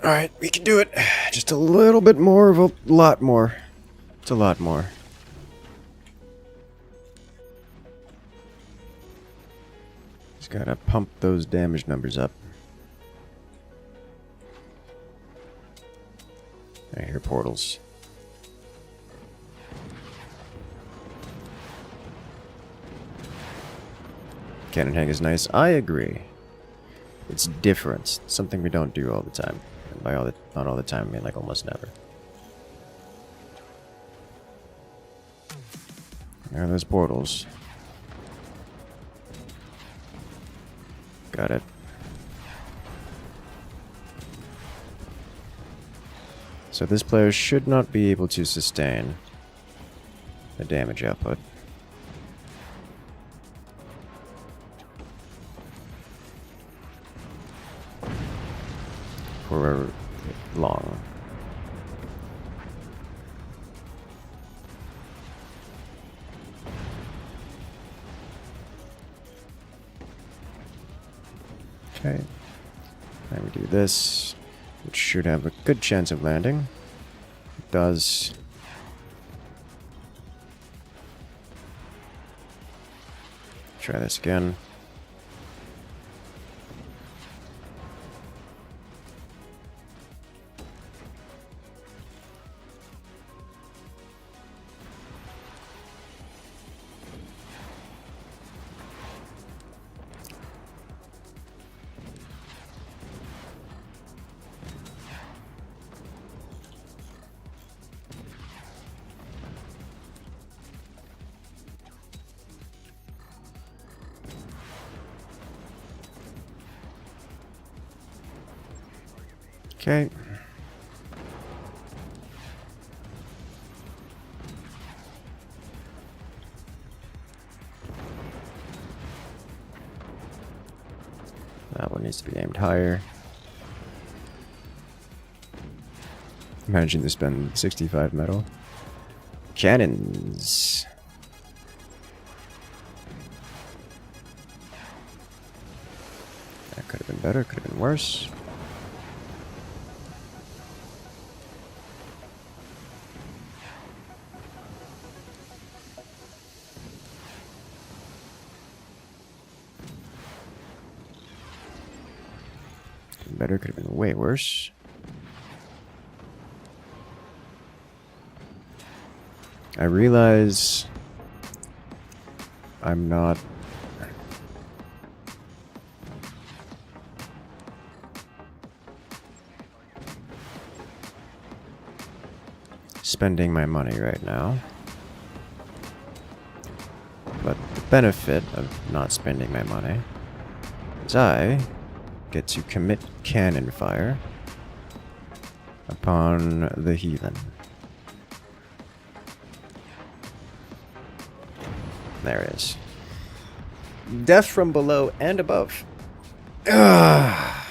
Alright, we can do it. Just a little bit more of a lot more. It's a lot more. Just gotta pump those damage numbers up. I hear portals. Cannon hang is nice. I agree. It's different. It's something we don't do all the time. And by not all the time, I mean like almost never. There are those portals. Got it. So this player should not be able to sustain the damage output. For long. Okay. Now we do this, which should have a good chance of landing. It does. Try this again. Okay. That one needs to be aimed higher. Managing to spend 65 metal. Cannons. That could have been better, could have been worse. Better, could have been way worse. I realize I'm not spending my money right now, but the benefit of not spending my money is I get to commit cannon fire upon the heathen. There it is. Death from below and above. Ugh.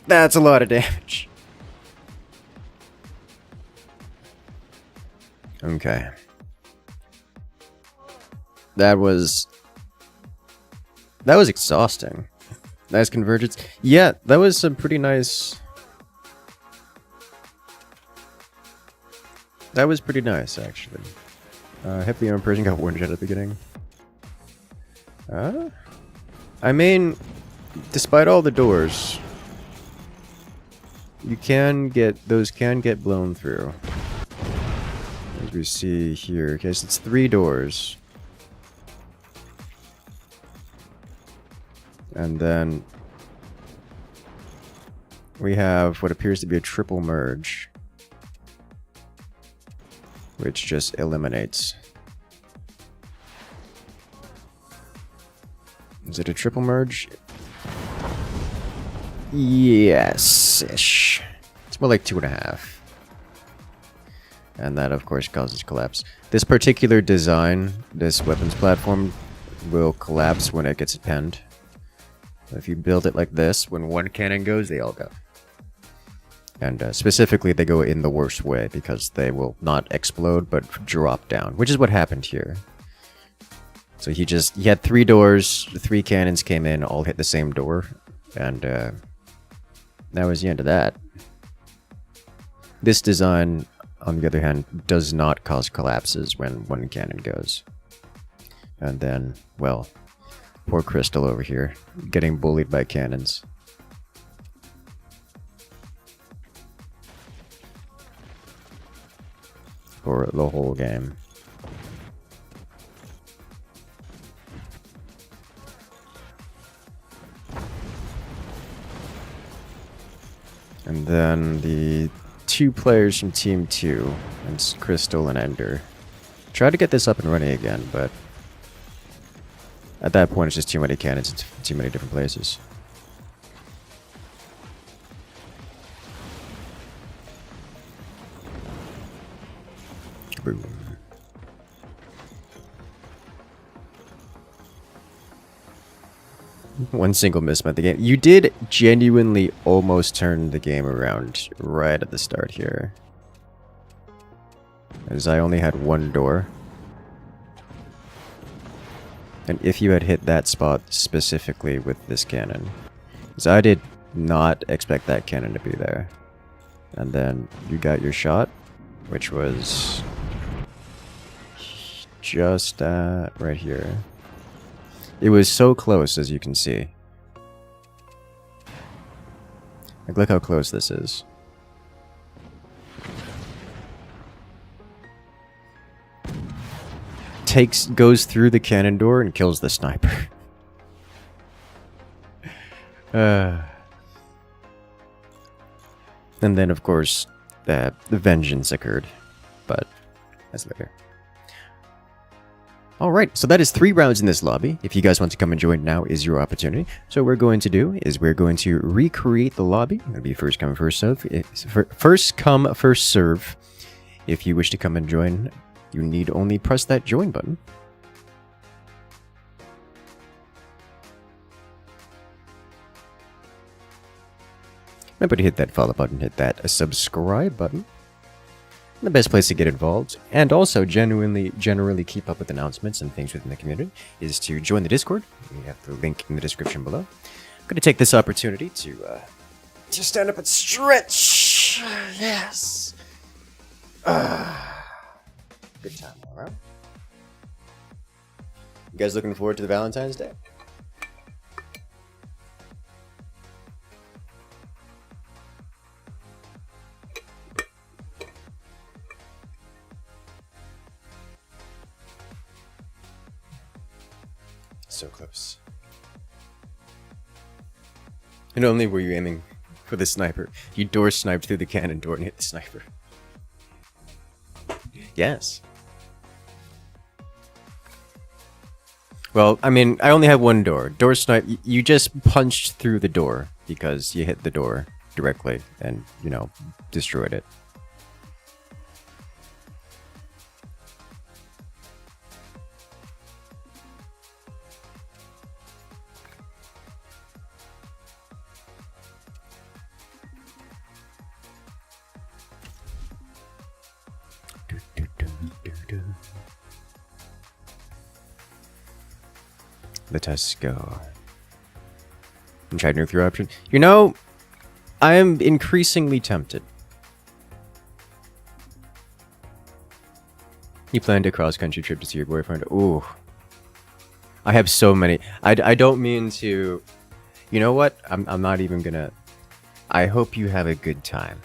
That's a lot of damage. Okay. That was exhausting. Nice convergence. Yeah, that was some pretty nice. That was pretty nice, actually. Hippie arm person got one jet at the beginning. I mean, despite all the doors, those can get blown through. As we see here, okay, so it's 3 doors. And then we have what appears to be a triple merge, which just eliminates. Is it a triple merge? Yes-ish. It's more like 2.5. And that, of course, causes collapse. This particular design, this weapons platform, will collapse when it gets pinned. If you build it like this, when one cannon goes, they all go. And specifically, they go in the worst way, because they will not explode, but drop down, which is what happened here. So he had 3 doors, 3 cannons came in, all hit the same door, and that was the end of that. This design, on the other hand, does not cause collapses when one cannon goes. And then, well, poor Crystal over here, getting bullied by cannons. For the whole game. And then the 2 players from Team 2, and it's Crystal and Ender, try to get this up and running again, but at that point it's just too many cannons in too many different places. Boom. One single miss meant the game. You did genuinely almost turn the game around right at the start here. As I only had 1 door. And if you had hit that spot specifically with this cannon. Because I did not expect that cannon to be there. And then you got your shot, which was just right here. It was so close, as you can see. Like, look how close this is. Goes through the cannon door and kills the sniper. And then, of course, the vengeance occurred. But that's later. Alright, so that is 3 rounds in this lobby. If you guys want to come and join, now is your opportunity. So what we're going to do is we're going to recreate the lobby. It'll be first come, first serve. First come, first serve. If you wish to come and join, you need only press that join button. Remember to hit that follow button, hit that subscribe button. The best place to get involved, and also generally keep up with announcements and things within the community, is to join the Discord. We have the link in the description below. I'm going to take this opportunity to stand up and stretch. Yes. Good time, all right? You guys looking forward to the Valentine's Day? So close. And only were you aiming for the sniper. You door sniped through the cannon door and hit the sniper. Yes. Well, I mean, I only have 1 door. Door snipe, you just punched through the door because you hit the door directly and, you know, destroyed it. Let us go. And try nuclear option. You know, I am increasingly tempted. You planned a cross-country trip to see your boyfriend? Ooh. I have so many. I don't mean to... You know what? I'm not even gonna... I hope you have a good time.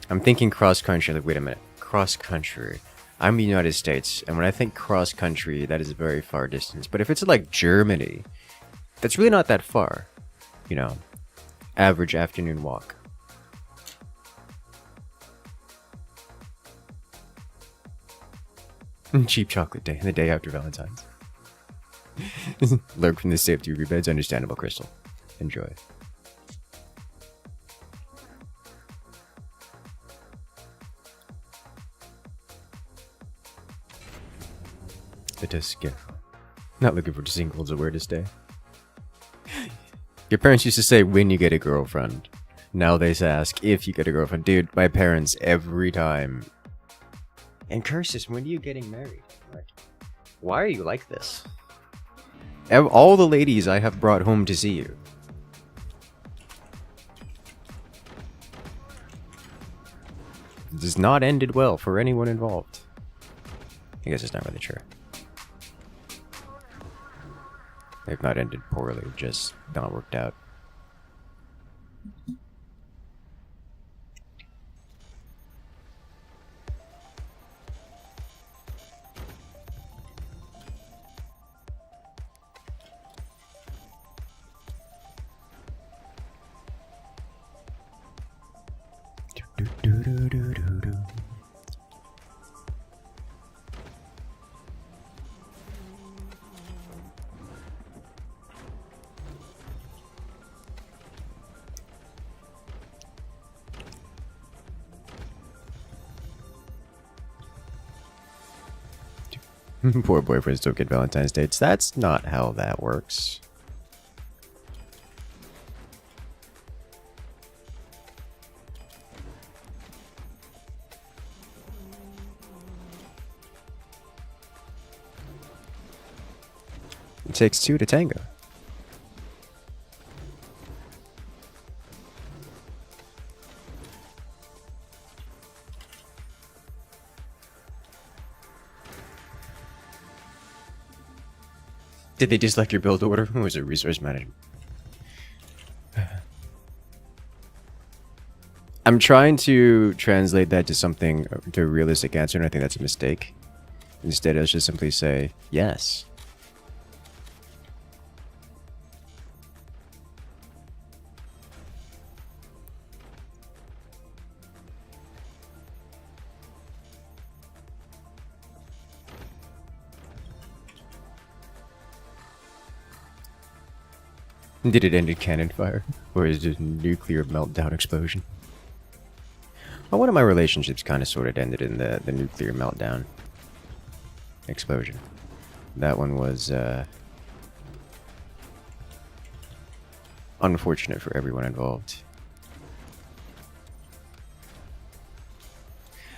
I'm thinking cross-country. Like, wait a minute. Cross-country. I'm in the United States, and when I think cross-country, that is a very far distance. But if it's like Germany, that's really not that far. You know, average afternoon walk. Cheap chocolate day, the day after Valentine's. Lurk from the safety of your beds, understandable, Crystal. Enjoy. Let us go. Not looking for singles awareness day. Your parents used to say when you get a girlfriend. Now they ask if you get a girlfriend. Dude, my parents every time. Incursus, when are you getting married? Like, why are you like this? All the ladies I have brought home to see you. does not ended well for anyone involved. I guess it's not really true. They've not ended poorly, just not worked out. Poor boyfriends don't get Valentine's dates. That's not how that works. It takes two to tango. Did they dislike your build order? Or was it resource management? I'm trying to translate that to something, to a realistic answer, and I think that's a mistake. Instead, I should simply say, yes. Did it end in cannon fire? Or is it a nuclear meltdown explosion? Well, one of my relationships kind of sort of ended in the nuclear meltdown explosion. That one was unfortunate for everyone involved.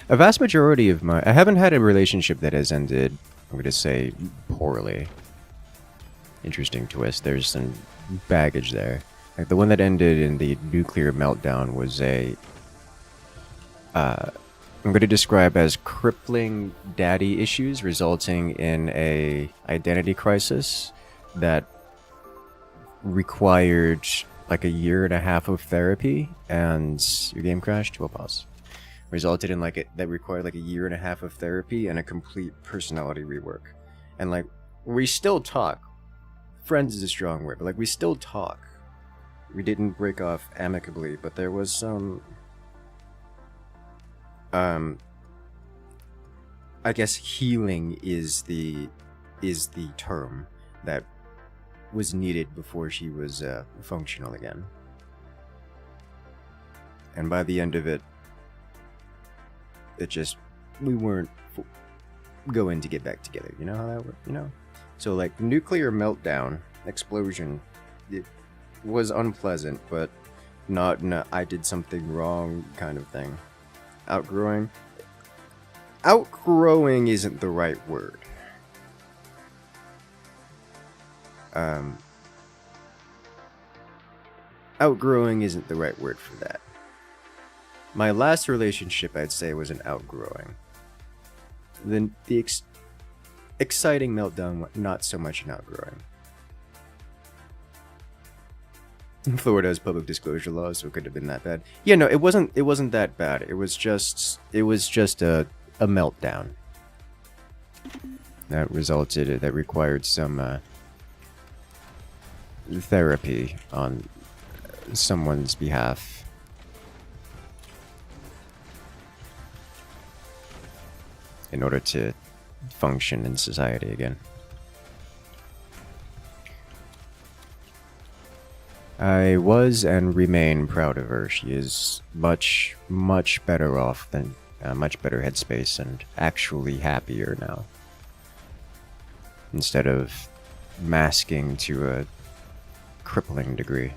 A vast majority of my... I haven't had a relationship that has ended, I'm going to say, poorly. Interesting twist. There's some baggage there. Like the one that ended in the nuclear meltdown was a... I'm going to describe as crippling daddy issues resulting in a identity crisis that required like a year and a half of therapy, and your game crashed. We'll pause. Resulted in like that required like a year and a half of therapy and a complete personality rework. And like we still talk. Friends is a strong word, but like we still talk. We didn't break off amicably, but there was some I guess healing is the term that was needed before she was functional again. And by the end of it, we weren't going to get back together. You know how that worked? You know? So like nuclear meltdown, explosion, it was unpleasant, but not I did something wrong kind of thing. Outgrowing isn't the right word. Outgrowing isn't the right word for that. My last relationship, I'd say, was an outgrowing. Then the exciting meltdown, not so much an outgrowing. Florida has public disclosure laws, so it could have been that bad. Yeah, no, it wasn't that bad. It was just a meltdown that required some therapy on someone's behalf. In order to function in society again. I was and remain proud of her. She is much, much better off than much better headspace and actually happier now. Instead of masking to a crippling degree.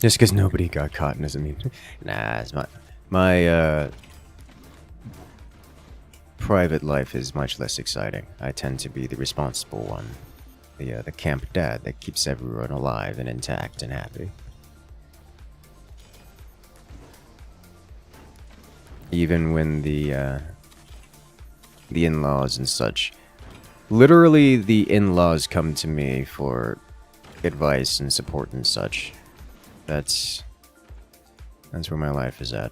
Just because nobody got caught doesn't mean... Nah, it's my private life is much less exciting. I tend to be the responsible one. The camp dad that keeps everyone alive and intact and happy. Even when the in-laws and such... Literally, the in-laws come to me for advice and support and such. That's where my life is at.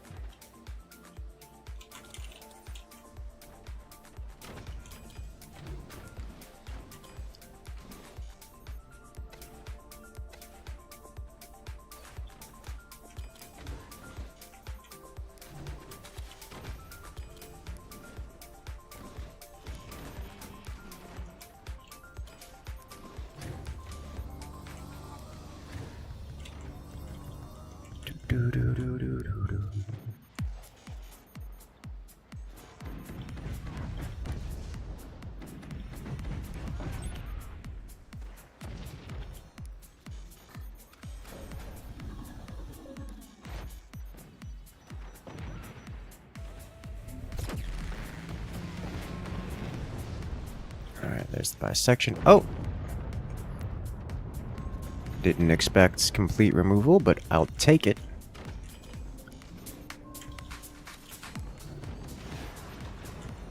Alright, there's the bisection. Oh! Didn't expect complete removal, but I'll take it.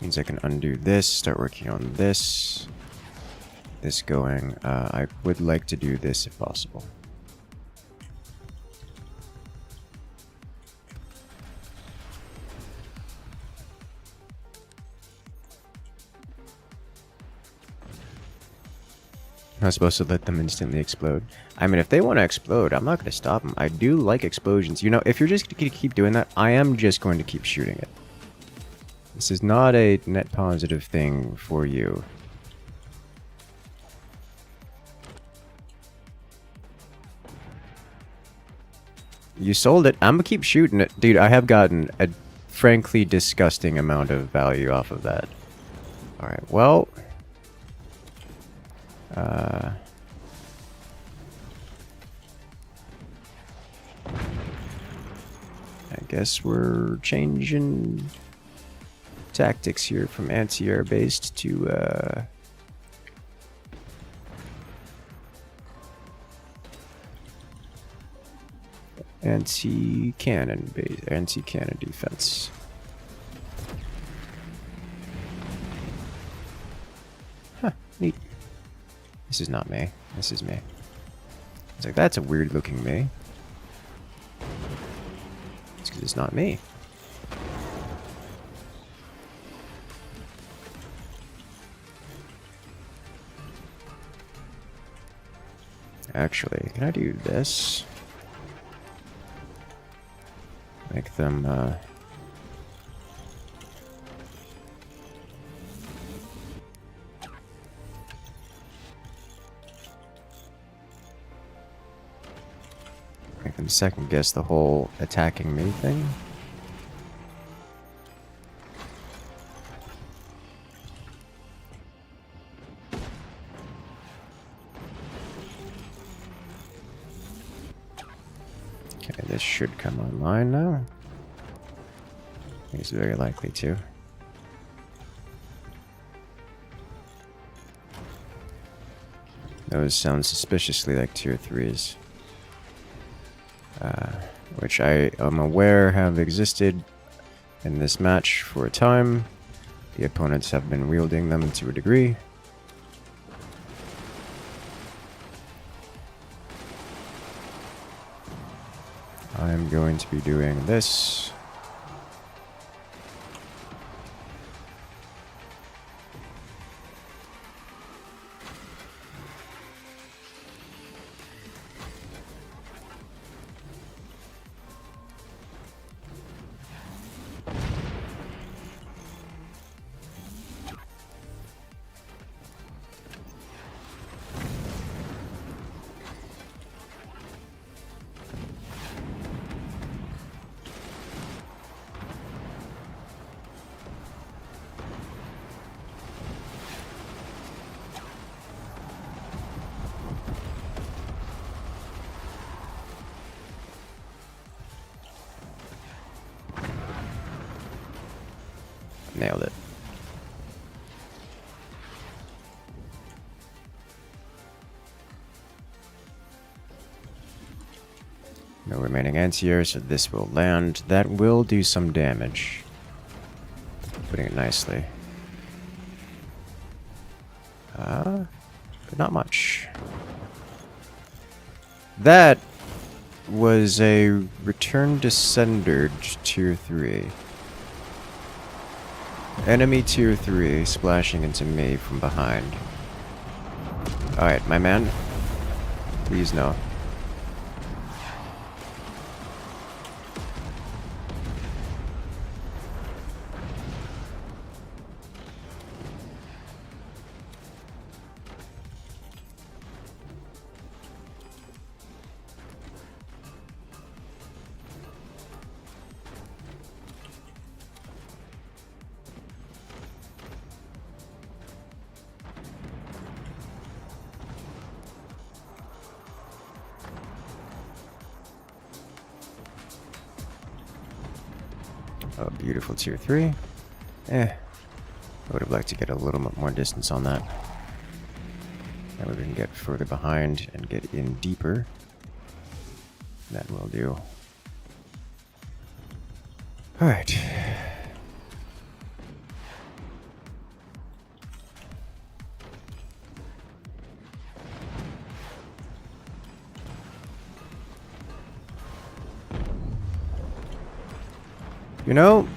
Means I can undo this, start working on this. This going. I would like to do this if possible. I'm not supposed to let them instantly explode. I mean, if they want to explode, I'm not going to stop them. I do like explosions. You know, if you're just going to keep doing that, I am just going to keep shooting it. This is not a net positive thing for you. You sold it. I'm going to keep shooting it. Dude, I have gotten a frankly disgusting amount of value off of that. Alright, well... I guess we're changing tactics here from anti-air based to anti-cannon defense. Huh, neat. This is not me. This is me. It's like, that's a weird looking me. It's because it's not me. Actually, can I do this? Make them, make them second guess the whole attacking me thing. Okay, this should come online now. I think it's very likely to. Those sound suspiciously like tier 3s. Which I am aware have existed in this match for a time. The opponents have been wielding them to a degree. I'm going to be doing this. Nailed it. No remaining anti-air, so this will land. That will do some damage. Putting it nicely. But not much. That was a return descender tier 3. Enemy tier 3 splashing into me from behind. Alright, my man. Please no. Oh, beautiful tier 3. I would have liked to get a little bit more distance on that. That way we can get further behind and get in deeper. That will do. Alright. You know,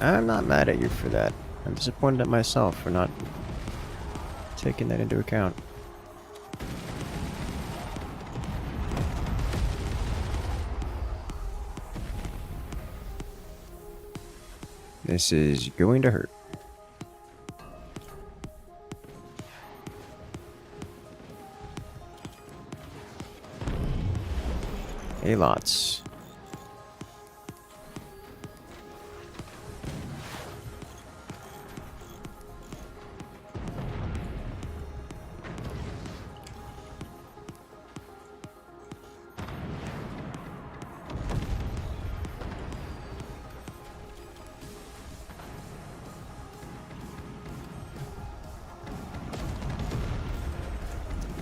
I'm not mad at you for that. I'm disappointed at myself for not taking that into account. This is going to hurt. Hey, lots.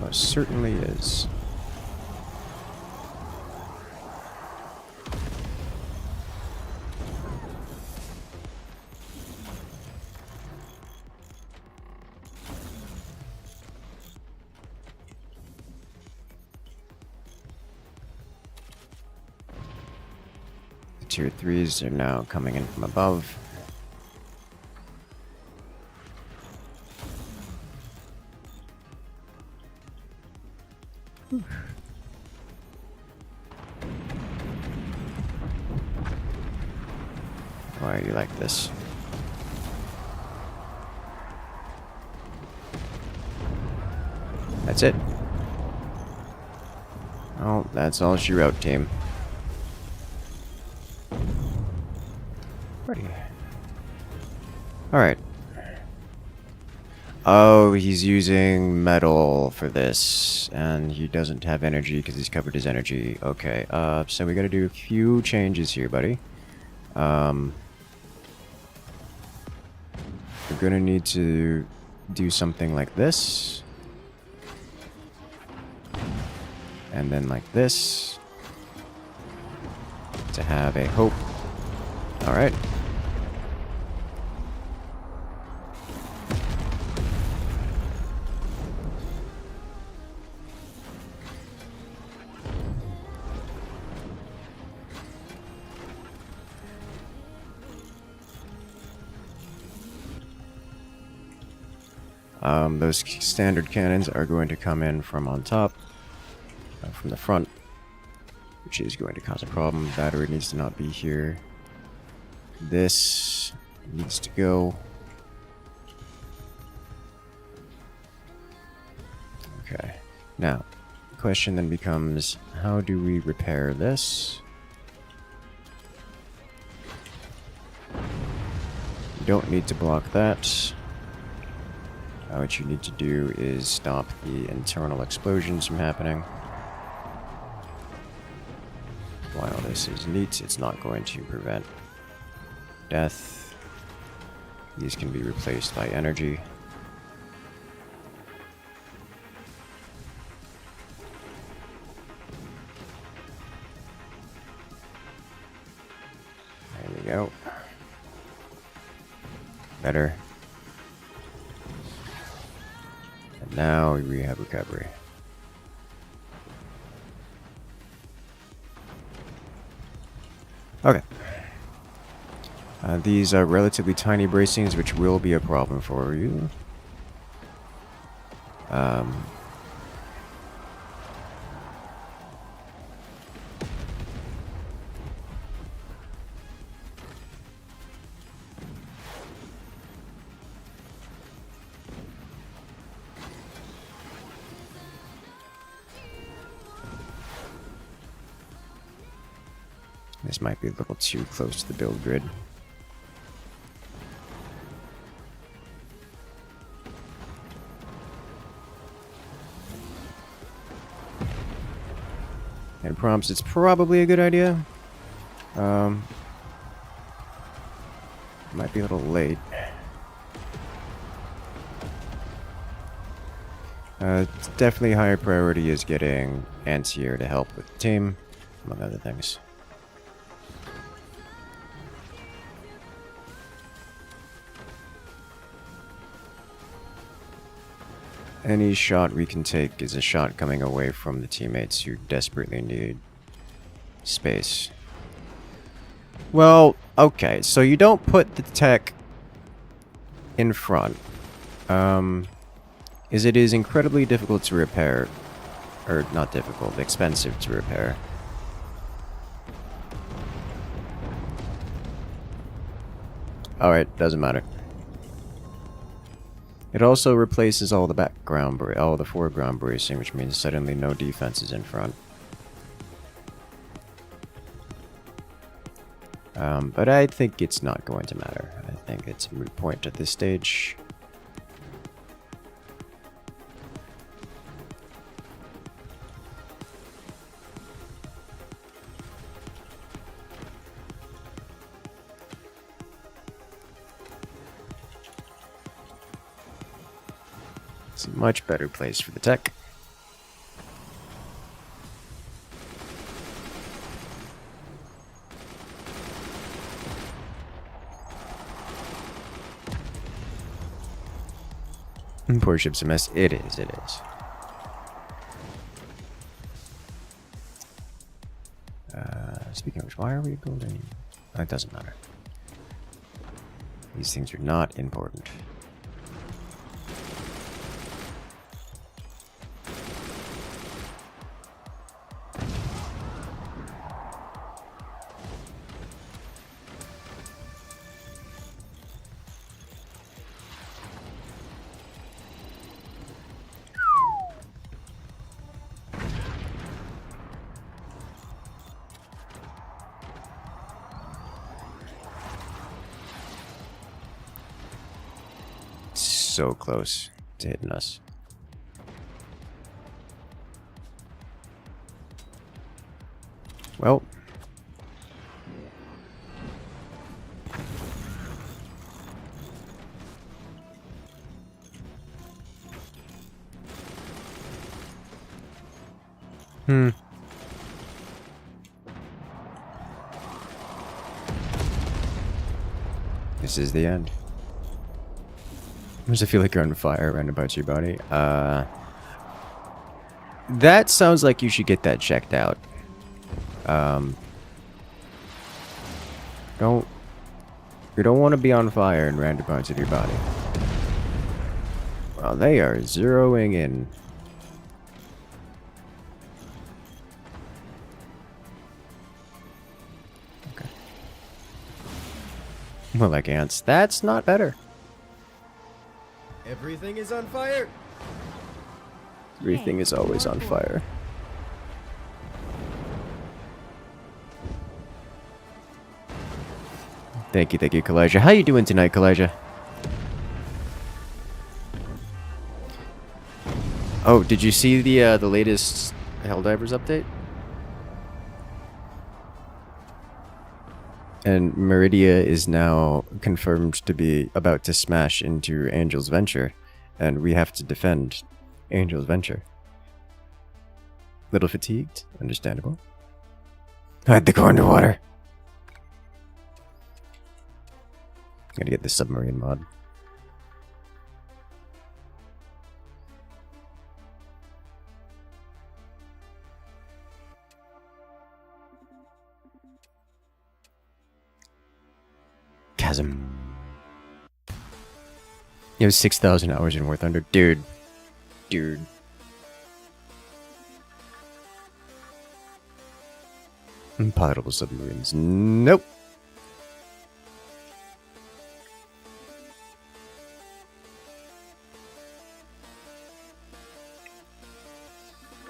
Most certainly is. The tier 3s are now coming in from above. Why are you like this? That's it. Oh, that's all she wrote, team. Ready. Alright. Oh, he's using metal for this, and he doesn't have energy because he's covered his energy. Okay, so we gotta do a few changes here, buddy. We're gonna need to do something like this. And then like this. To have a hope. Alright. Those standard cannons are going to come in from on top, from the front, which is going to cause a problem. Battery needs to not be here. This needs to go. Okay. Now, the question then becomes, how do we repair this? You don't need to block that. What you need to do is stop the internal explosions from happening. While this is neat, it's not going to prevent death. These can be replaced by energy. There we go. Better. And now we have recovery. Okay. These are relatively tiny bracings, which will be a problem for you. This might be a little too close to the build grid. And prompts, it's probably a good idea. Might be a little late. Definitely higher priority is getting Ants here to help with the team, among other things. Any shot we can take is a shot coming away from the teammates who desperately need space. Well, okay, so you don't put the tech in front. Is it is incredibly difficult to repair. Or not difficult, expensive to repair. Alright, doesn't matter. It also replaces all the background, all the foreground bracing, which means suddenly no defenses in front. But I think it's not going to matter. I think it's a moot point at this stage. It's a much better place for the tech. Poor ship's a mess. It is, it is. Speaking of which, why are we building? It doesn't matter. These things are not important. So close to hitting us. Well, this is the end. Does it feel like you're on fire around about your body? That sounds like you should get that checked out. You don't want to be on fire in random parts of your body. Well, they are zeroing in. Okay. More like ants. That's not better. Everything is on fire. Everything is always on fire. Thank you, Kalijah. How you doing tonight, Kalijah? Oh, did you see the latest Helldivers update? And Meridia is now confirmed to be about to smash into Angel's Venture, and we have to defend Angel's Venture. Little fatigued, understandable. Hide the core underwater. Gotta get the submarine mod. Chasm. You have 6,000 hours in War Thunder. Dude. Pilotable submarines. Nope.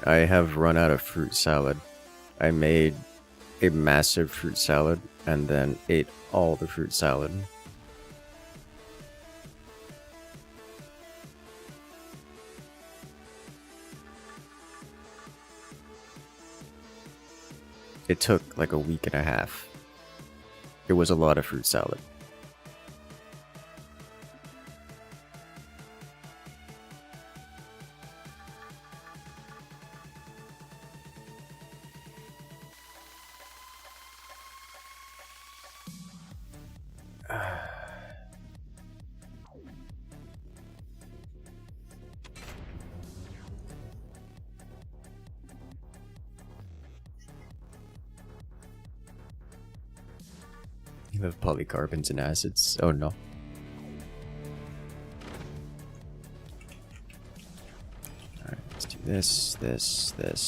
I have run out of fruit salad. I made a massive fruit salad and then ate all the fruit salad. It took like a week and a half. It was a lot of fruit salad. You have polycarbons and acids. Oh no. Alright, let's do this.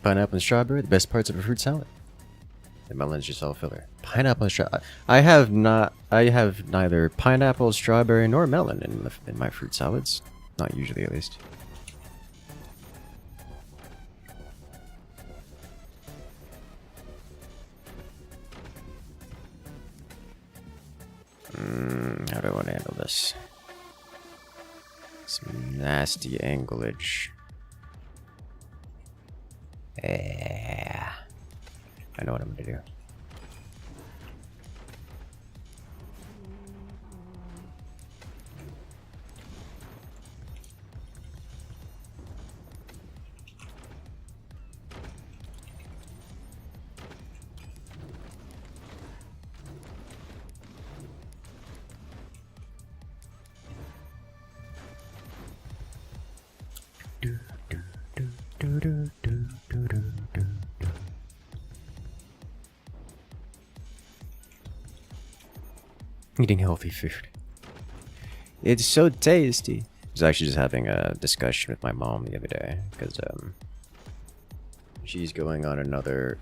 Pineapple and strawberry, the best parts of a fruit salad. The melon's just all filler. Pineapple and strawberry. I have neither pineapple, strawberry, nor melon in my fruit salads. Not usually, at least. How do I want to handle this? Some nasty anglage. Yeah. I know what I'm going to do. Eating healthy food. It's so tasty. I was actually just having a discussion with my mom the other day because she's going on another,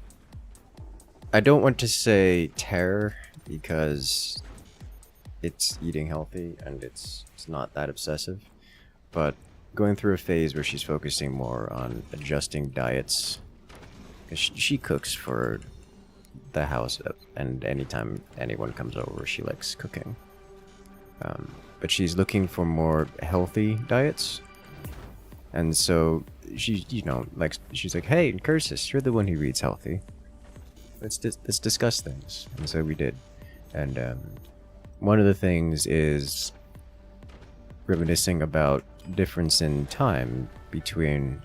I don't want to say tear because it's eating healthy and it's not that obsessive, but going through a phase where she's focusing more on adjusting diets. Because she cooks for the house, and anytime anyone comes over, she likes cooking. But she's looking for more healthy diets. And so she, she's like, hey, Incursus, you're the one who reads healthy. Let's discuss things. And so we did. And one of the things is reminiscing about difference in time between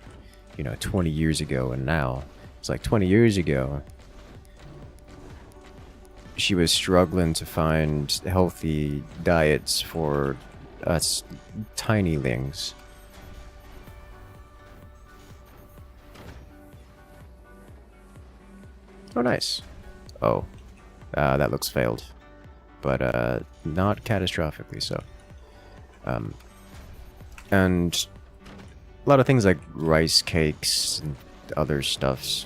20 years ago and now. It's like 20 years ago she was struggling to find healthy diets for us tinylings. Oh nice. Oh, that looks failed, but not catastrophically so. And a lot of things like rice cakes and other stuffs.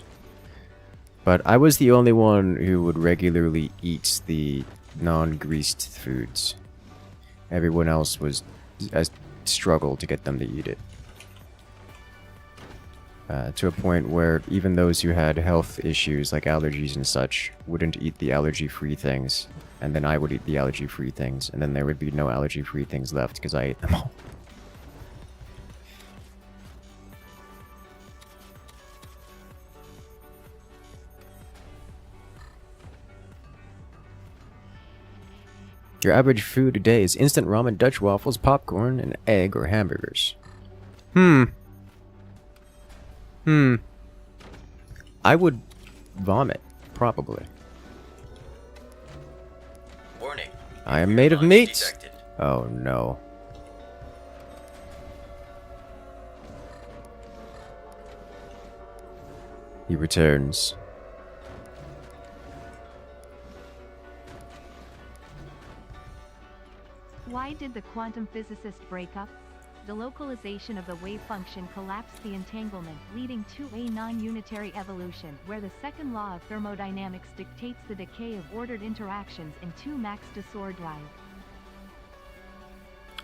But I was the only one who would regularly eat the non-greased foods. Everyone else was a struggle to get them to eat it. To a point where even those who had health issues like allergies and such wouldn't eat the allergy-free things. And then I would eat the allergy-free things. And then there would be no allergy-free things left because I ate them all. Your average food a day is instant ramen, Dutch waffles, popcorn, and egg or hamburgers. I would vomit, probably. Warning. I am made of meat. Detected. Oh no. He returns. Why did the quantum physicist break up? The localization of the wave function collapsed the entanglement, leading to a non-unitary evolution, where the second law of thermodynamics dictates the decay of ordered interactions in 2 max Desor drive.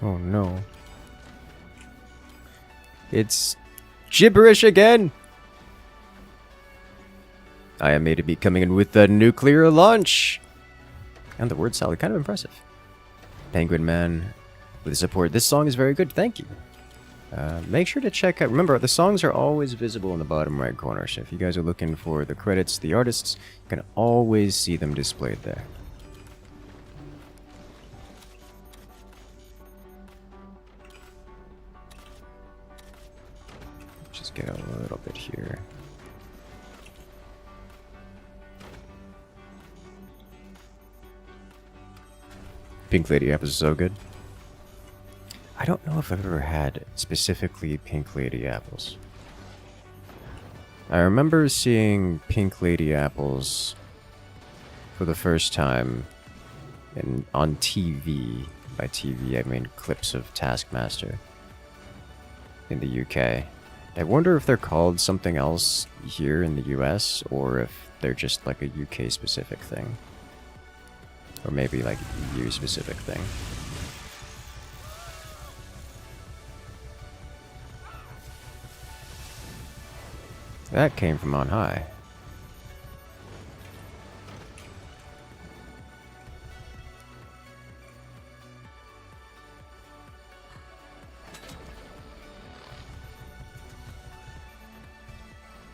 Oh no. It's gibberish again! I am made to be coming in with a nuclear launch! And the word salad, kind of impressive. Penguin Man with support. This song is very good, thank you. Make sure to check out, remember, the songs are always visible in the bottom right corner, so if you guys are looking for the credits, the artists, you can always see them displayed there. Just get a little bit here. Pink Lady apples are so good. I don't know if I've ever had specifically Pink Lady apples. I remember seeing Pink Lady apples for the first time on TV. By TV, I mean clips of Taskmaster in the UK. I wonder if they're called something else here in the US, or if they're just like a UK specific thing. Or maybe like EU specific thing. That came from on high.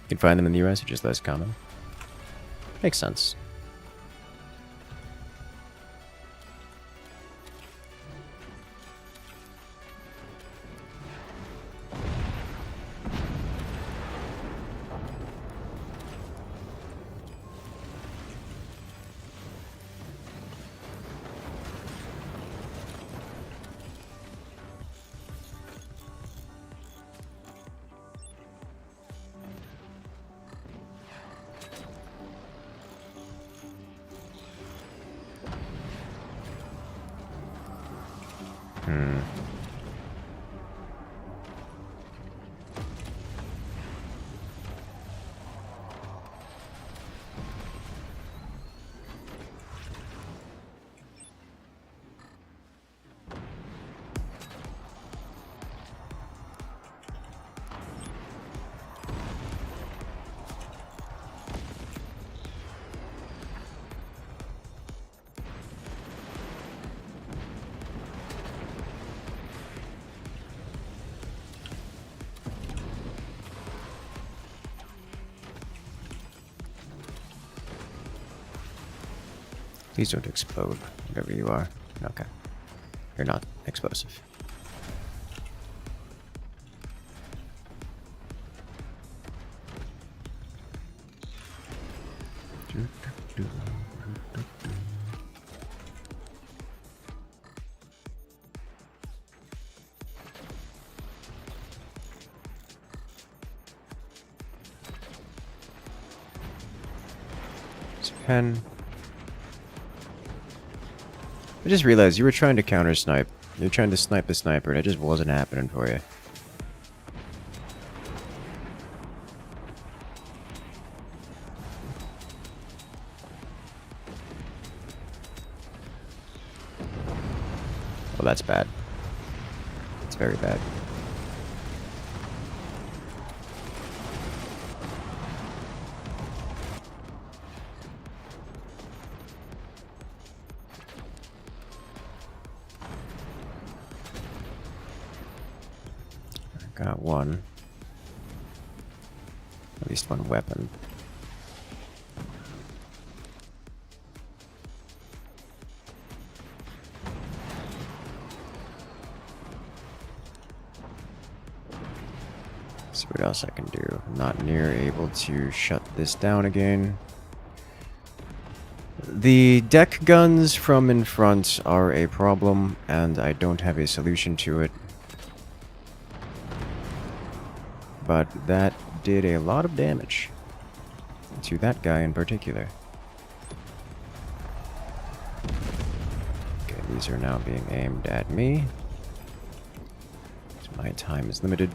You can find them in the US, they're just less common. Makes sense. Please don't explode, whatever you are. Okay. You're not explosive. Pen. I just realized you were trying to counter snipe. You were trying to snipe the sniper and it just wasn't happening for you. Well, that's bad. It's very bad. Got one. At least one weapon. see what else I can do. I'm not near able to shut this down again. The deck guns from in front are a problem, and I don't have a solution to it. But that did a lot of damage to that guy in particular. Okay, these are now being aimed at me. So my time is limited.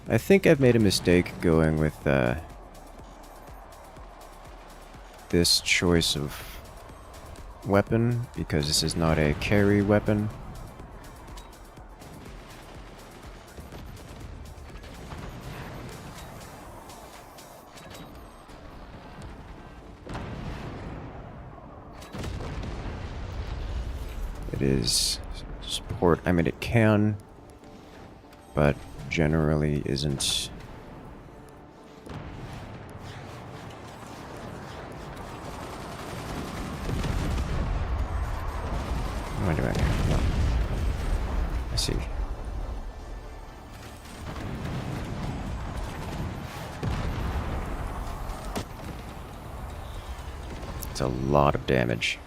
I think I've made a mistake going with this choice of weapon, because this is not a carry weapon. It is support. I mean, it can, but generally isn't. What am I doing here? No. I see. It's a lot of damage.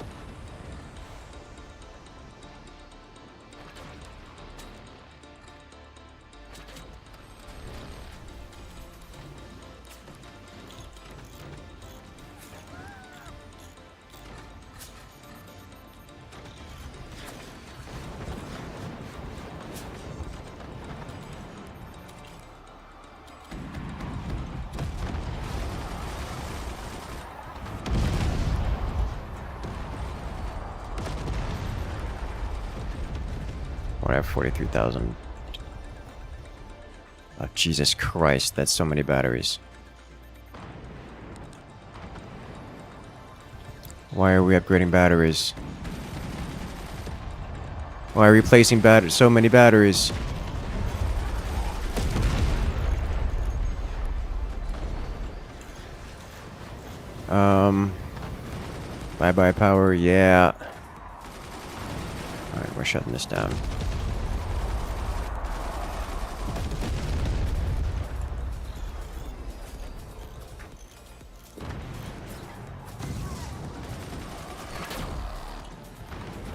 I have 43,000. Oh, Jesus Christ, that's so many batteries. Why are we upgrading batteries? Why are we placing so many batteries? Bye-bye power, yeah. Alright, we're shutting this down.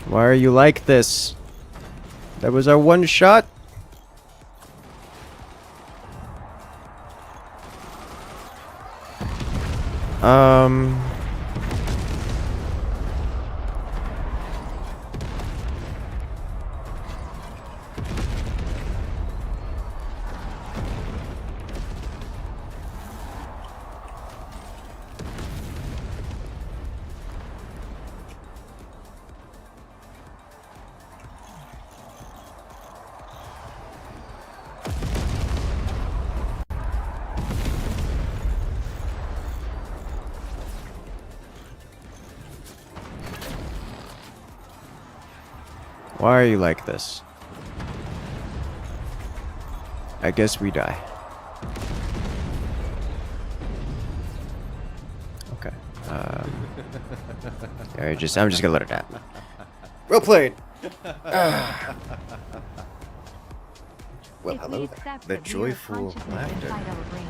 Why are you like this? That was our one shot. Why are you like this? I guess we die. Okay. I'm just gonna let it happen. Well played. Well, If hello we there. accept The that we are joyful consciously laughter. inside our brain,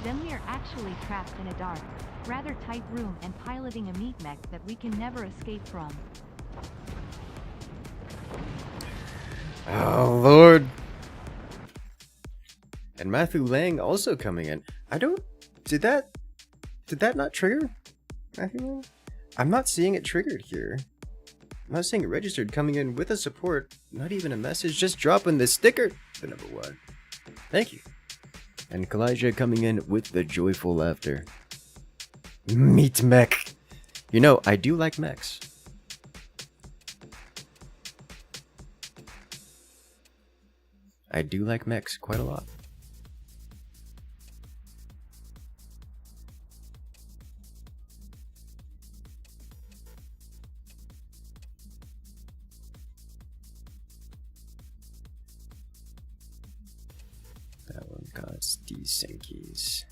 then we are actually trapped in a dark, rather tight room and piloting a meat mech that we can never escape from. Oh Lord. And Matthew Lang also coming in. Did that not trigger? Matthew Lang? I'm not seeing it triggered here. I'm not seeing it registered coming in with a support. Not even a message, just dropping the sticker. The number one. Thank you. And Kalijah coming in with the joyful laughter. Meat mech. You know, I do like mechs. I do like mechs quite a lot. That one costs decent keys.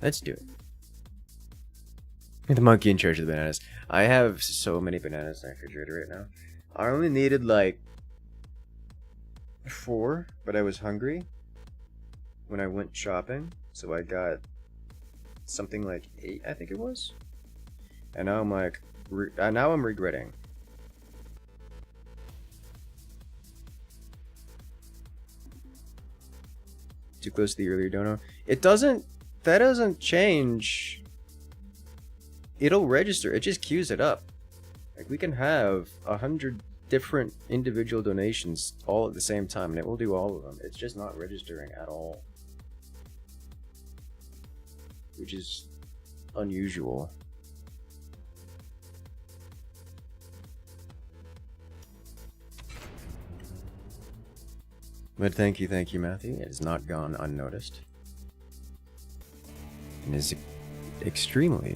Let's do it. The monkey in charge of the bananas. I have so many bananas in my refrigerator right now. I only needed like 4, but I was hungry when I went shopping, so I got something like 8, I think it was. And now I'm like, now I'm regretting. Too close to the earlier dono. It doesn't. That doesn't change. It'll register. It just queues it up. Like, we can have 100 different individual donations all at the same time, and it will do all of them. It's just not registering at all, which is unusual. But thank you, Matthew. It has not gone unnoticed. And is extremely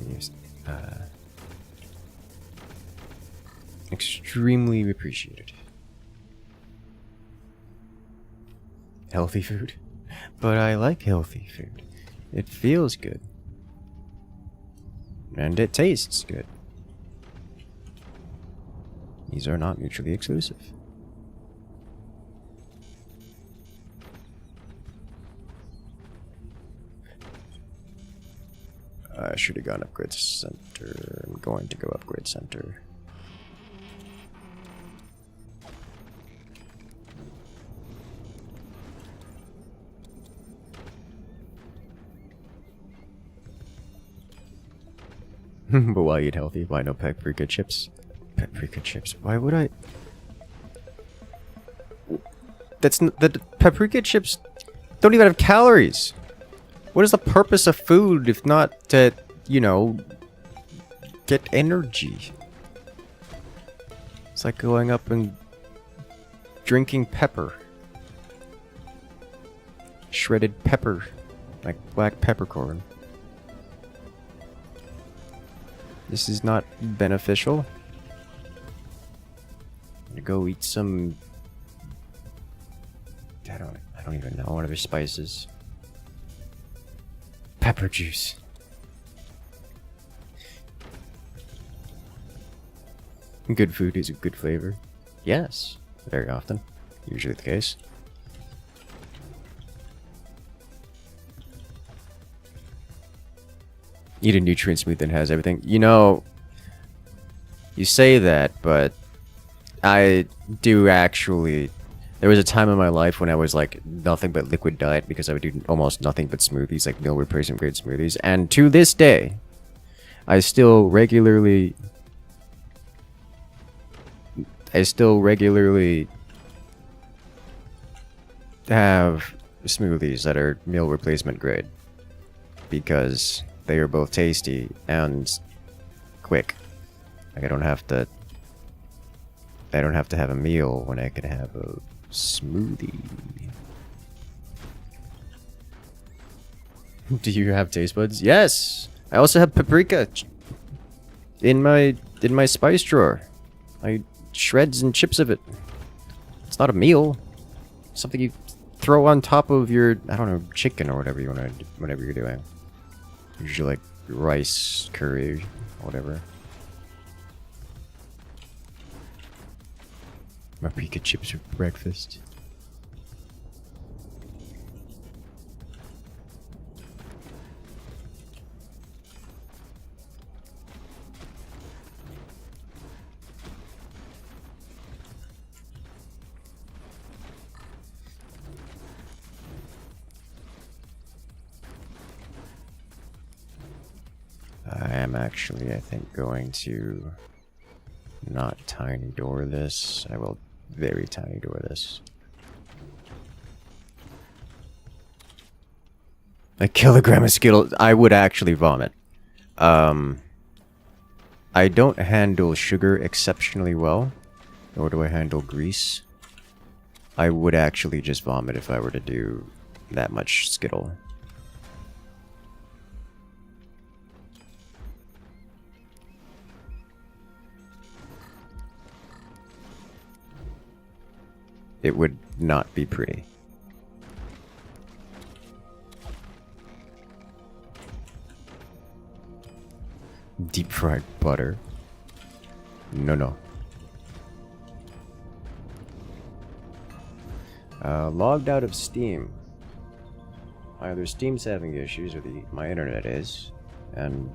appreciated. Healthy food? But I like healthy food. It feels good. And it tastes good. These are not mutually exclusive. I should have gone upgrade center. I'm going to go upgrade center. But why eat healthy? Why no paprika chips? Paprika chips. Why would I? The paprika chips don't even have calories. What is the purpose of food if not to, you know, get energy? It's like going up and drinking pepper. Shredded pepper. Like black peppercorn. This is not beneficial. I'm gonna go eat some... I don't even know what other spices. Pepper juice. Good food is a good flavor. Yes, very often. Usually the case. Eat a nutrient smooth that has everything. You know, you say that, but I do actually... There was a time in my life when I was like nothing but liquid diet because I would do almost nothing but smoothies, like meal replacement grade smoothies. And to this day, I still regularly have smoothies that are meal replacement grade because they are both tasty and quick. Like I don't have to have a meal when I can have a smoothie. Do you have taste buds? Yes. I also have paprika in my spice drawer. I eat shreds and chips of it. It's not a meal. It's something you throw on top of your, I don't know, chicken or whatever you want to do, whatever you're doing. Usually like rice, curry, whatever. Paprika chips for breakfast. I am actually, I think, going to not tiny door this. I will very tiny door this. A kilogram of Skittles. I would actually vomit. I don't handle sugar exceptionally well, nor do I handle grease. I would actually just vomit if I were to do that much Skittle. It would not be pretty. Deep fried butter. No, no. Logged out of Steam. Either Steam's having issues or my internet is. And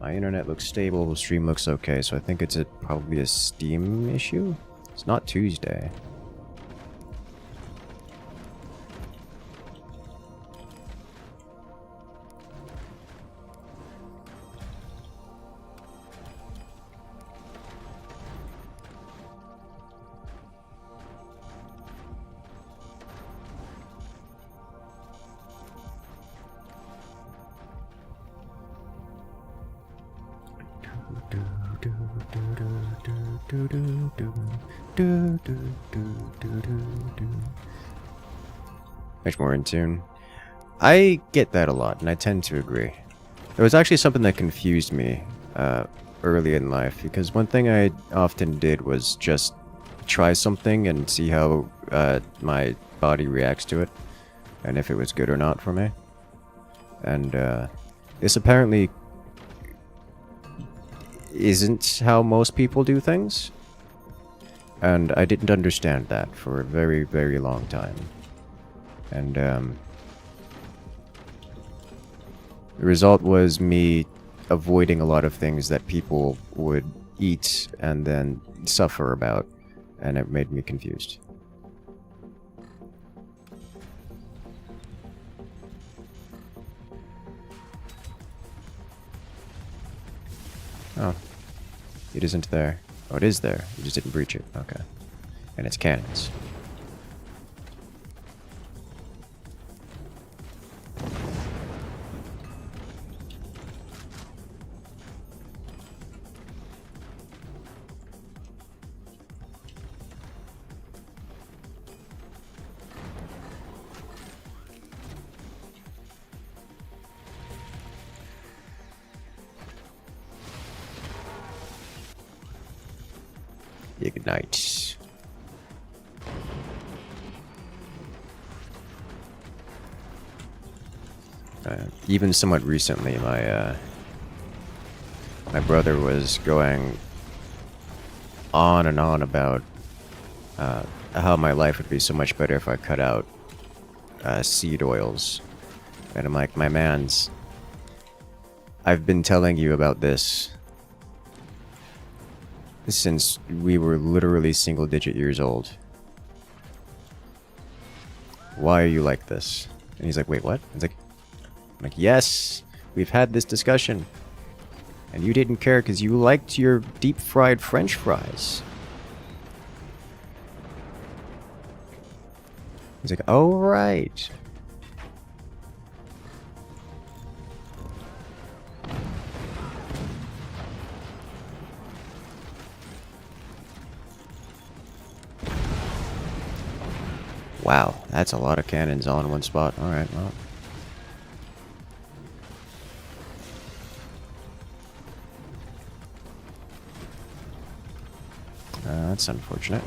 my internet looks stable, the stream looks okay, so I think it's probably a Steam issue? It's not Tuesday. Much more in tune. I get that a lot, and I tend to agree. There was actually something that confused me early in life, because one thing I often did was just try something and see how my body reacts to it, and if it was good or not for me. And this apparently isn't how most people do things. And I didn't understand that for a very, very long time. And the result was me avoiding a lot of things that people would eat and then suffer about, and it made me confused. Oh. It isn't there. Oh, it is there. You just didn't breach it. Okay. And it's cannons. Ignite. Even somewhat recently, my brother was going on and on about how my life would be so much better if I cut out seed oils. And I'm like, my mans, I've been telling you about this since we were literally single-digit years old. Why are you like this? And he's like, wait, what? I'm like, yes, we've had this discussion. And you didn't care because you liked your deep-fried French fries. He's like, oh, right. Wow, that's a lot of cannons all in one spot. Alright, well. That's unfortunate.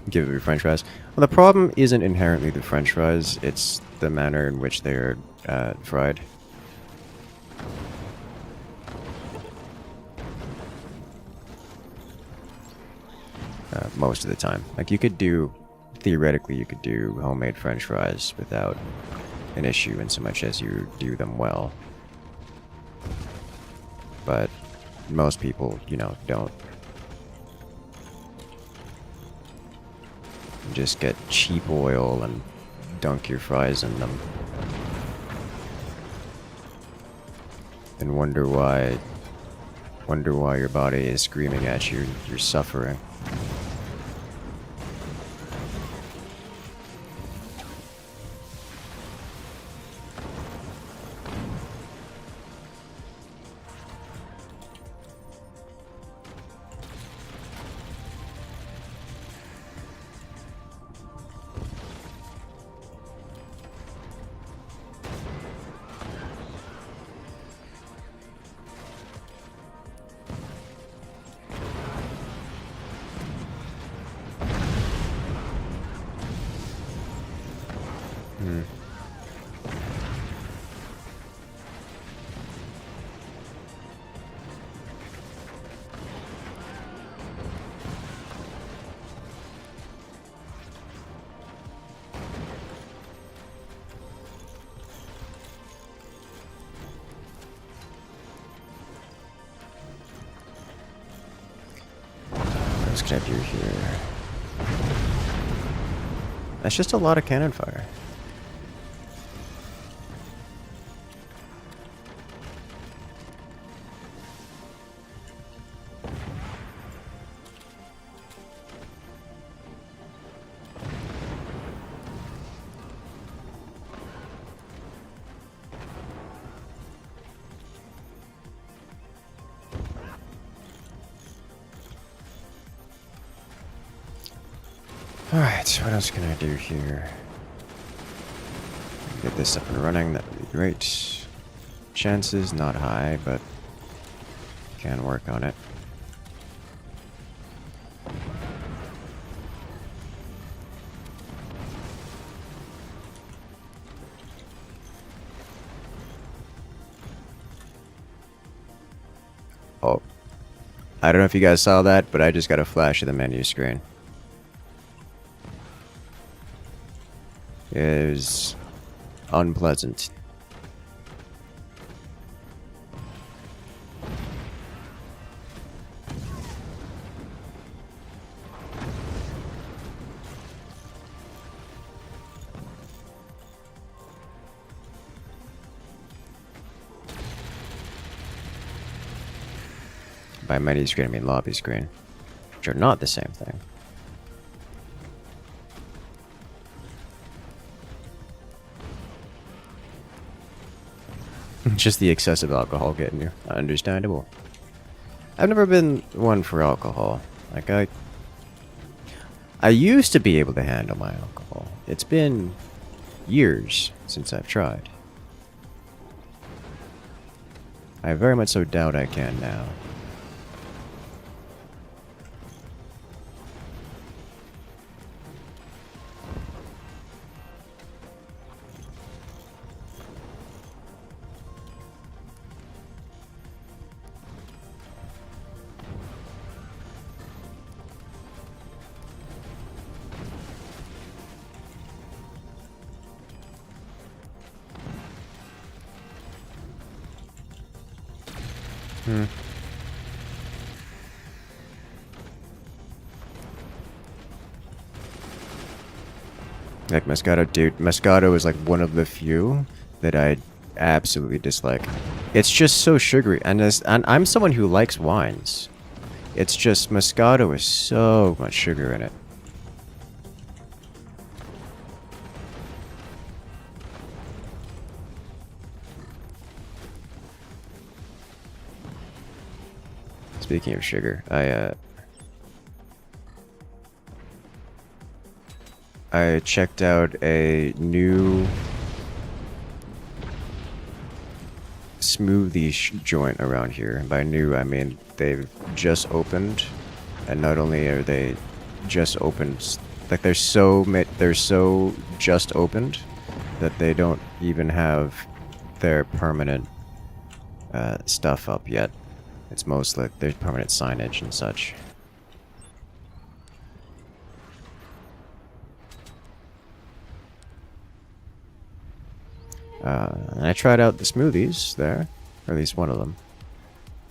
Give it your French fries. Well, the problem isn't inherently the French fries, it's the manner in which they are fried. Most of the time. Like, you could do, theoretically, you could do homemade French fries without an issue in so much as you do them well. But most people, you know, don't. Just get cheap oil and dunk your fries in them. And wonder why your body is screaming at you, you're suffering. Let's grab you here. That's just a lot of cannon fire. Alright, what else can I do here? Get this up and running, that would be great. Chances not high, but can work on it. Oh. I don't know if you guys saw that, but I just got a flash of the menu screen. It was unpleasant. By menu screen, I mean lobby screen, which are not the same thing. Just the excessive alcohol getting you. Understandable. I've never been one for alcohol. Like, I used to be able to handle my alcohol. It's been years since I've tried. I very much so doubt I can now. Like Moscato, dude. Moscato is like one of the few that I absolutely dislike. It's just so sugary, and I'm someone who likes wines. It's just Moscato is so much sugar in it. Speaking of sugar, I checked out a new smoothie joint around here. And by new, I mean they've just opened, and not only are they just opened, like they're so just opened that they don't even have their permanent stuff up yet. It's mostly like there's permanent signage and such. And I tried out the smoothies there, or at least one of them.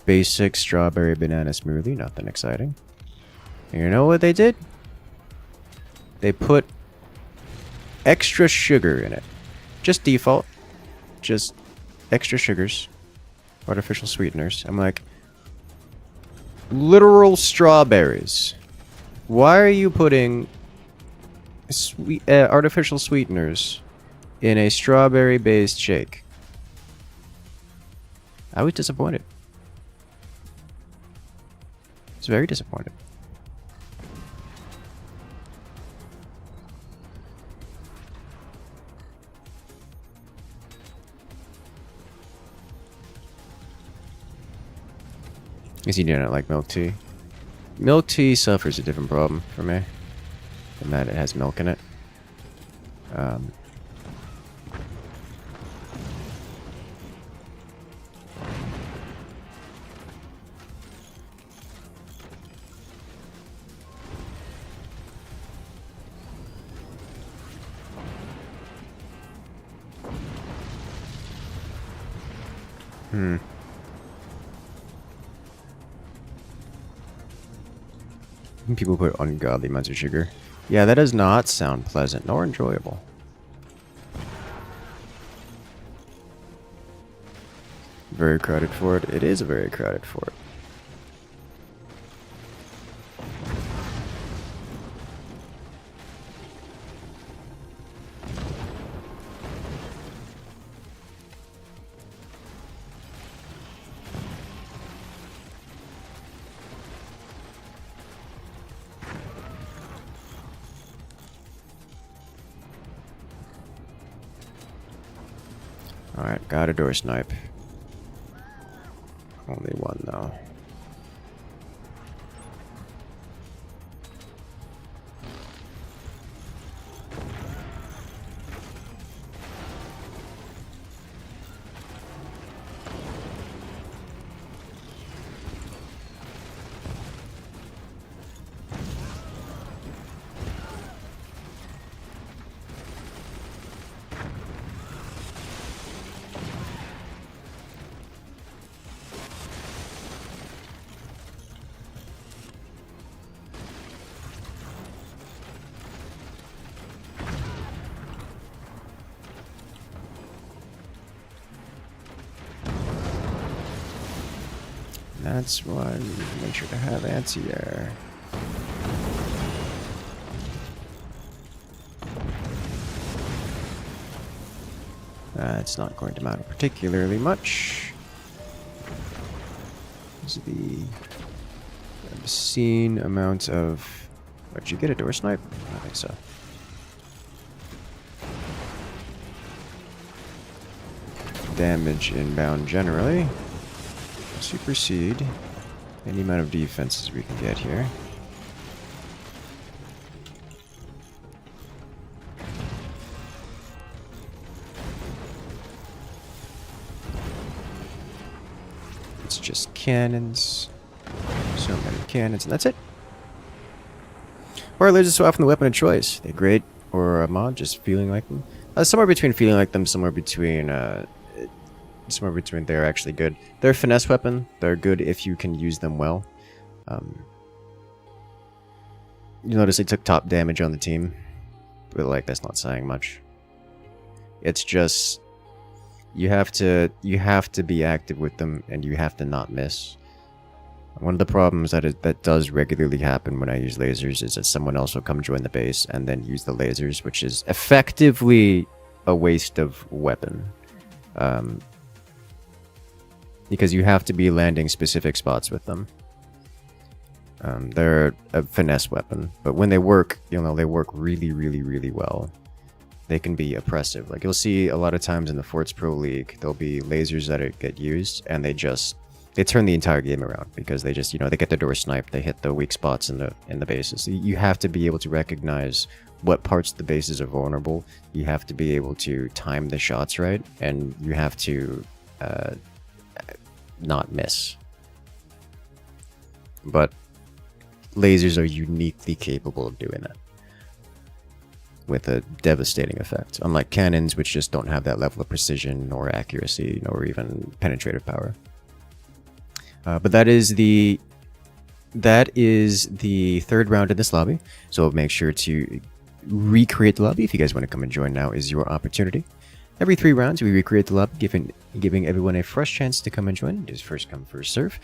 Basic strawberry banana smoothie, nothing exciting. And you know what they did? They put extra sugar in it. Just default. Just extra sugars. Artificial sweeteners. I'm like, literal strawberries. Why are you putting artificial sweeteners in a strawberry-based shake? I was disappointed. I was very disappointed. Guess you do not like milk tea. Milk tea suffers a different problem for me, in that it has milk in it. People put ungodly amounts of sugar. Yeah, that does not sound pleasant nor enjoyable. Very crowded fort. It is a very crowded fort. Alright, got a door snipe. Only one though. That's why you make sure to have anti-air. It's not going to matter particularly much. This is the obscene amount of... Did you get a door snipe? I don't think so. Damage inbound generally. Supersede any amount of defenses we can get here. It's just cannons. So many cannons, and that's it. Or lasers so often the weapon of choice. They're great, or a mod, just feeling like them. Somewhere between feeling like them, somewhere between they're actually good. They're a finesse weapon. They're good if you can use them well. You notice they took top damage on the team, but like that's not saying much. It's just you have to be active with them, and you have to not miss. One of the problems that does regularly happen when I use lasers is that someone else will come join the base and then use the lasers, which is effectively a waste of weapon. Because you have to be landing specific spots with them. They're a finesse weapon, but when they work, they work really, really, really well. They can be oppressive. Like you'll see a lot of times in the Forts Pro League, there'll be lasers that get used, and they turn the entire game around because they just, they get the door sniped, they hit the weak spots in the bases. You have to be able to recognize what parts of the bases are vulnerable. You have to be able to time the shots right, and you have to not miss. But lasers are uniquely capable of doing that with a devastating effect, unlike cannons, which just don't have that level of precision or accuracy or even penetrative power. But that is the third round in this lobby, so make sure to recreate the lobby. If you guys want to come and join, now is your opportunity. Every 3 rounds, we recreate the lobby, giving everyone a fresh chance to come and join. It is first come, first serve.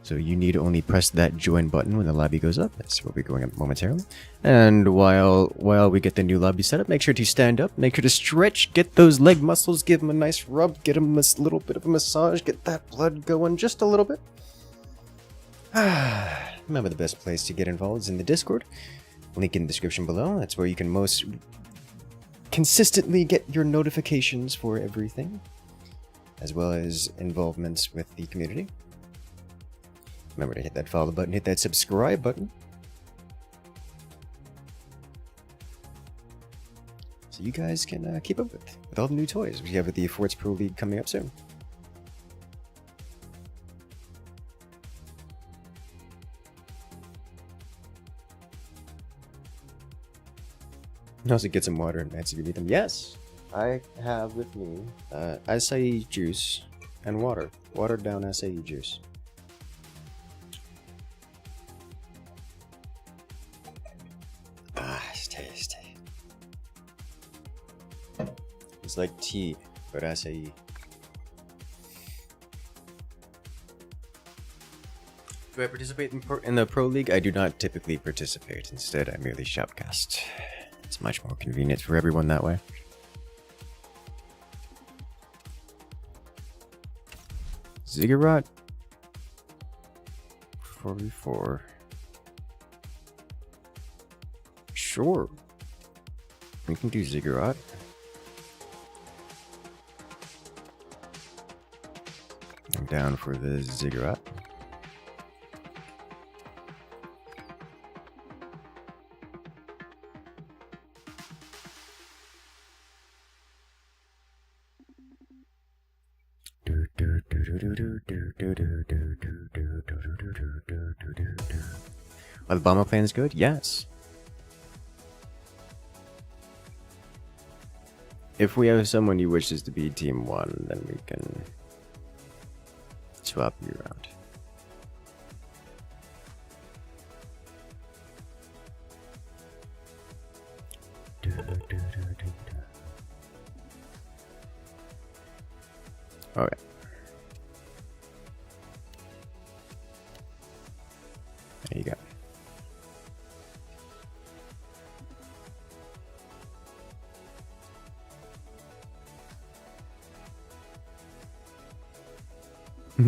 So you need to only press that join button when the lobby goes up. That's what we're going up momentarily. And while we get the new lobby set up, make sure to stand up, make sure to stretch, get those leg muscles, give them a nice rub, get them a little bit of a massage, get that blood going just a little bit. Remember, the best place to get involved is in the Discord. Link in the description below. That's where you can most consistently get your notifications for everything, as well as involvements with the community. Remember to hit that follow button, hit that subscribe button, so you guys can keep up with all the new toys we have with the Forts Pro League coming up soon. Also get some water and meds if you need them. Yes! I have with me acai juice and water. Watered down acai juice. Ah, it's tasty. It's like tea, but acai. Do I participate in the Pro League? I do not typically participate. Instead, I merely shoutcast. It's much more convenient for everyone that way. Ziggurat 44. Sure. We can do Ziggurat. I'm down for the Ziggurat. Are the bomber plans good? Yes. If we have someone who wishes to be Team 1, then we can swap you around. Okay. There you go.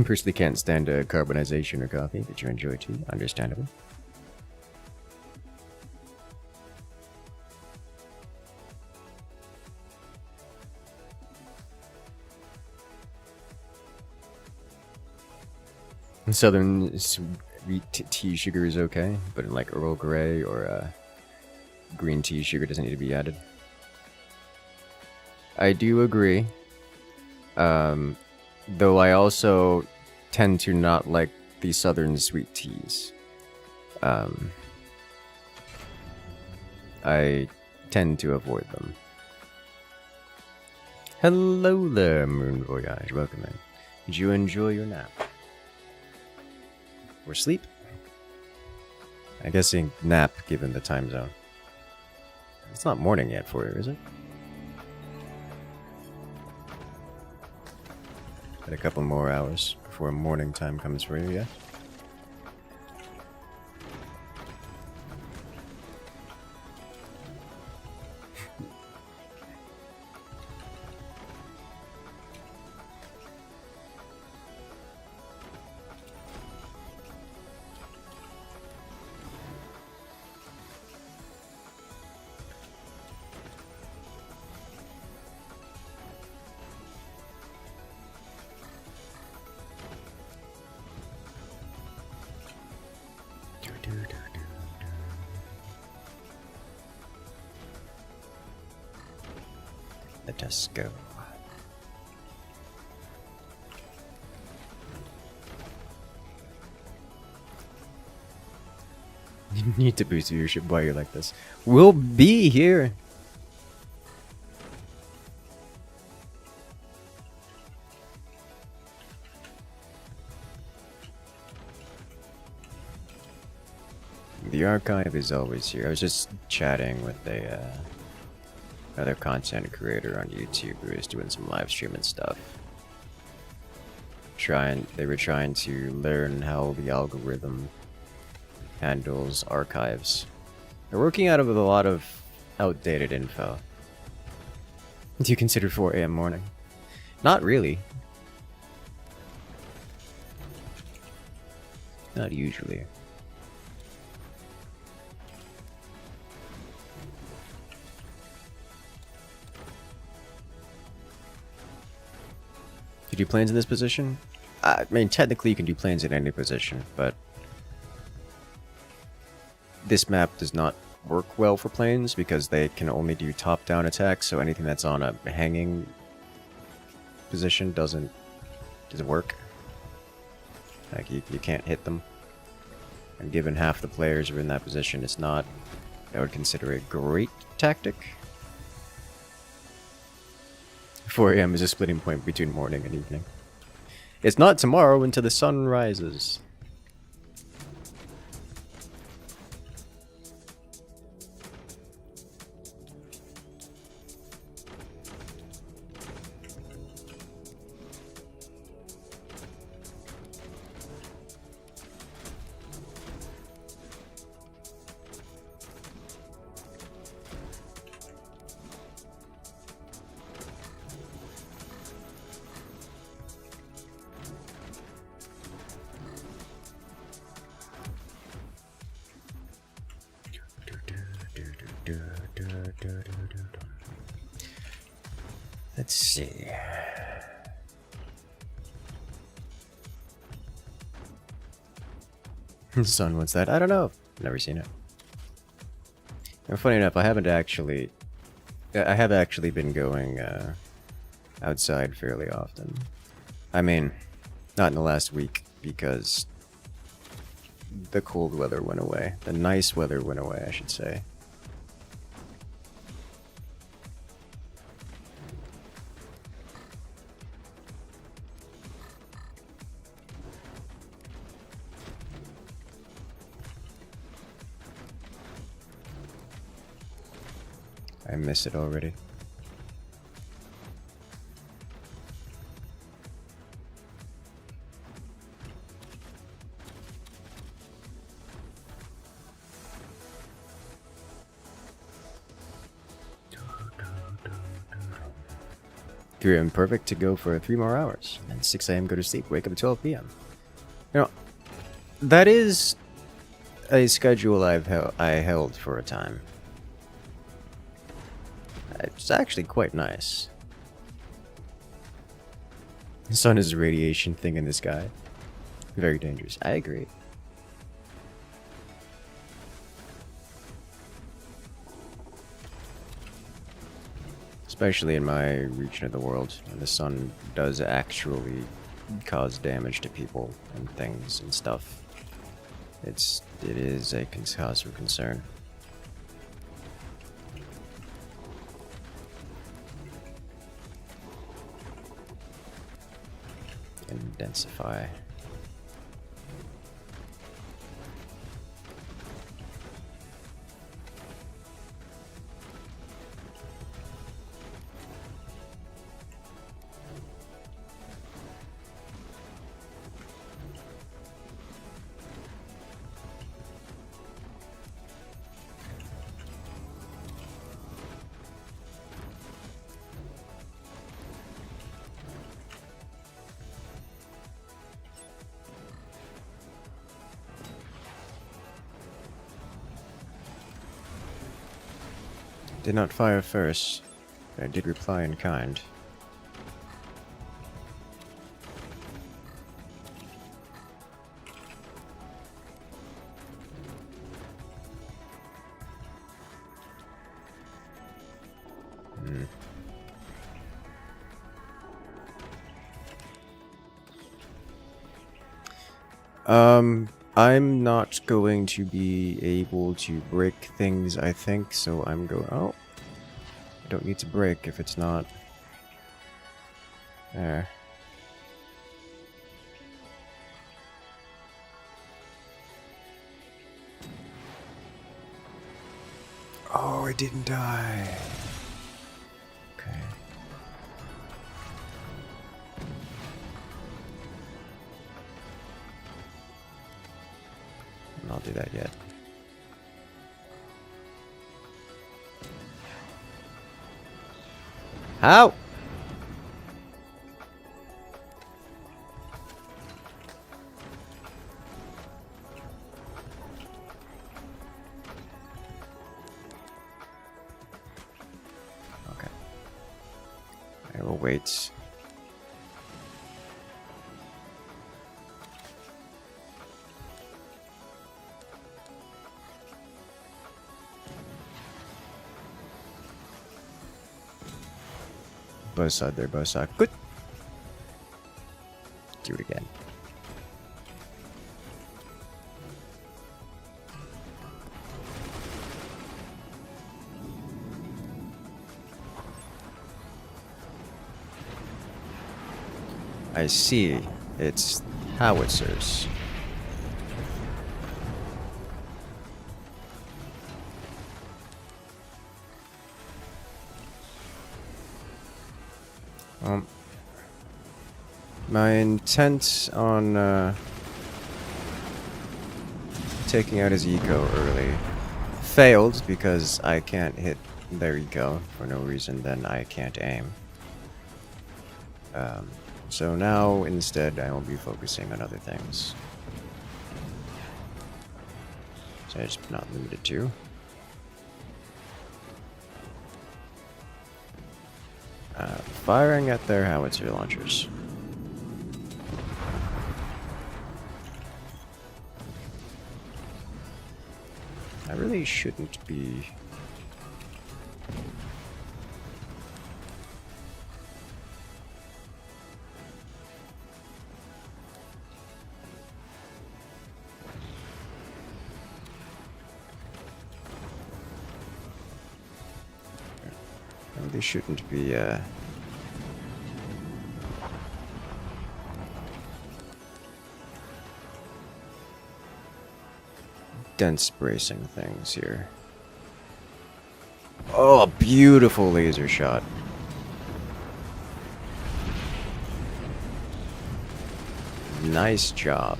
Personally can't stand carbonization or coffee, but you enjoy tea, understandable. Southern sweet tea sugar is okay, but in like Earl Grey or green tea sugar doesn't need to be added. I do agree. Though I also tend to not like the southern sweet teas. I tend to avoid them. Hello there, Moon Voyage. Welcome in. Did you enjoy your nap? Or sleep? I guess a nap, given the time zone. It's not morning yet for you, is it? Got a couple more hours before morning time comes for you, yeah? Let us go. You need to boost viewership while you're like this. We'll be here. The archive is always here. I was just chatting with a other content creator on YouTube who is doing some live streaming stuff. They were trying to learn how the algorithm handles archives. They're working out of a lot of outdated info. Do you consider 4 AM morning? Not really. Not usually. Could you planes in this position? I mean, technically you can do planes in any position, but this map does not work well for planes because they can only do top-down attacks, so anything that's on a hanging position doesn't work. Like, you can't hit them. And given half the players are in that position, it's not, I would consider, a great tactic. 4 a.m. is a splitting point between morning and evening. It's not tomorrow until the sun rises. Let's see. Son, what's that? I don't know. Never seen it. And funny enough, I have actually been going outside fairly often. I mean, not in the last week because the cold weather went away. The nice weather went away, I should say. I miss it already. I'm perfect to go for 3 more hours. And 6 a.m. go to sleep, wake up at 12 p.m. You know, that is a schedule I held for a time. It's actually quite nice. The sun is a radiation thing in the sky. Very dangerous. I agree. Especially in my region of the world, when the sun does actually cause damage to people and things and stuff. It is a cause for concern. Intensify. Did not fire first, but I did reply in kind. I'm not going to be able to break things, I think, so I'm going... Oh. I don't need to break if it's not... There. Oh, I didn't die. Okay. I'll do that yet. How? Okay. I will wait. Both side there, both side. Good. Do it again. I see. It's howitzers. My intent on taking out his eco early failed because I can't hit their eco for no reason, then I can't aim. So now instead I will be focusing on other things. So I'm just not limited to. Firing at their howitzer launchers. I really shouldn't be... I really shouldn't be, dense bracing things here. Oh, a beautiful laser shot. Nice job.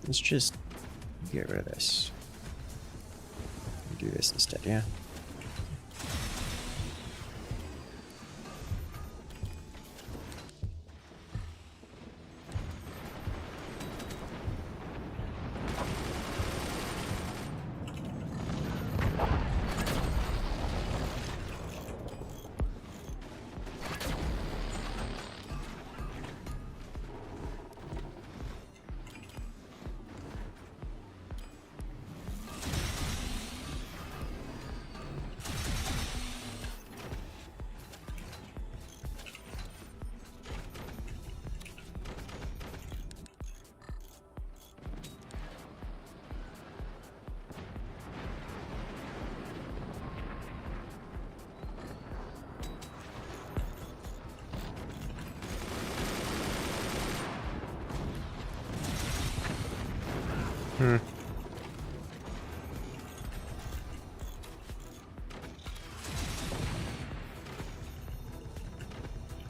Let's just get rid of this. Do this instead, yeah?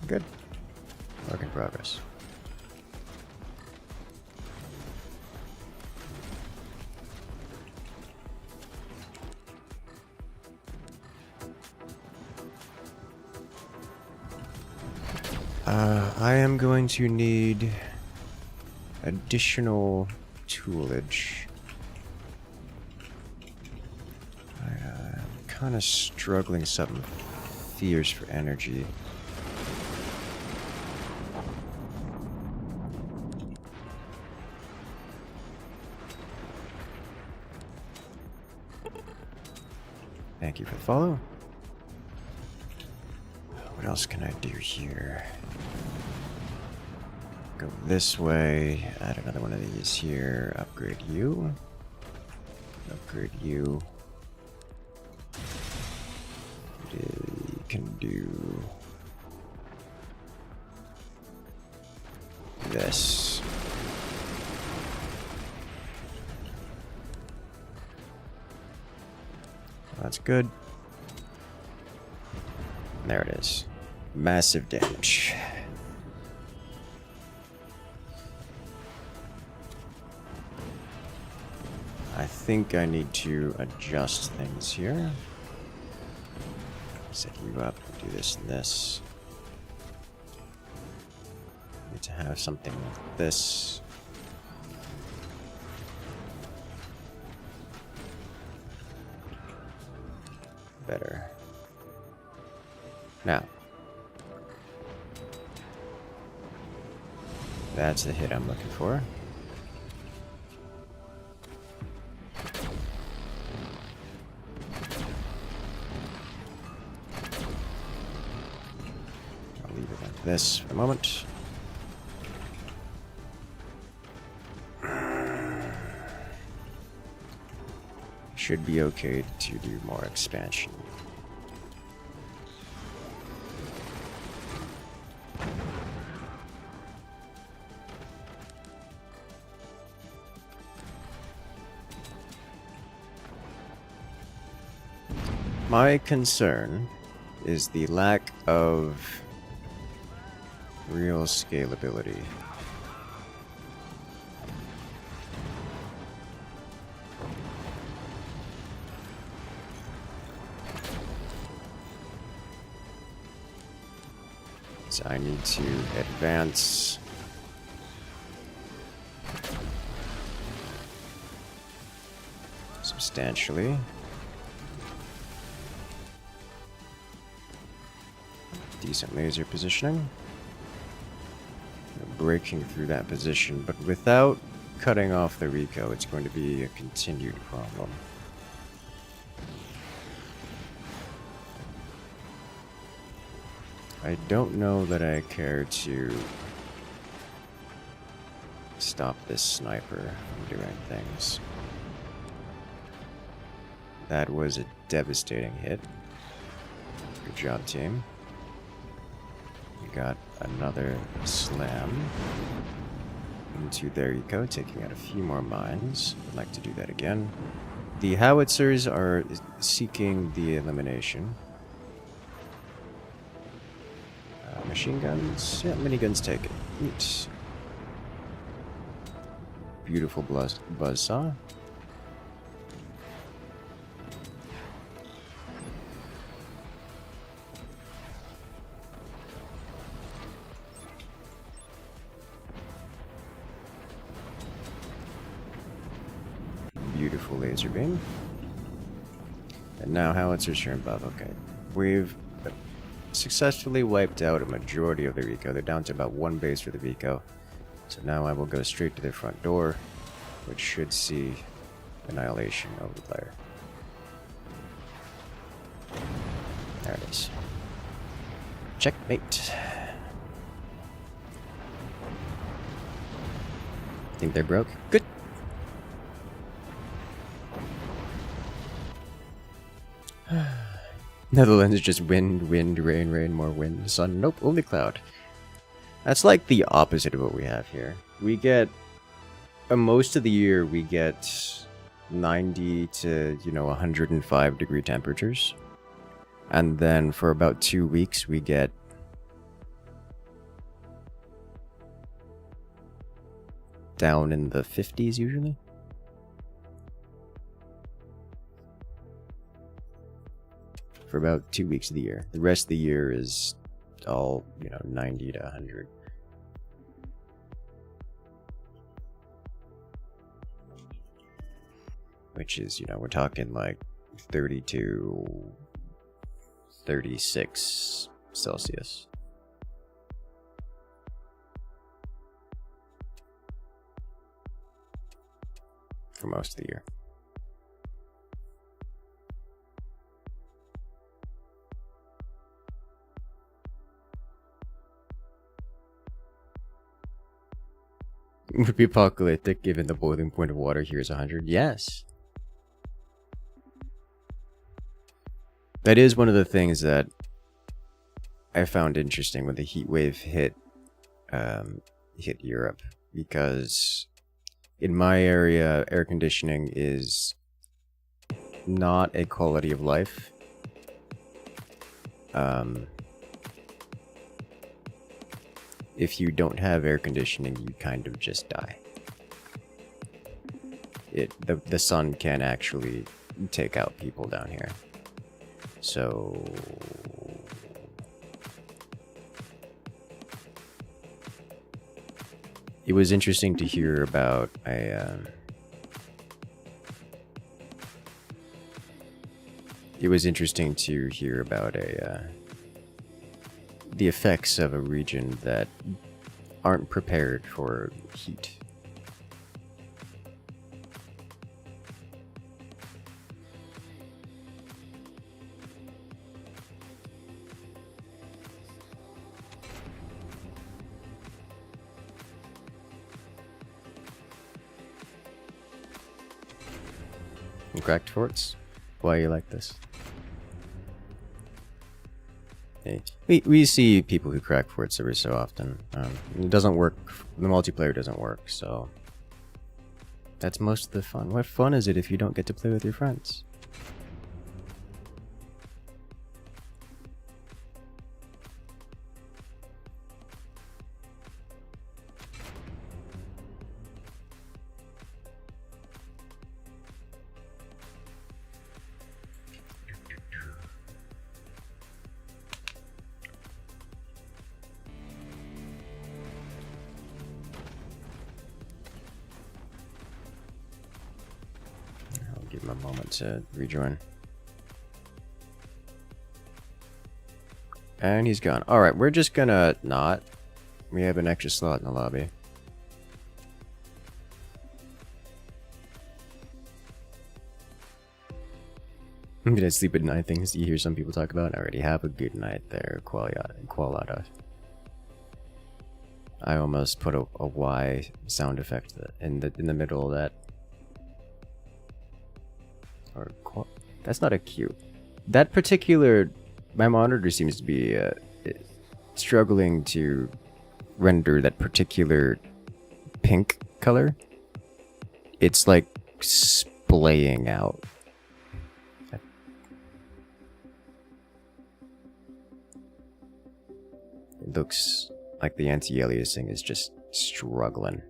Good. Work in progress. I am going to need additional toolage. I'm kind of struggling something fierce for energy. Thank you for the follow. What else can I do here? Go this way, add another one of these here, upgrade you. Upgrade you. We can do this. That's good. There it is. Massive damage. I think I need to adjust things here. Set you up, do this and this. Need to have something like this. better. Now, that's the hit I'm looking for. I'll leave it like this for a moment. Should be okay to do more expansion. My concern is the lack of real scalability. So I need to advance substantially. Decent laser positioning. Breaking through that position, but without cutting off the Rico, it's going to be a continued problem. I don't know that I care to stop this sniper from doing things. That was a devastating hit. Good job, team. We got another slam into their eco, taking out a few more mines. I'd like to do that again. The howitzers are seeking the elimination. Machine guns, yeah, miniguns take it. Neat. Beautiful buzzsaw. Beautiful laser beam. And now howitzers are above. Okay, we've successfully wiped out a majority of the Rico. They're down to about one base for the Rico. So now I will go straight to their front door, which should see annihilation of the player. There it is. Checkmate. Think they're broke? Good. Netherlands is just wind, wind, rain, rain, more wind, sun. Nope, only cloud. That's like the opposite of what we have here. We get, most of the year, we get 90 to, 105 degree temperatures. And then for about 2 weeks, we get down in the 50s usually. For about 2 weeks of the year. The rest of the year is all, 90 to 100. Which is, we're talking like 30 to 36 Celsius. For most of the year. Would be apocalyptic given the boiling point of water here is 100? Yes. That is one of the things that I found interesting when the heat wave hit Europe, because in my area, air conditioning is not a quality of life. If you don't have air conditioning, you kind of just die. The sun can actually take out people down here. So it was interesting to hear about it it was interesting to hear about the effects of a region that aren't prepared for heat. And cracked forts? Why you like this? Hey, we see people who crack forts every so often. It doesn't work. The multiplayer doesn't work, so that's most of the fun. What fun is it if you don't get to play with your friends? Give him a moment to rejoin. And he's gone. Alright, we're just gonna not. We have an extra slot in the lobby. I'm gonna sleep at night, things you hear some people talk about. I already have a good night there, Qualata. I almost put a Y sound effect in the middle of that. Or that's not a Q. That particular, my monitor seems to be struggling to render that particular pink color. It's like splaying out. It looks like the anti-aliasing is just struggling.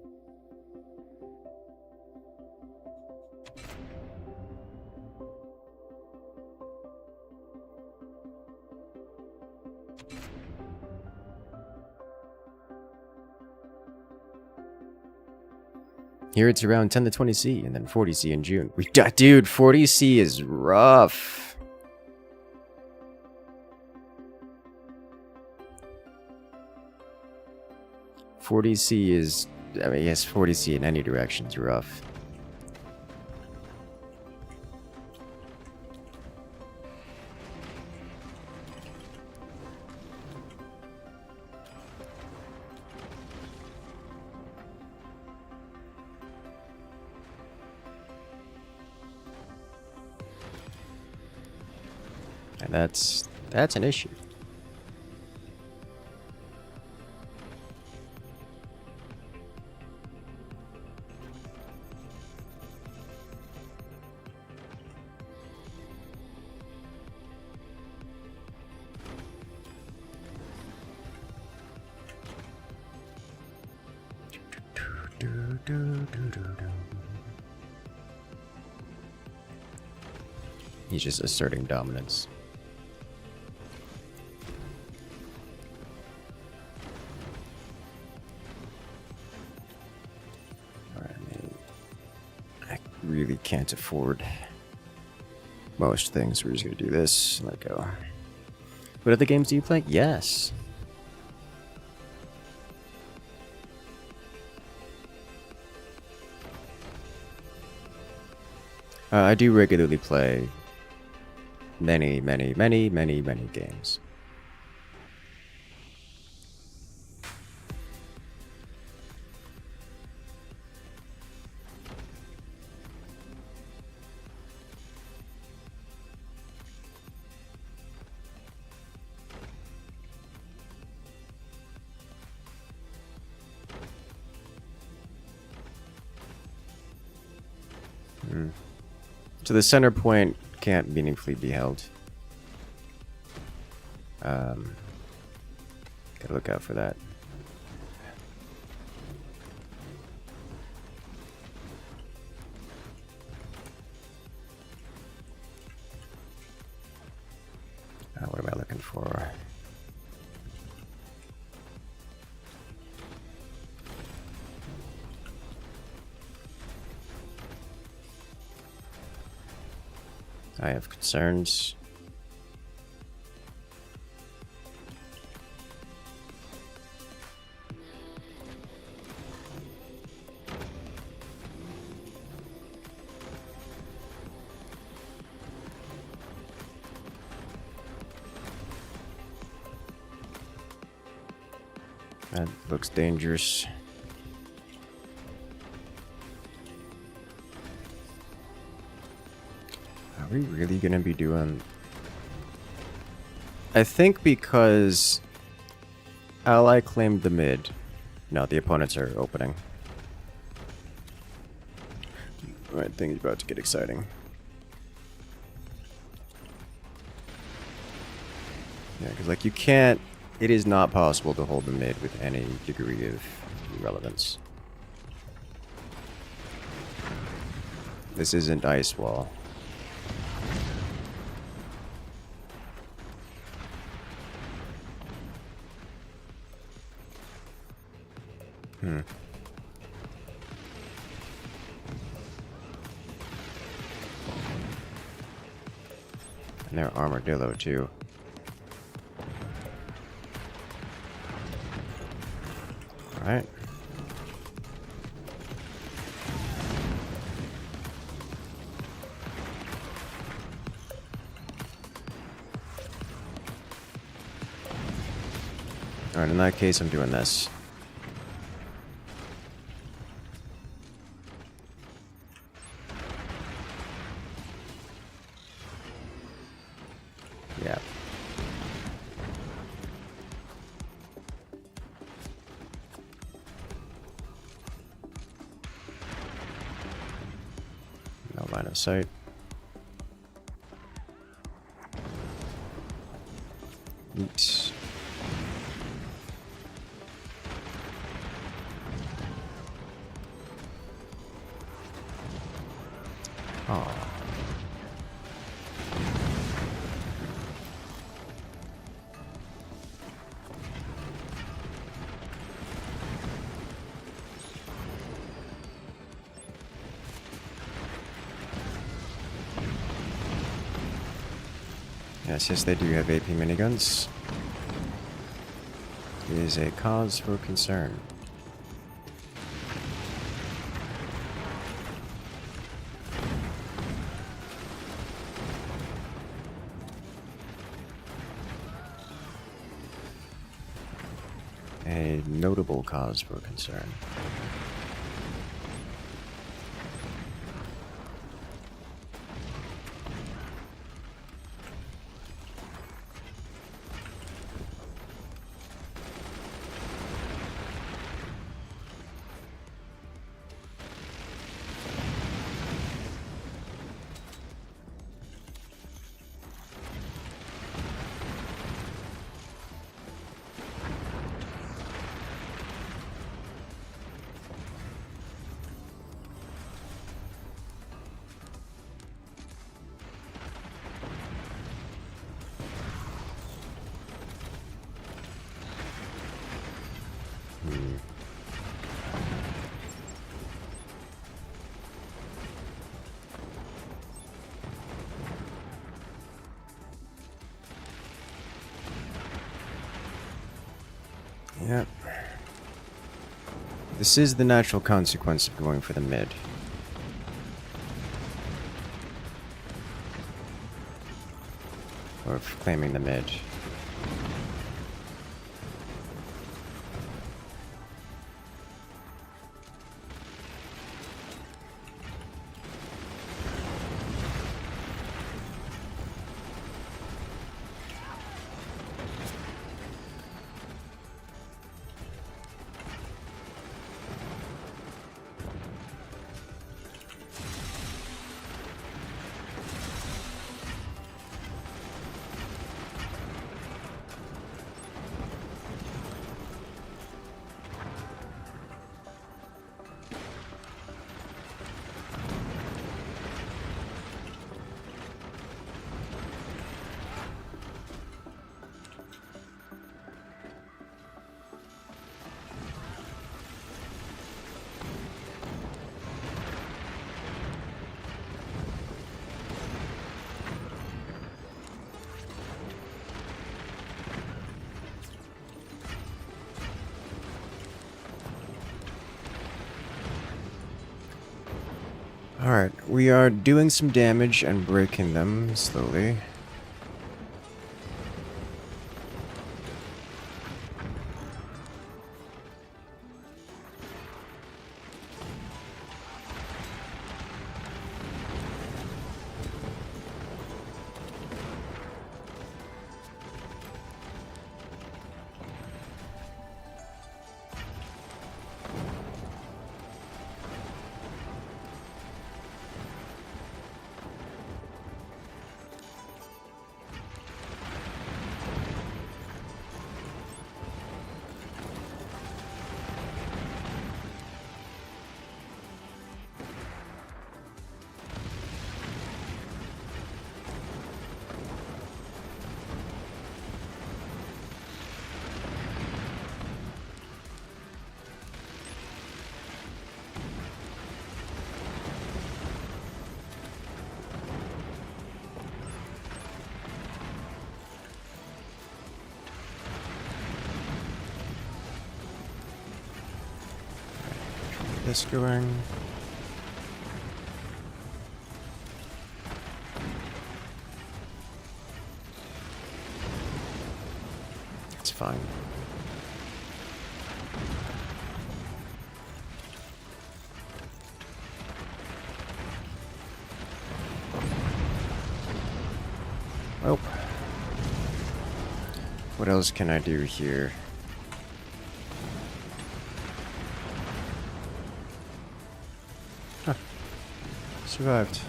Here it's around 10 to 20C, and then 40C in June. Dude, 40C is rough. .40C is, I mean, yes, 40C in any direction is rough. And that's an issue. He's just asserting dominance. Really can't afford most things. We're just gonna do this. Let go. What other games do you play? Yes. I do regularly play many games. So the center point can't meaningfully be held. Gotta look out for that. What am I looking for? I have concerns. That looks dangerous. Are we really gonna be doing... I think because Ally claimed the mid. No, the opponents are opening. Alright, things are about to get exciting. Yeah, because like you can't... It is not possible to hold the mid with any degree of relevance. This isn't Ice Wall. And they're armadillo too. Alright. Alright, in that case I'm doing this. Yeah. No line of sight. Eat. Oh. Yes, they do have AP miniguns. It is a cause for concern. A notable cause for concern. Yep. This is the natural consequence of going for the mid. Or of claiming the mid. Alright, we are doing some damage and breaking them slowly. this going. It's fine. Well, what else can I do here? Huh. Survived.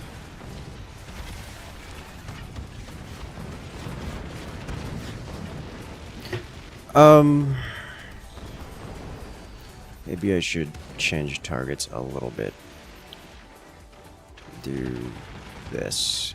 Maybe I should change targets a little bit. Do this.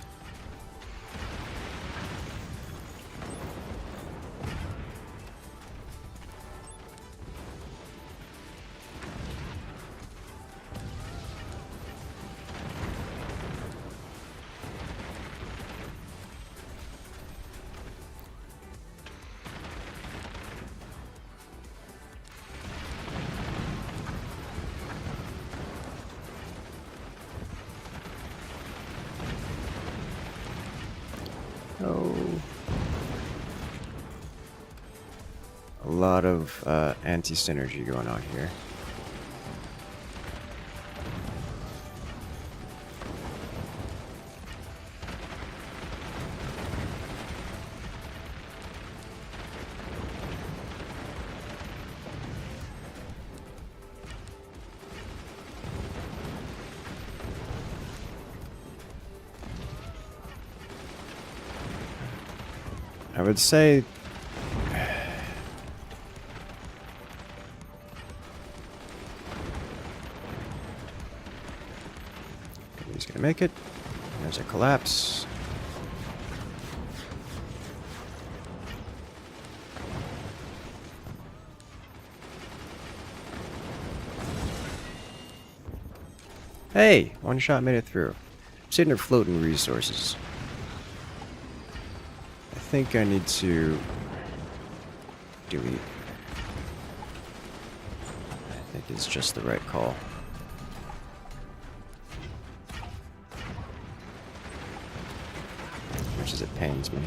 Oh. A lot of anti-synergy going on here. I would say he's gonna make it. There's a collapse. Hey, one shot made it through. Sitting there floating resources. I think I need to delete. I think it's just the right call. As much as it pains me.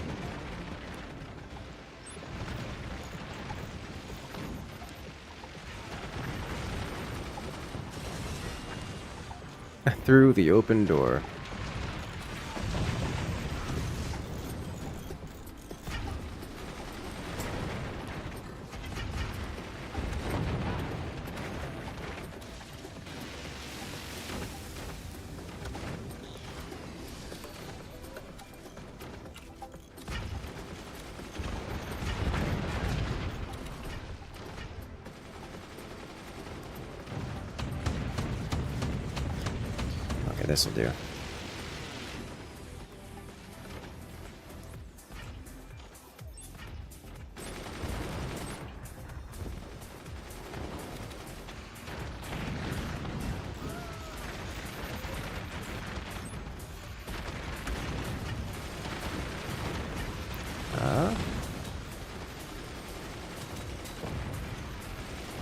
Through the open door. Okay, this'll do.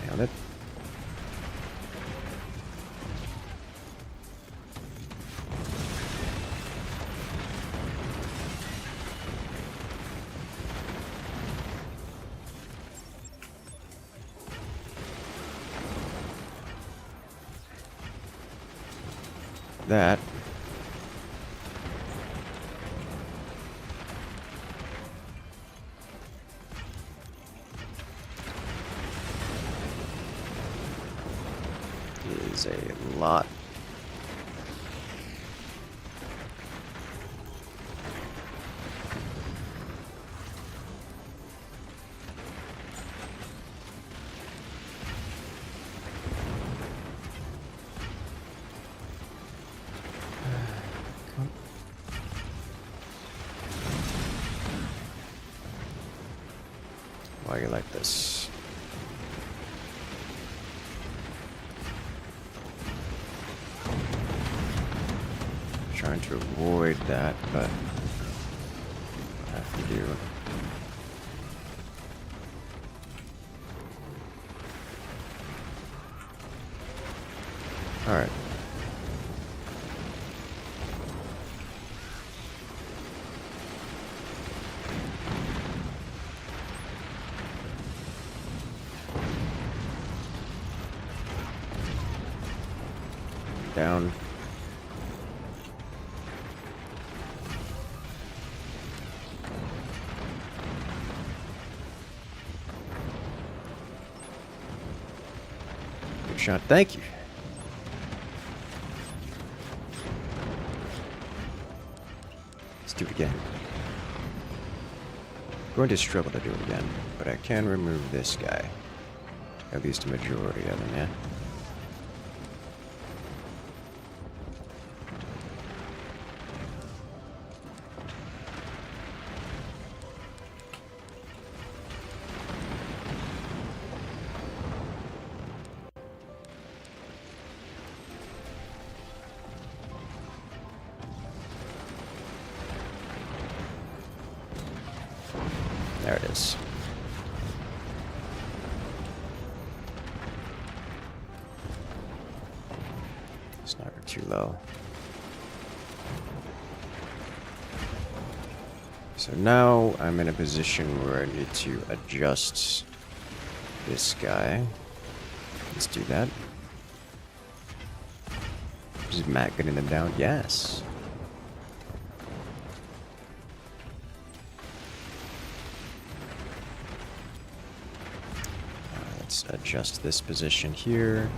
Nailed it. That. Is a lot. Why are you like this? Trying to avoid that, but I have to do. Alright. Down. Good shot, thank you. Let's do it again. Going to struggle to do it again, but I can remove this guy. At least a majority of them, yeah? There it is. Sniper too low. So now I'm in a position where I need to adjust this guy. Let's do that. Is Matt getting them down? Yes. Let's adjust this position here.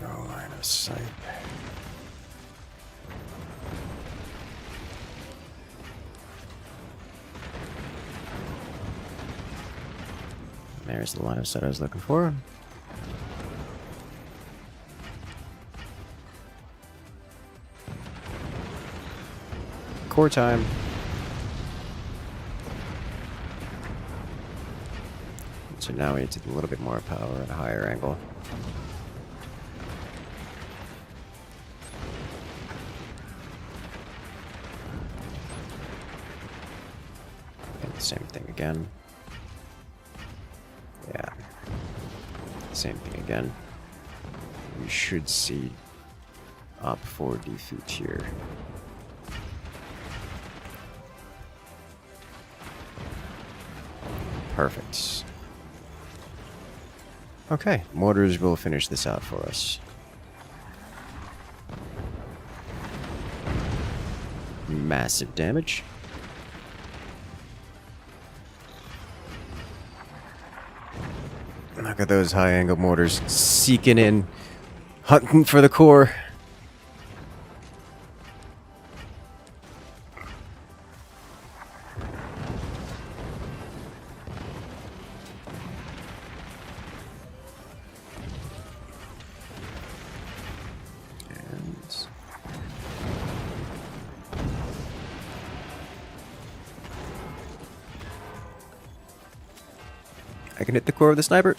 No line of sight. There's the line of sight I was looking for. Core time. So now we need to do a little bit more power at a higher angle. And the same thing again. Yeah. Same thing again. We should see up 4D feet here. Perfect. Okay, mortars will finish this out for us. Massive damage. Look at those high-angle mortars seeking in, hunting for the core. I can hit the core of the sniper.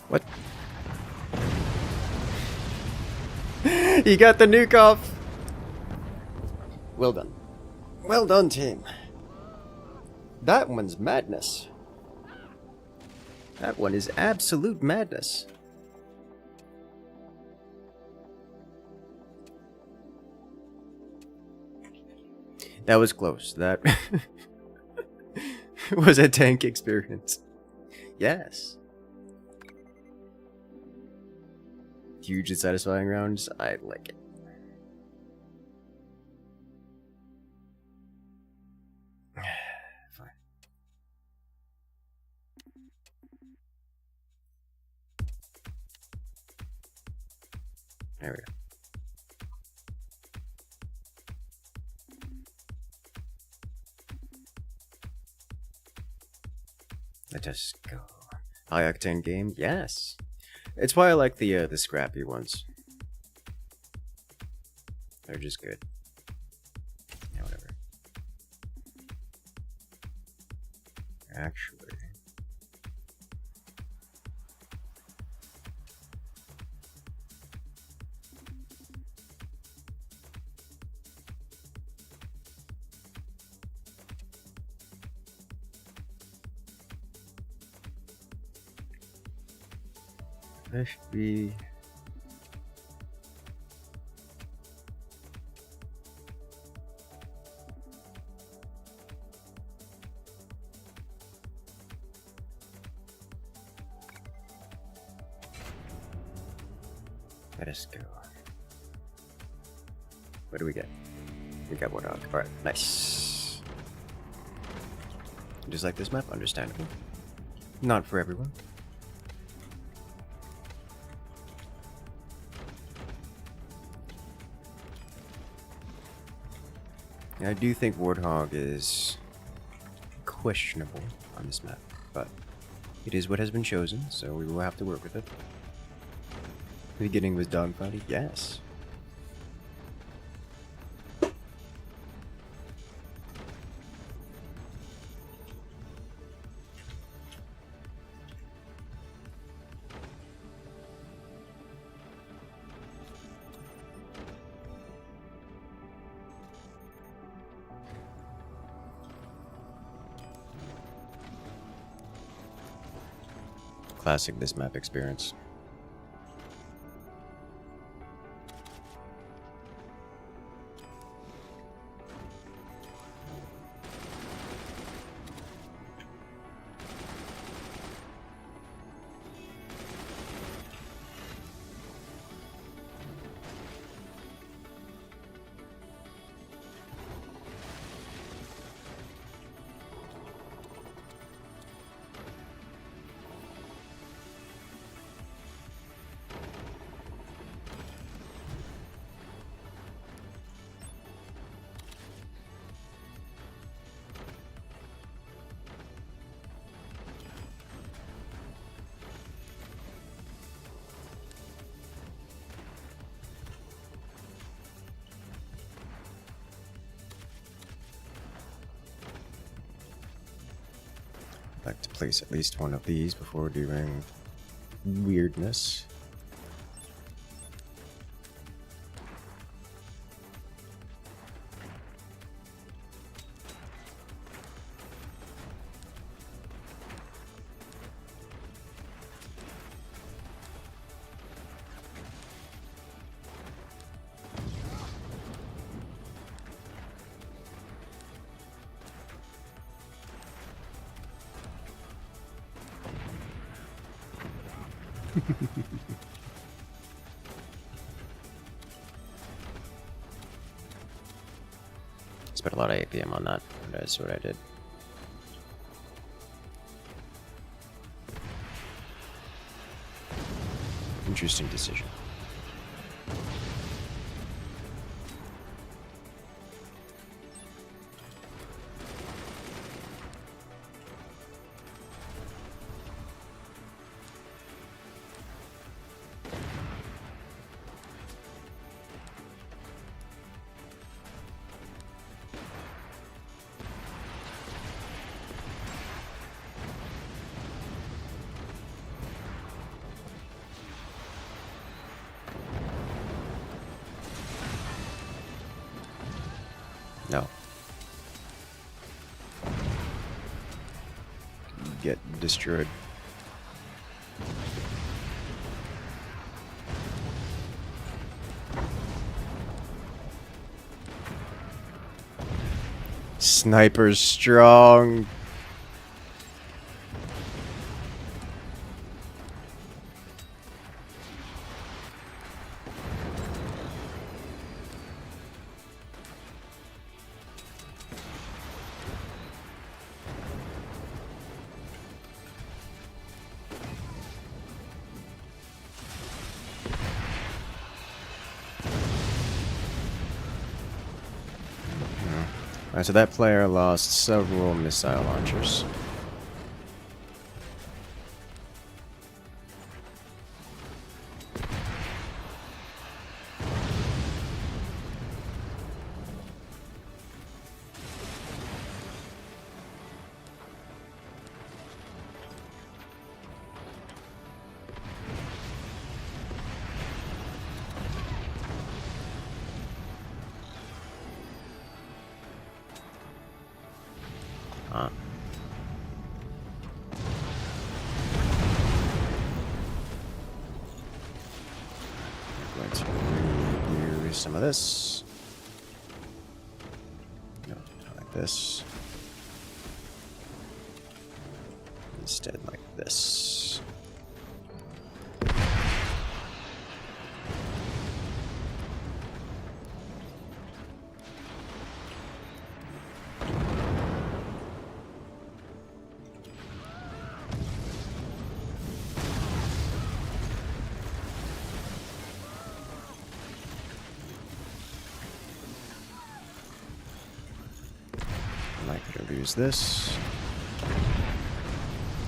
What? He got the nuke off. Well done. Well done, team. That one's madness. That one is absolute madness. That was close. That was a tank experience. Yes. Huge and satisfying rounds. I like it. Fine. There we go. Let us go. High octane game, yes. It's why I like the scrappy ones. They're just good. Yeah, whatever. Actually, that should be. Let us go. What do we get? We got one dog. Alright, nice. Just like this map, understandable. Not for everyone. I do think Warthog is questionable on this map, but it is what has been chosen, so we will have to work with it. Beginning with dogfighting, yes. Classic this map experience. Like to place at least one of these before doing weirdness. Spent a lot of APM on that. That's what I did. Interesting decision. No. Get destroyed. Sniper's strong. Alright, so that player lost several missile launchers. going to redo some of this. No, not like this. Instead, like this. I could lose this.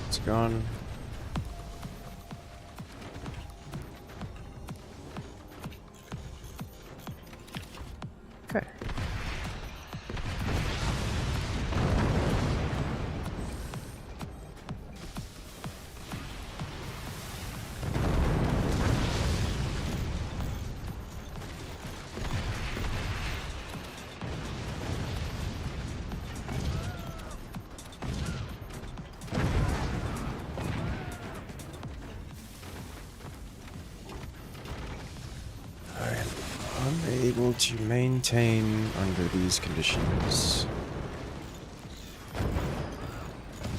It's gone. Okay. Unable to maintain under these conditions.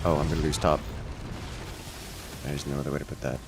Oh, I'm gonna lose top. There's no other way to put that.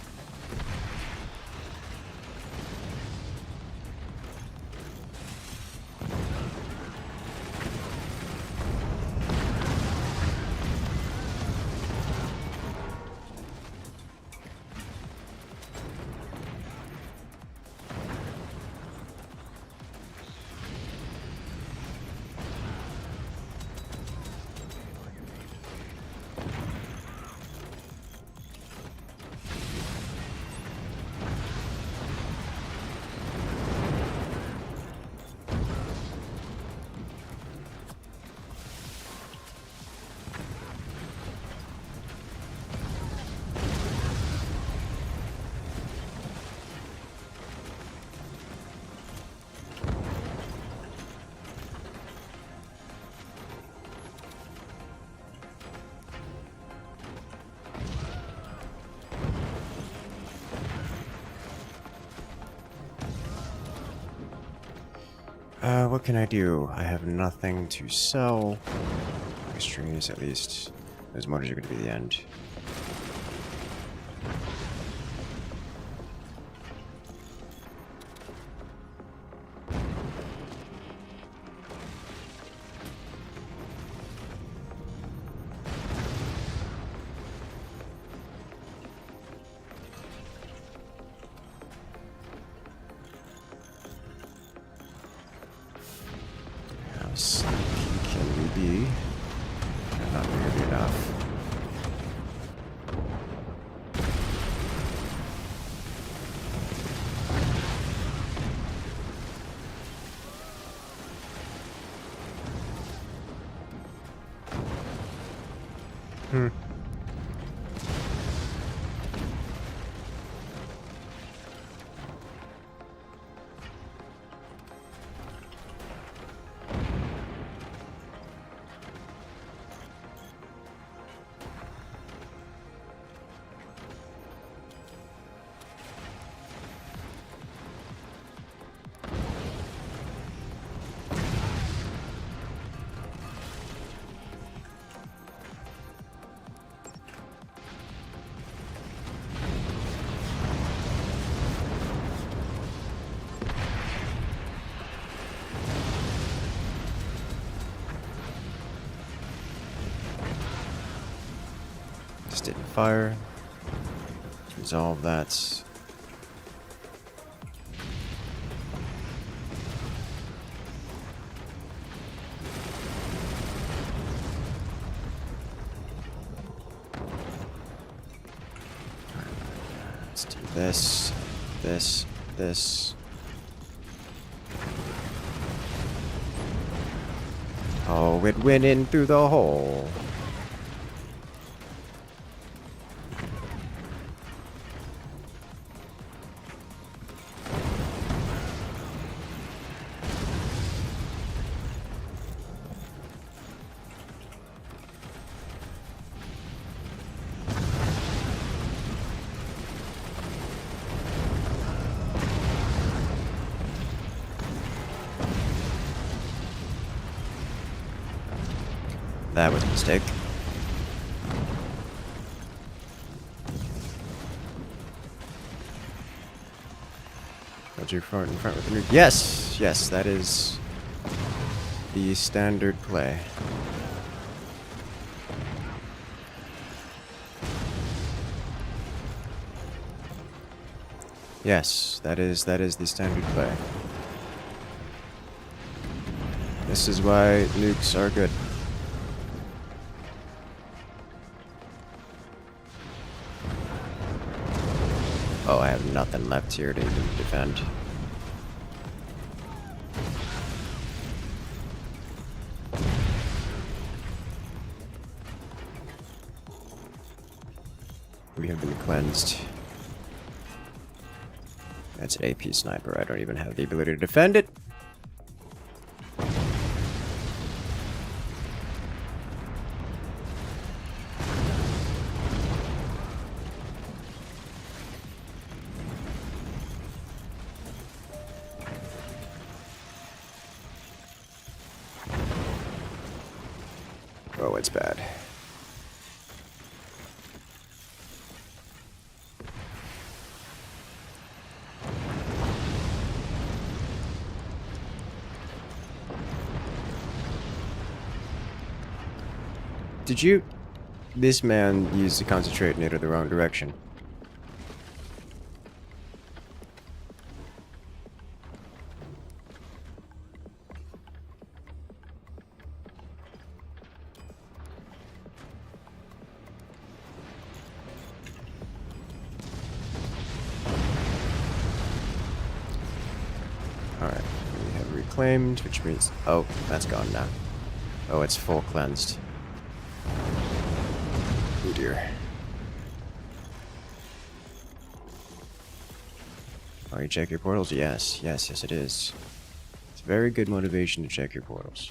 What can I do? I have nothing to sell. Extremes, at least. Those motors are going to be the end. How sneaky can we be? Not really enough. Just didn't fire. Let's resolve that. Let's do this, this. Oh, it went in through the hole. That was a mistake. Go too far in front with the nuke. Yes! Yes, that is the standard play. Yes, that is the standard play. This is why nukes are good. Oh, I have nothing left here to even defend. We have been cleansed. That's an AP sniper. I don't even have the ability to defend it. Oh, it's bad. Did you... This man used to concentrate and it in the wrong direction. Alright, we have reclaimed, which means... Oh, that's gone now. Oh, it's full cleansed. Oh dear. Oh, you check your portals? Yes, yes, yes it is. It's very good motivation to check your portals.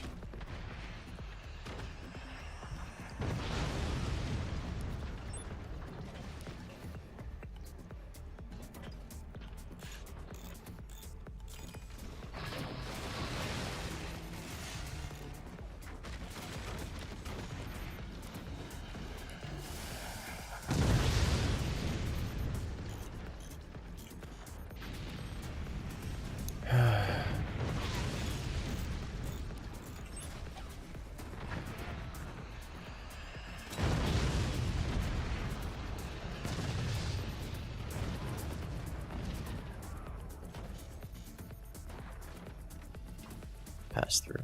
Pass through.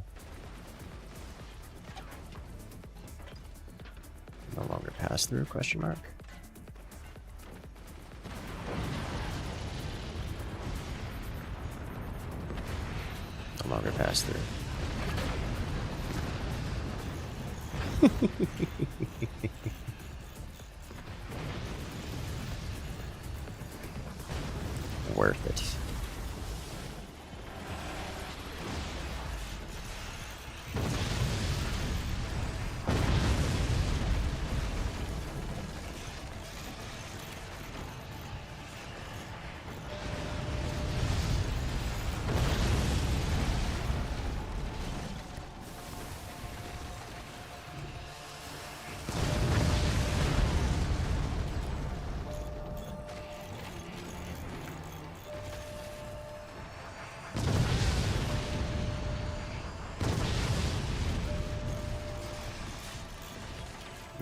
No longer pass through, question mark. No longer pass through. Worth it.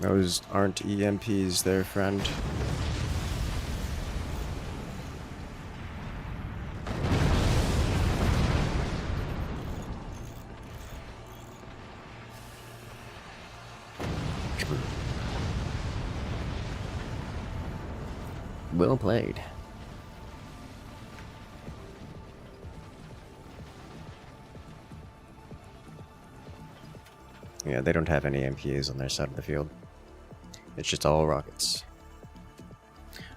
Those aren't EMPs there, friend. Well played. Yeah, they don't have any MPs on their side of the field. It's just all rockets.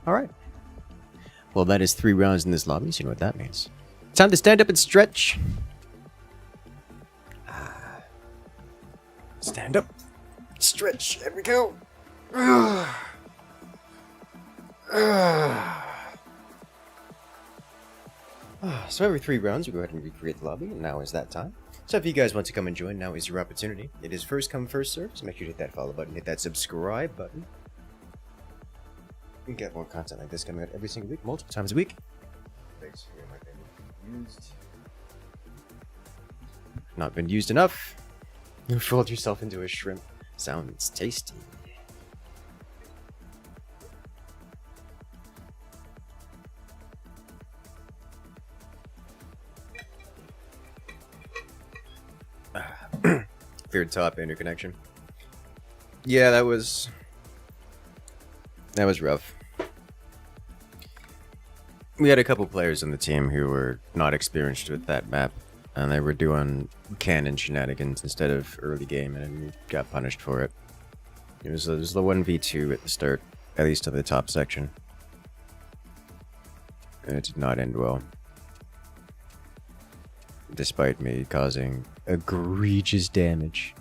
Alright. Well, that is 3 rounds in this lobby, so you know what that means. Time to stand up and stretch. Stand up. Stretch. There we go. So every 3 rounds, we go ahead and recreate the lobby, and now is that time. So if you guys want to come and join, now is your opportunity. It is first come, first serve, so make sure to hit that follow button, hit that subscribe button. You can get more content like this coming out every single week, multiple times a week. Thanks for my favorite used. Not been used enough. You fold yourself into a shrimp. Sounds tasty. Third top interconnection. Yeah, that was rough. We had a couple players on the team who were not experienced with that map, and they were doing cannon shenanigans instead of early game, and we got punished for it. It was the 1v2 at the start, at least of the top section. And it did not end well. Despite me causing egregious damage.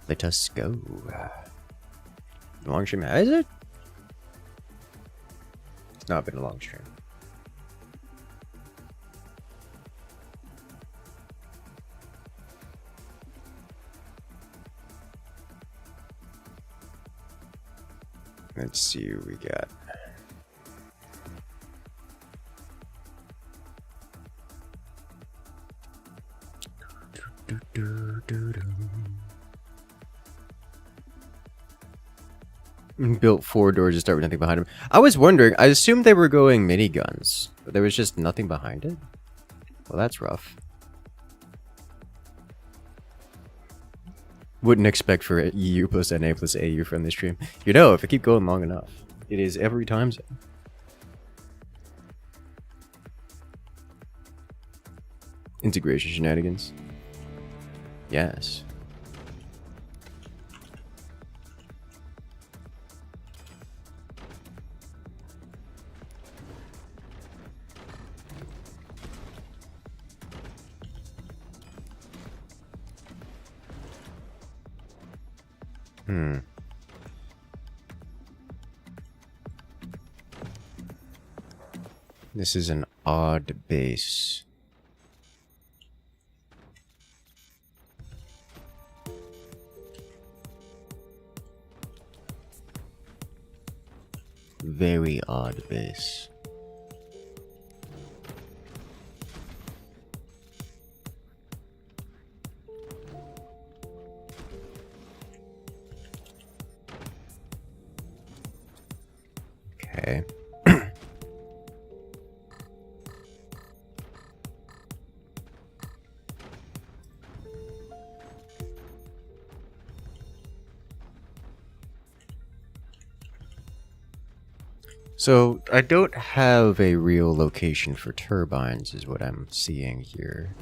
Let us go. Long stream, has it? It's not been a long stream. Let's see what we got. Built 4 doors to start with nothing behind them. I was wondering, I assumed they were going miniguns, but there was just nothing behind it? Well, that's rough. Wouldn't expect for EU plus NA plus AU from this stream. You know, if I keep going long enough, it is every time zone. Integration shenanigans. Yes. This is an odd base. Very odd base. Okay. So, I don't have a real location for turbines, is what I'm seeing here.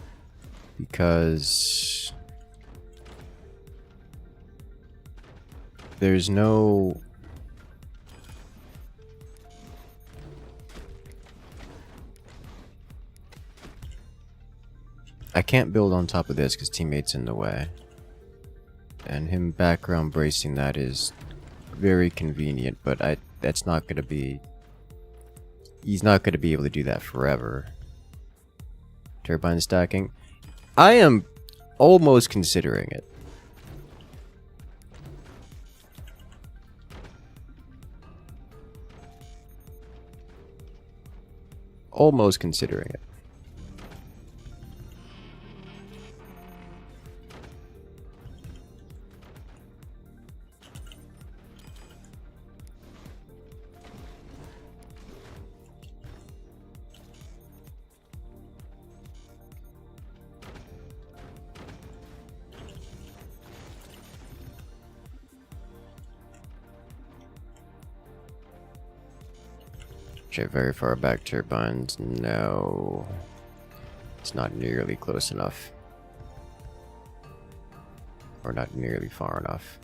Because there's no... I can't build on top of this because teammate's in the way. And him background bracing that is very convenient, but that's not going to be... He's not going to be able to do that forever. Turbine stacking. I am almost considering it. Almost considering it. Very far back turbines, no. It's not nearly close enough. Or not nearly far enough.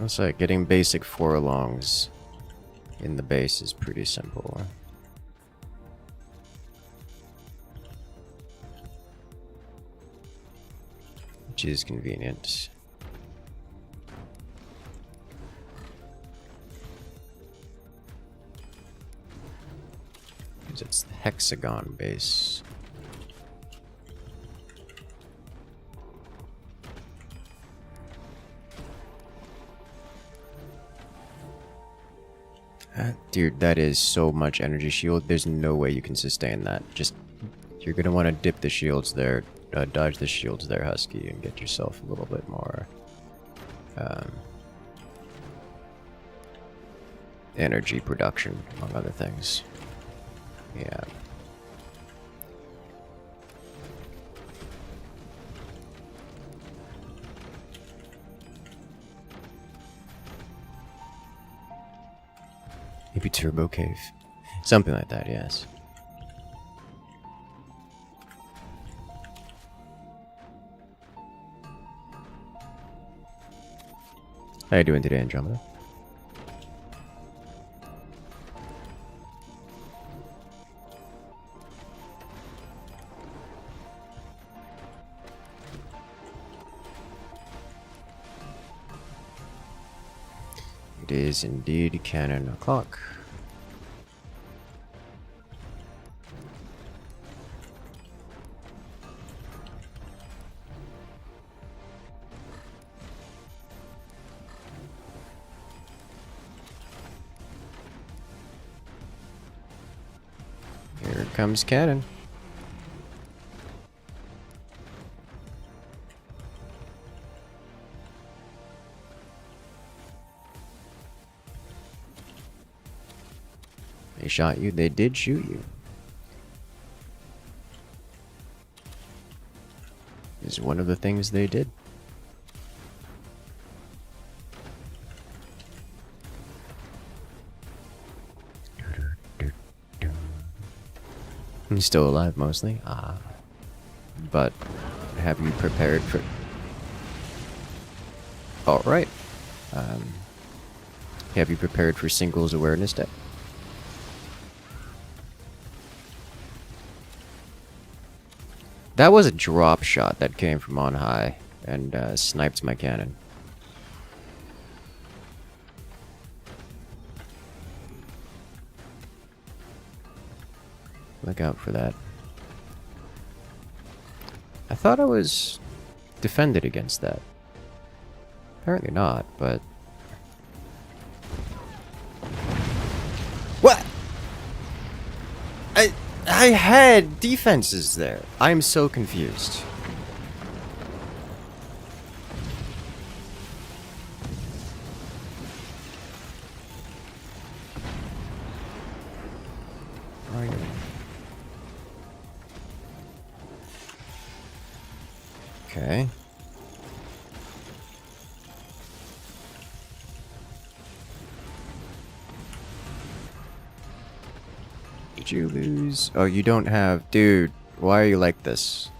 Looks like getting basic 4-alongs in the base is pretty simple. Which is convenient. Because it's the hexagon base. Dude, that is so much energy shield. There's no way you can sustain that. Just, you're gonna want to dip the shields there, dodge the shields there, Husky, and get yourself a little bit more energy production, among other things. Yeah. Maybe Turbo Cave. Something like that, yes. How you doing today, Andromeda? It is indeed cannon o'clock. Here comes cannon. They shot you. They did shoot you. Is one of the things they did. He's still alive mostly. But have you prepared for... Alright. Have you prepared for Singles Awareness Day? That was a drop shot that came from on high and sniped my cannon. Look out for that. I thought I was defended against that. Apparently not, but... What? I had defenses there. I'm so confused. Where are you? Okay. Did you lose? Oh, you don't have... Dude, why are you like this?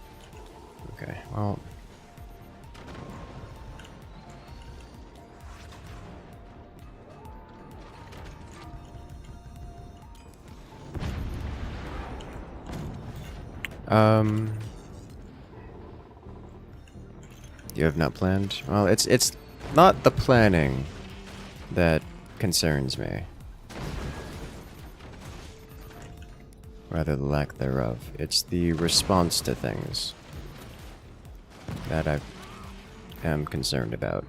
Okay, well... You have not planned? Well, it's not the planning that concerns me. Rather the lack thereof. It's the response to things that I am concerned about.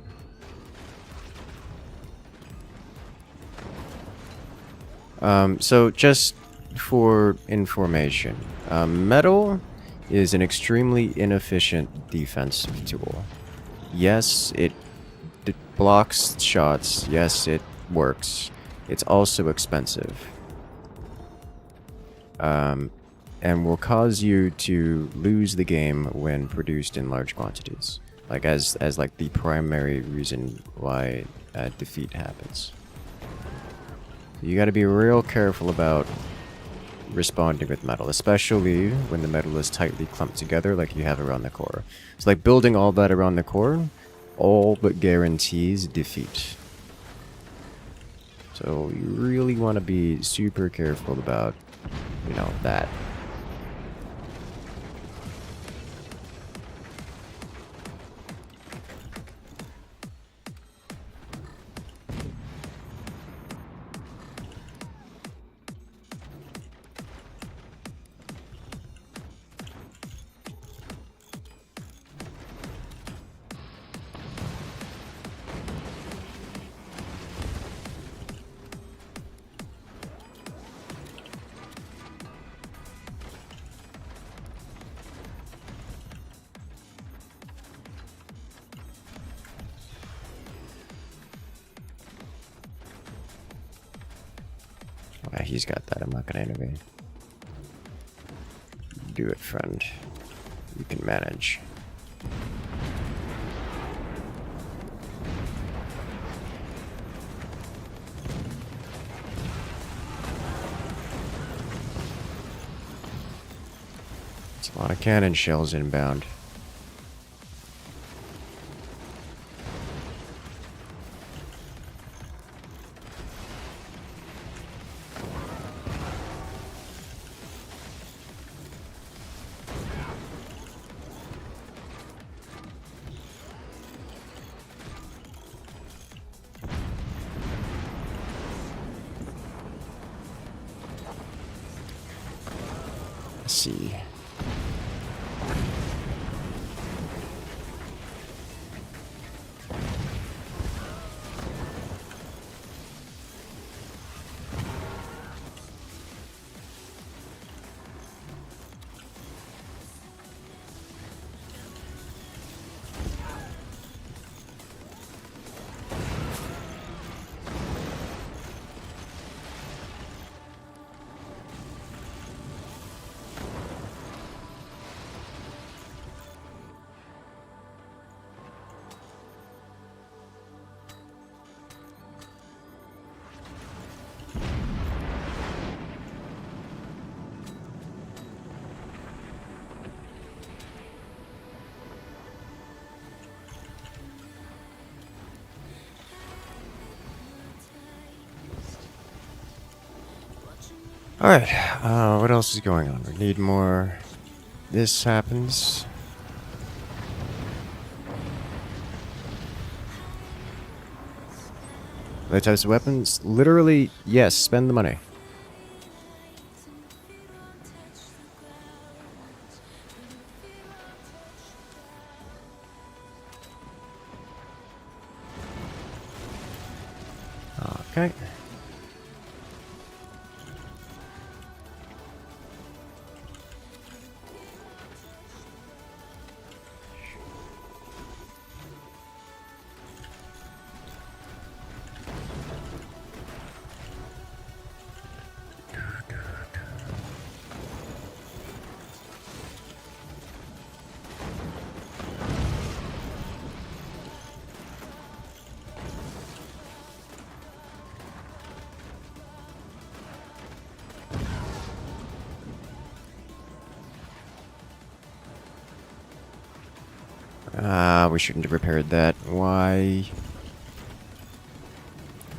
So just for information, metal is an extremely inefficient defensive tool. Yes, it blocks shots. Yes, it works. It's also expensive. And will cause you to lose the game when produced in large quantities. Like as like the primary reason why defeat happens. So you gotta be real careful about responding with metal, especially when the metal is tightly clumped together like you have around the core. So like building all that around the core all but guarantees defeat. So you really want to be super careful about, you know, that. Ah, he's got that. I'm not gonna intervene. Do it, friend. You can manage. It's a lot of cannon shells inbound. Let's see. Alright, what else is going on? We need more. This happens. Other types of weapons? Literally, yes, spend the money. Okay. We shouldn't have repaired that. Why?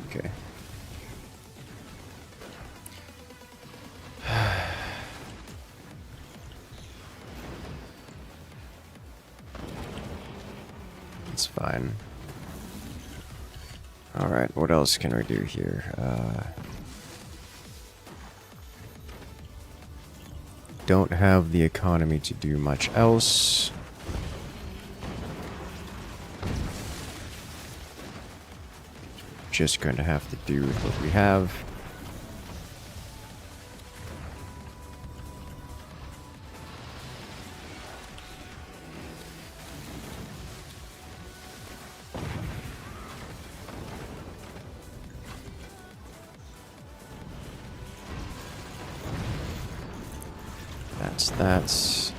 Okay. It's fine. Alright, what else can we do here? Don't have the economy to do much else. Just going to have to do with what we have. That's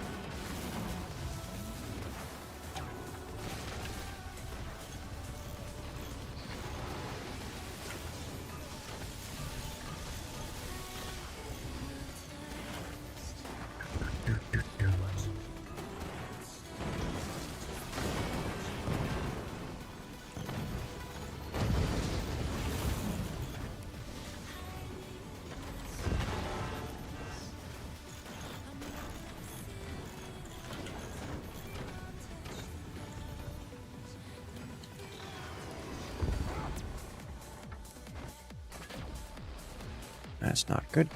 That's not good.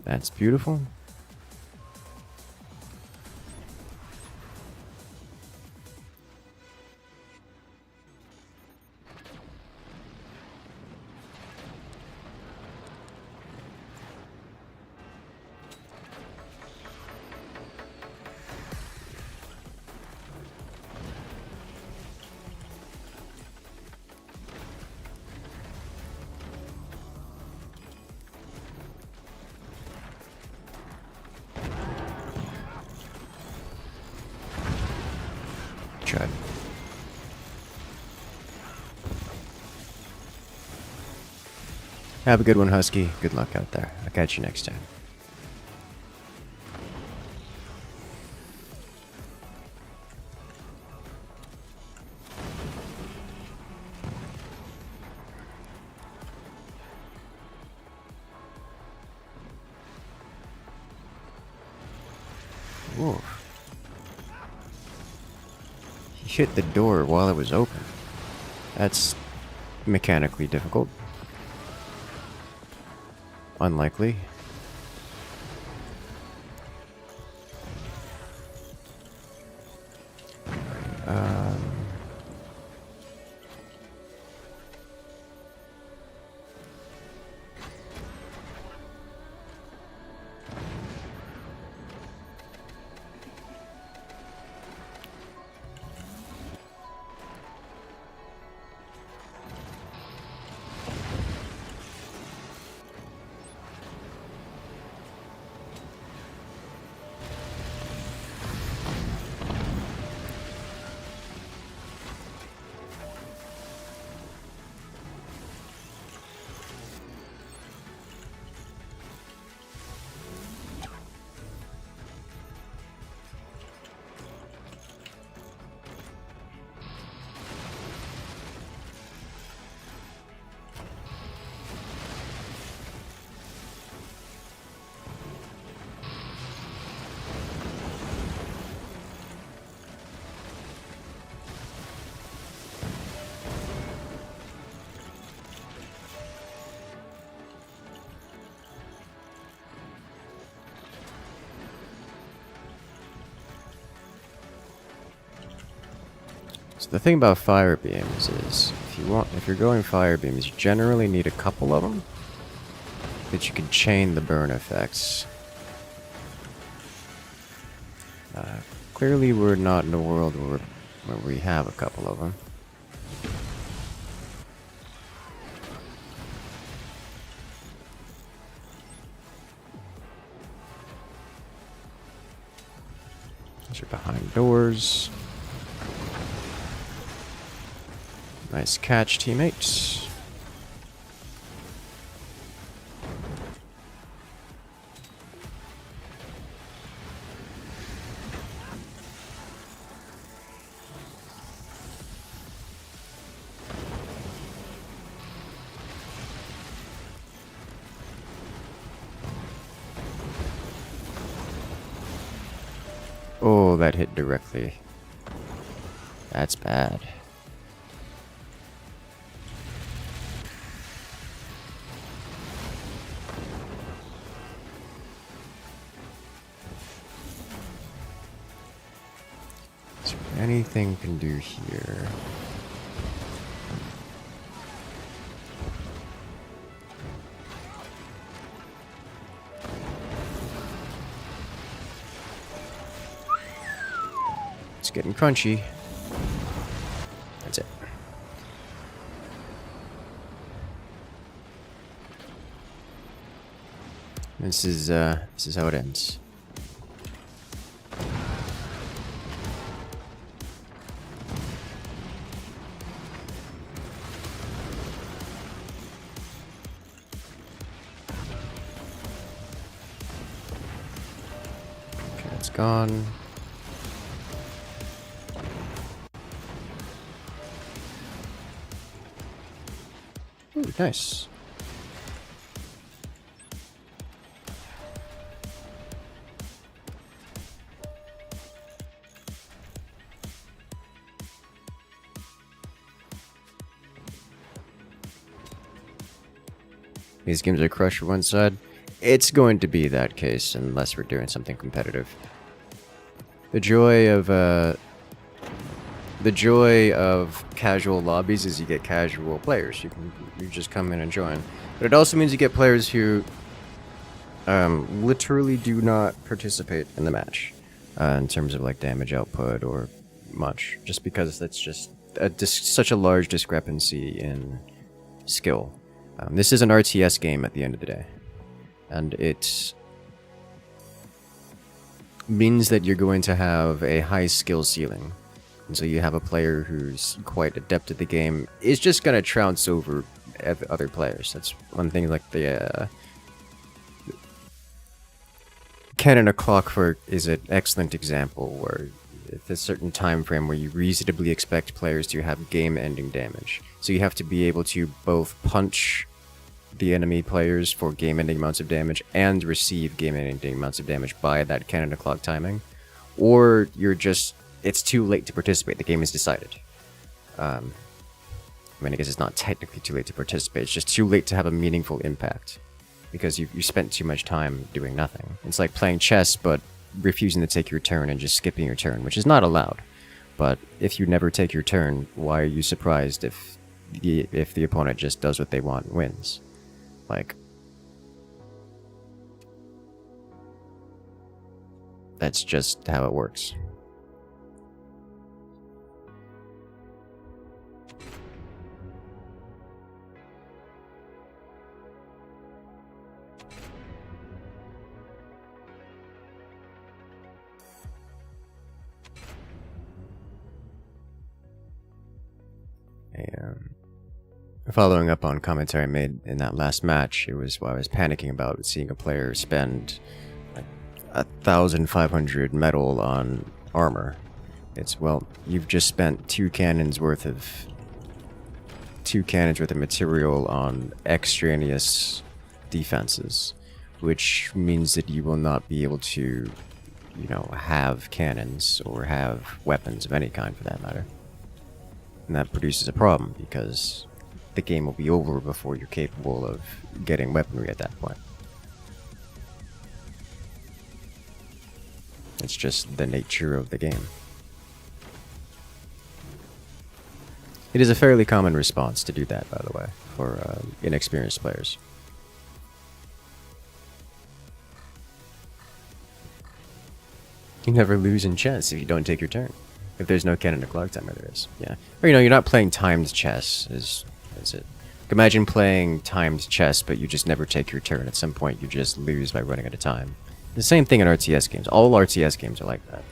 That's beautiful. Chud. Have a good one, Husky. Good luck out there. I'll catch you next time. Whoa. He hit the door while it was open. That's mechanically difficult. Unlikely. So the thing about fire beams is, if you're going fire beams, you generally need a couple of them, that you can chain the burn effects. Clearly, we're not in a world where we have a couple of them. Those are behind doors. Nice catch, teammates. Oh, that hit directly. That's bad. Is there anything can do here? It's getting crunchy. That's it. This is how it ends. Okay, it's gone. Ooh, nice. these games are crushed for one side. It's going to be that case unless we're doing something competitive. The joy of casual lobbies is you get casual players. You just come in and join. But it also means you get players who literally do not participate in the match in terms of like damage output or much, just because that's just such a large discrepancy in skill. This is an RTS game at the end of the day, and it means that you're going to have a high skill ceiling. And so you have a player who's quite adept at the game is just going to trounce over other players. That's one thing. Like the Cannon of Clockwork is an excellent example where it's a certain time frame where you reasonably expect players to have game-ending damage. So you have to be able to both punch the enemy players for game-ending amounts of damage and receive game-ending amounts of damage by that Cannon of Clock timing, or it's too late to participate. The game is decided. I mean, I guess it's not technically too late to participate. It's just too late to have a meaningful impact because you spent too much time doing nothing. It's like playing chess, but refusing to take your turn and just skipping your turn, which is not allowed. But if you never take your turn, why are you surprised if the opponent just does what they want and wins? Like, that's just how it works. Following up on commentary I made in that last match, it was what I was panicking about, seeing a player spend like 1,500 metal on armor. It's, well, you've just spent two cannons worth of material on extraneous defenses, which means that you will not be able to, have cannons or have weapons of any kind for that matter. And that produces a problem because the game will be over before you're capable of getting weaponry at that point. It's just the nature of the game. It is a fairly common response to do that, by the way, for inexperienced players. You never lose in chess if you don't take your turn. If there's no Cannon of Clock timer, there is. Yeah. Or, you're not playing timed chess, is it. Imagine playing timed chess, but you just never take your turn. At some point, you just lose by running out of time. The same thing in RTS games. All RTS games are like that.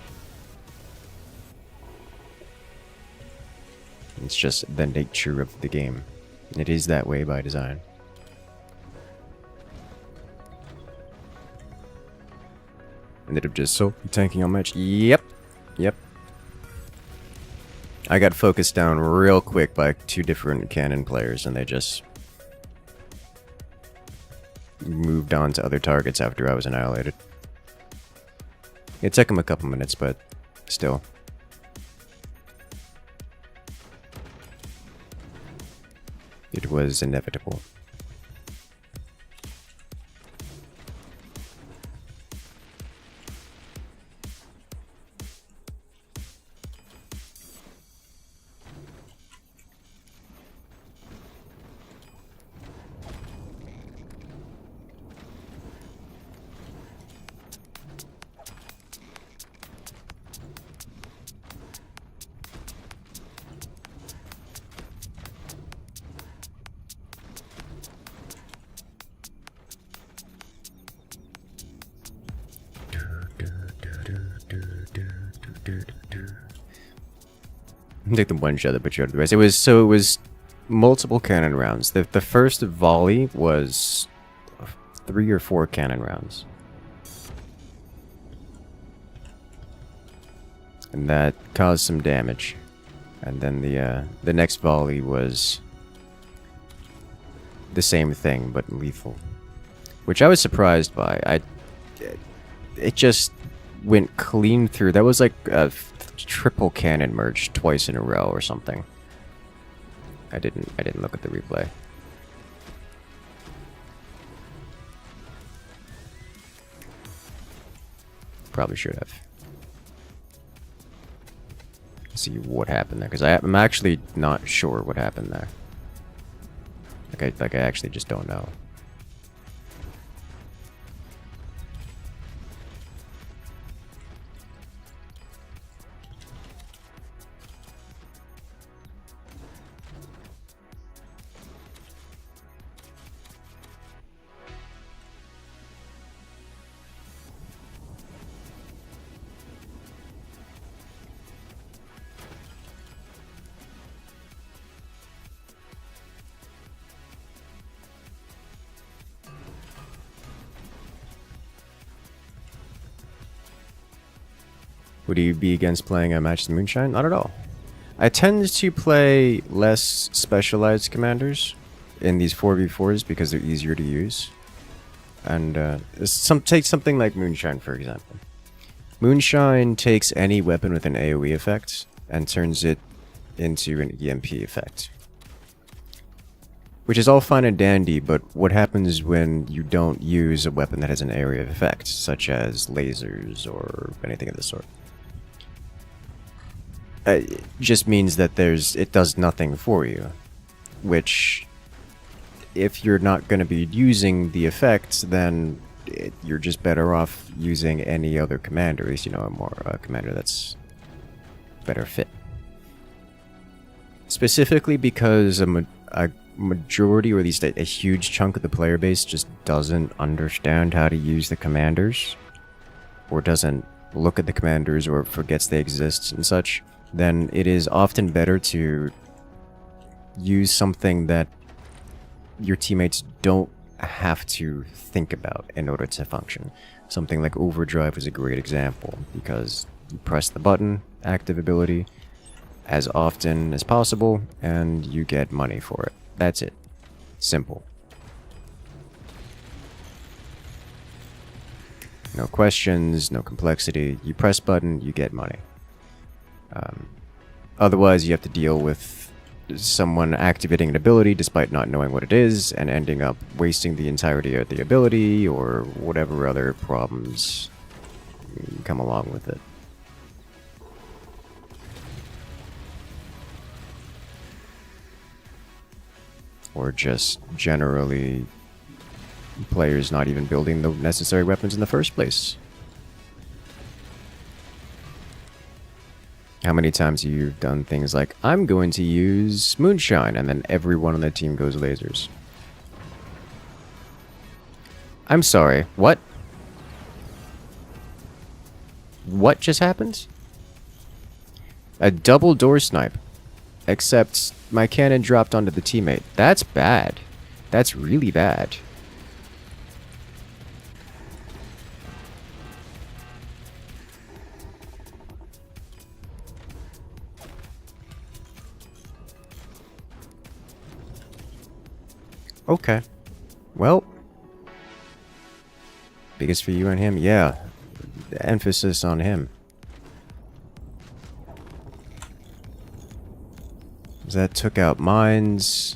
It's just the nature of the game. It is that way by design. Ended up just tanking on match. Yep. I got focused down real quick by two different cannon players, and they just moved on to other targets after I was annihilated. It took them a couple minutes, but still. It was inevitable. Take them one shot the butcher out of the rest. It was multiple cannon rounds. The first volley was 3 or 4 cannon rounds. And that caused some damage. And then the next volley was the same thing but lethal, which I was surprised by. It just went clean through. That was like a triple cannon merge twice in a row or something. I didn't look at the replay. Probably should have. See what happened there, because I'm actually not sure what happened there. Like I actually just don't know. Would you be against playing a match in Moonshine? Not at all. I tend to play less specialized commanders in these 4v4s because they're easier to use. And take something like Moonshine, for example. Moonshine takes any weapon with an AoE effect and turns it into an EMP effect. Which is all fine and dandy, but what happens when you don't use a weapon that has an area of effect, such as lasers or anything of the sort? It just means that it does nothing for you, which, if you're not going to be using the effects, then you're just better off using any other commander, at least, you know, a commander that's better fit. Specifically because a majority, or at least a huge chunk of the player base, just doesn't understand how to use the commanders, or doesn't look at the commanders, or forgets they exist and such. Then it is often better to use something that your teammates don't have to think about in order to function. Something like Overdrive is a great example, because you press the button, active ability, as often as possible, and you get money for it. That's it. Simple. No questions, no complexity. You press button, you get money. Otherwise, you have to deal with someone activating an ability despite not knowing what it is, and ending up wasting the entirety of the ability, or whatever other problems come along with it. Or just generally players not even building the necessary weapons in the first place. How many times have you done things like, I'm going to use Moonshine, and then everyone on the team goes lasers? I'm sorry, what? What just happened? A double door snipe. Except my cannon dropped onto the teammate. That's bad. That's really bad. Okay. Well, biggest for you and him? Yeah. The emphasis on him. That took out mines.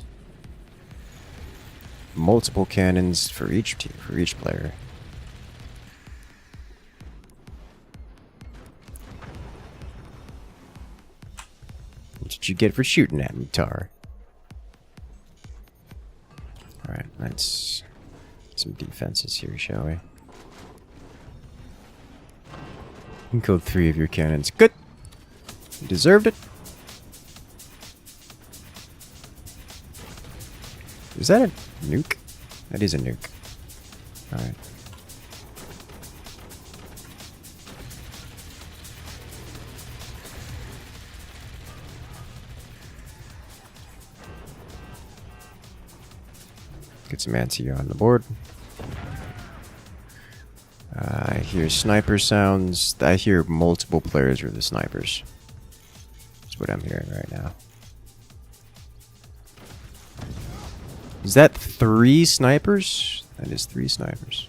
Multiple cannons for each team, for each player. What did you get for shooting at me, Tar? Alright, let's get some defenses here, shall we? You killed 3 of your cannons. Good! You deserved it. Is that a nuke? That is a nuke. Alright. Get some anti on the board. I hear sniper sounds. I hear multiple players with the snipers. That's what I'm hearing right now. Is that 3 snipers? That is 3 snipers.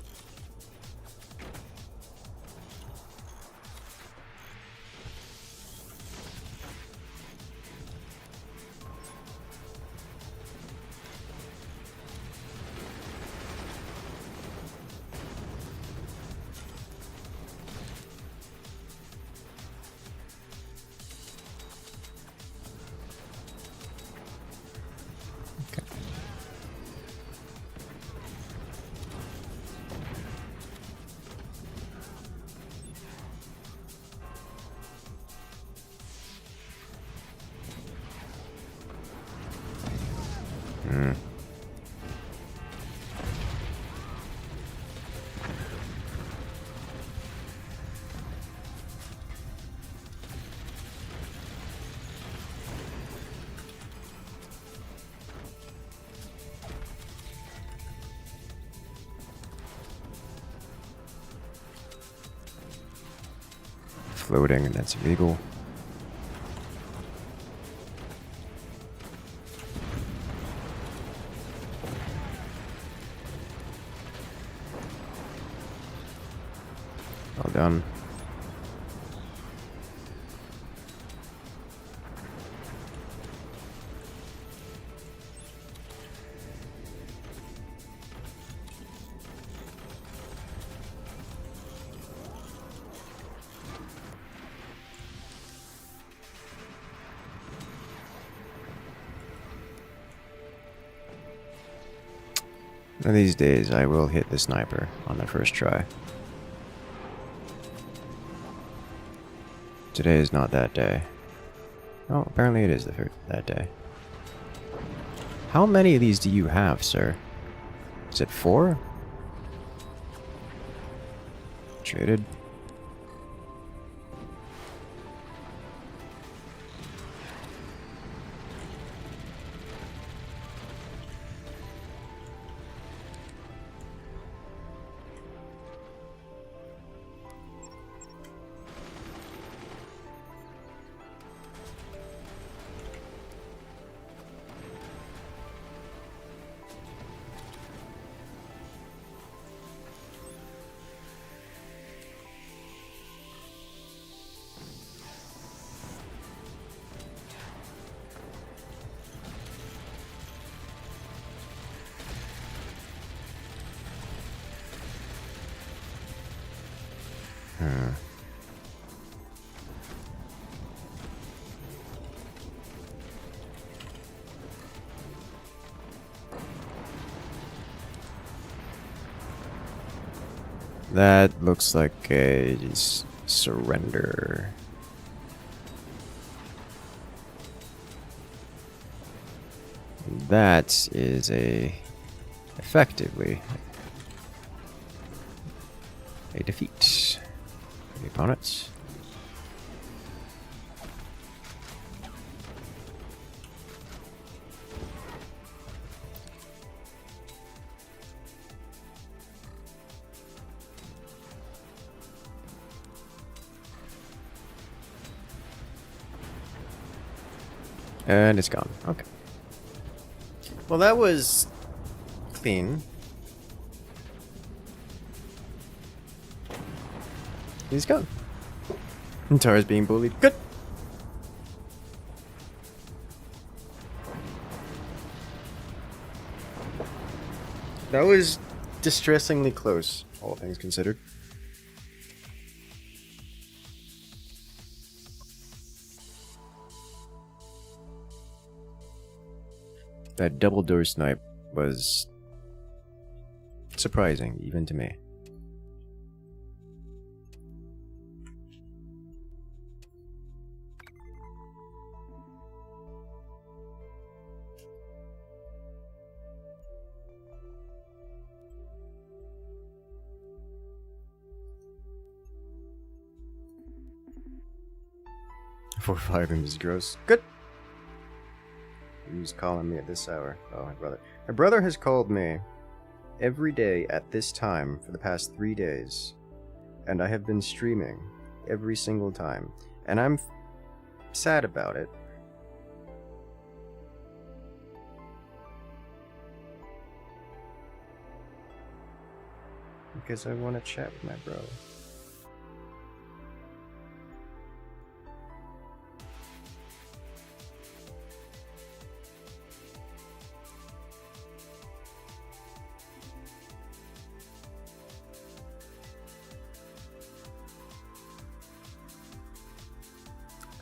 floating, and that's illegal. Well done. One of these days, I will hit the sniper on the first try. Today is not that day. Oh, apparently it is that day. How many of these do you have, sir? Is it 4? Traded. That looks like a surrender. That is effectively a defeat for the opponents. And it's gone. Okay. Well, that was clean. He's gone. And Tara's being bullied. Good. That was distressingly close, all things considered. That double door snipe was surprising, even to me. Four, 5 is gross. Good. Who's calling me at this hour? Oh, my brother. My brother has called me every day at this time for the past 3 days. And I have been streaming every single time. And I'm sad about it. Because I want to chat with my bro.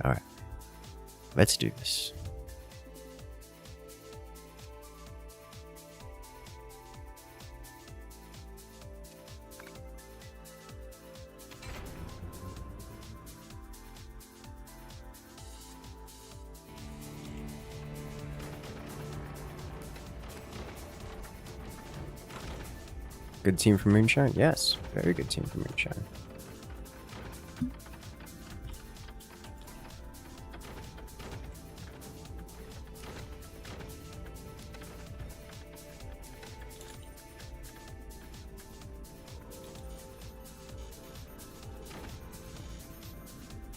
Alright. Let's do this. Good team from Moonshine? Yes, very good team from Moonshine.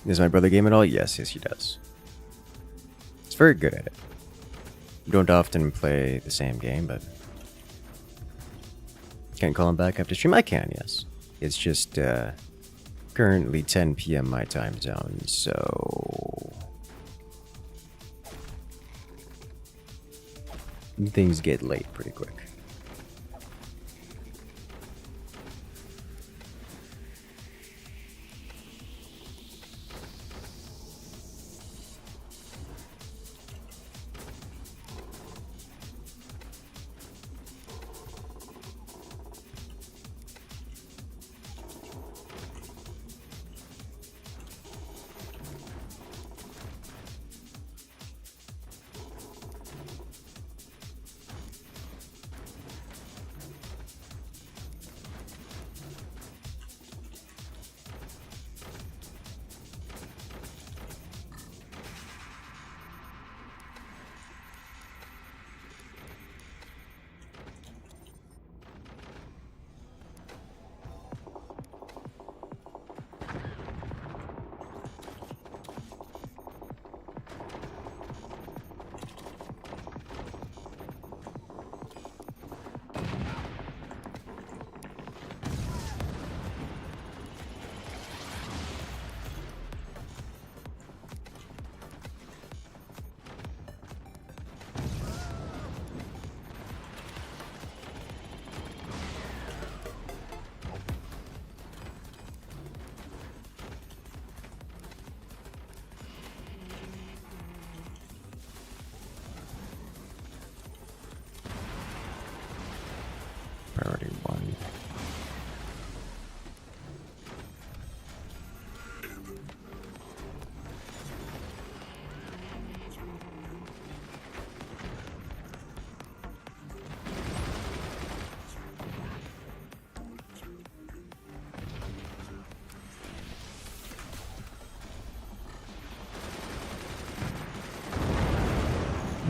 Does my brother game at all? Yes, he does. He's very good at it. We don't often play the same game, but can't call him back after stream. I can, yes. It's just currently 10 p.m. my time zone, so things get late pretty quick. Priority 1.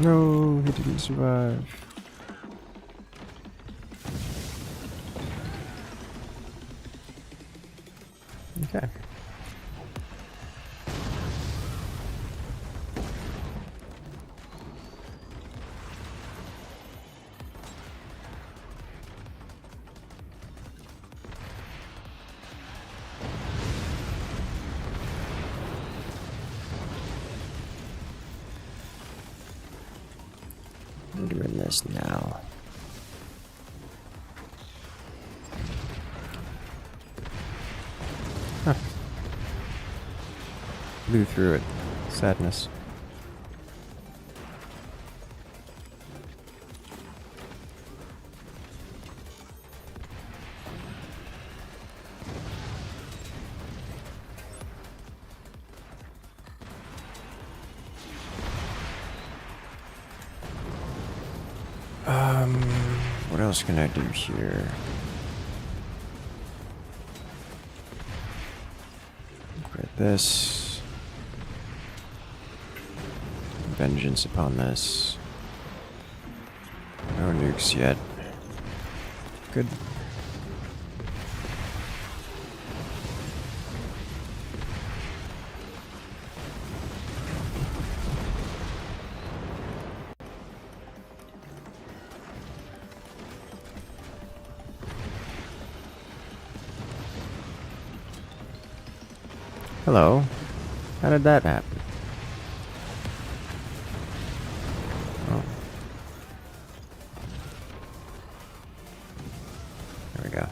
No, he didn't survive. Okay. I'm doing this now. Huh. Blew through it. Sadness. What else can I do here? Upgrade this. Vengeance upon this. No nukes yet. Good. Hello. How did that happen? Oh. There we go.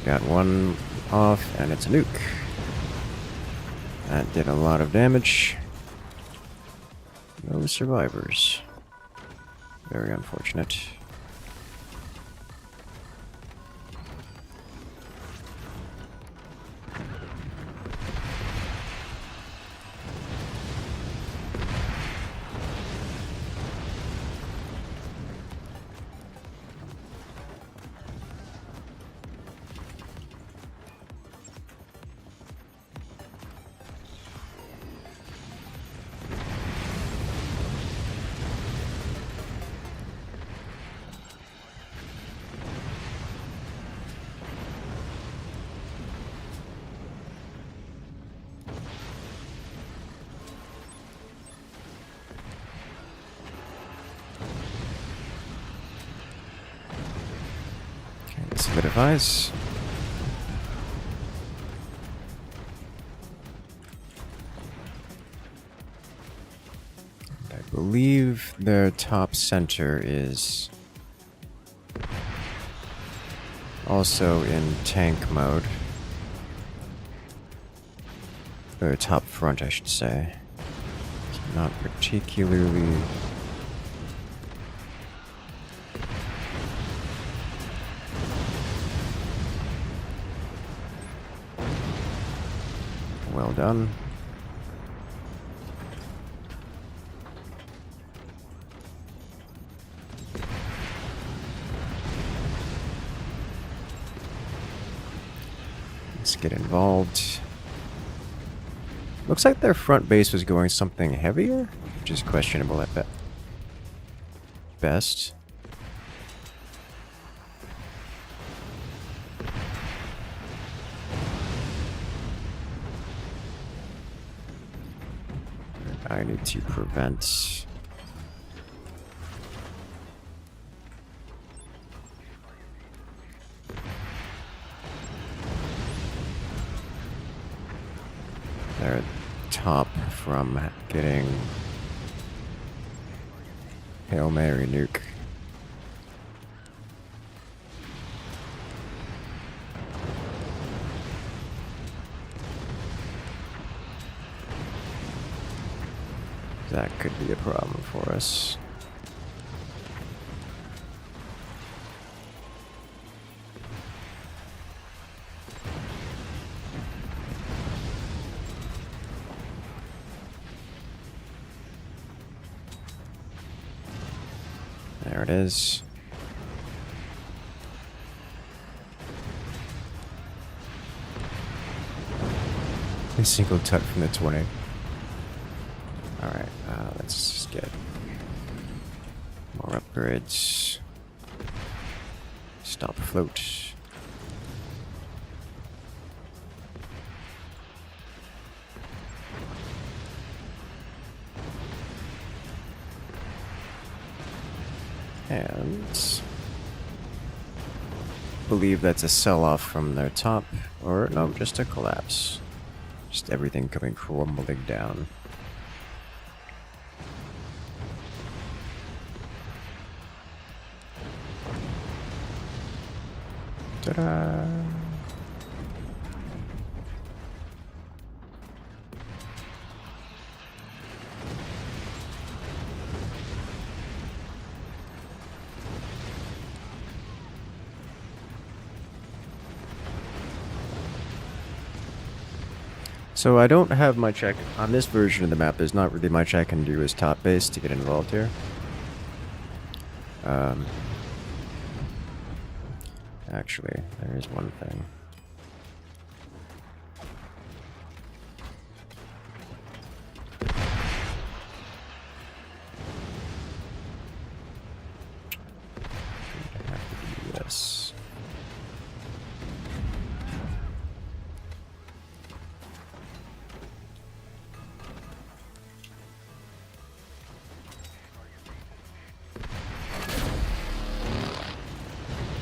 Got one off, and it's a nuke. That did a lot of damage. No survivors. Very unfortunate. solidifies. I believe their top center is also in tank mode. Or top front, I should say. It's not particularly... well done. Let's get involved. Looks like their front base was going something heavier, which is questionable at best. I need to prevent... their top from getting Hail Mary nuke. That could be a problem for us. There it is. A single tut from the 20. Alright, let's just get more upgrades. Stop float. And believe that's a sell-off from their top, or no, just a collapse. Just everything coming crumbling down. Ta-da! So I don't have much on this version of the map. There's not really much I can do as top base to get involved here. Actually, there is one thing. I have to do this.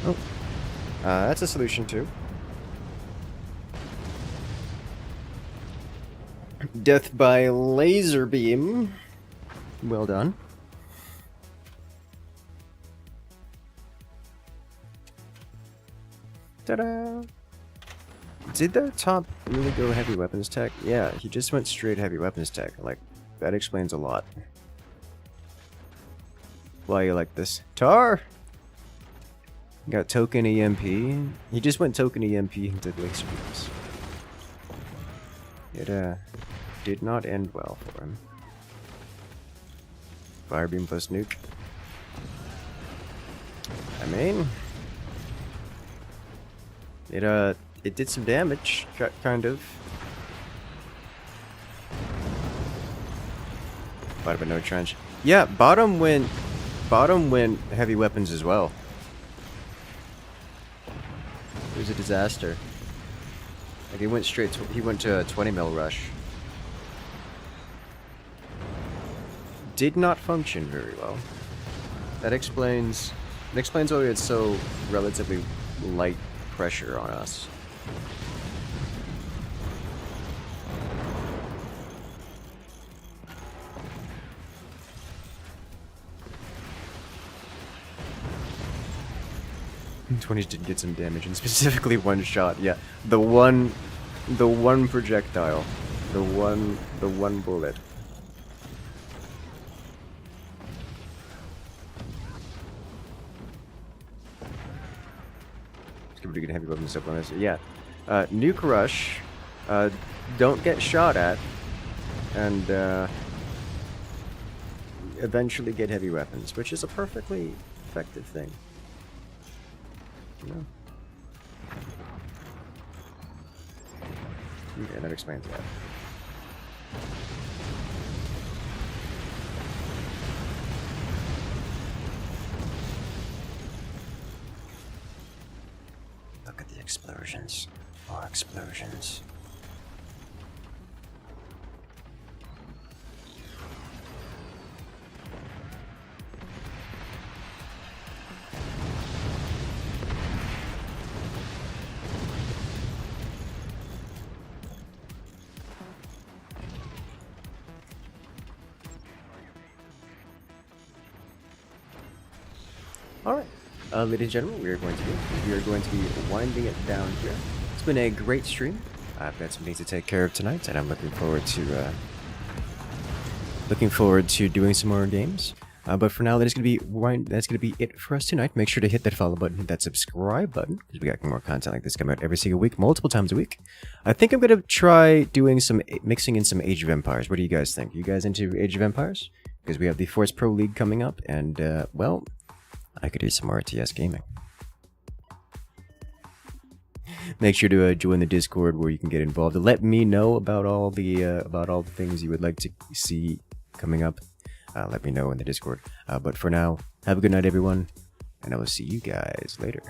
Oh. That's a solution too. Death by laser beam. Well done. Ta-da! Did their top really go heavy weapons tech? Yeah, he just went straight heavy weapons tech. Like, that explains a lot. Why you like this? Tar! Got token EMP. He just went token EMP into laser beams. It did not end well for him. Fire beam plus nuke. I mean, it did some damage, kind of. But no trench. Yeah, bottom went heavy weapons as well. It was a disaster. Like he went to a 20 mil rush. Did not function very well. That explains why it's so relatively light pressure on us. '20s did get some damage, and specifically one shot. Yeah, the one projectile, the one bullet. Pretty good heavy weapons stuff on this. Yeah, nuke rush, don't get shot at, and eventually get heavy weapons, which is a perfectly effective thing. You know? Yeah, that explains that. Look at the explosions. More explosions. Alright. Ladies and gentlemen, we are going to be winding it down here. It's been a great stream. I've got some things to take care of tonight, and I'm looking forward to doing some more games. But for now, that's gonna be it for us tonight. Make sure to hit that follow button, hit that subscribe button, because we got more content like this coming out every single week, multiple times a week. I think I'm gonna try doing mixing in some Age of Empires. What do you guys think? You guys into Age of Empires? Because we have the Force Pro League coming up, and well, I could do some more RTS gaming. Make sure to join the Discord where you can get involved. Let me know about all the things you would like to see coming up. Let me know in the Discord. But for now, have a good night, everyone, and I will see you guys later.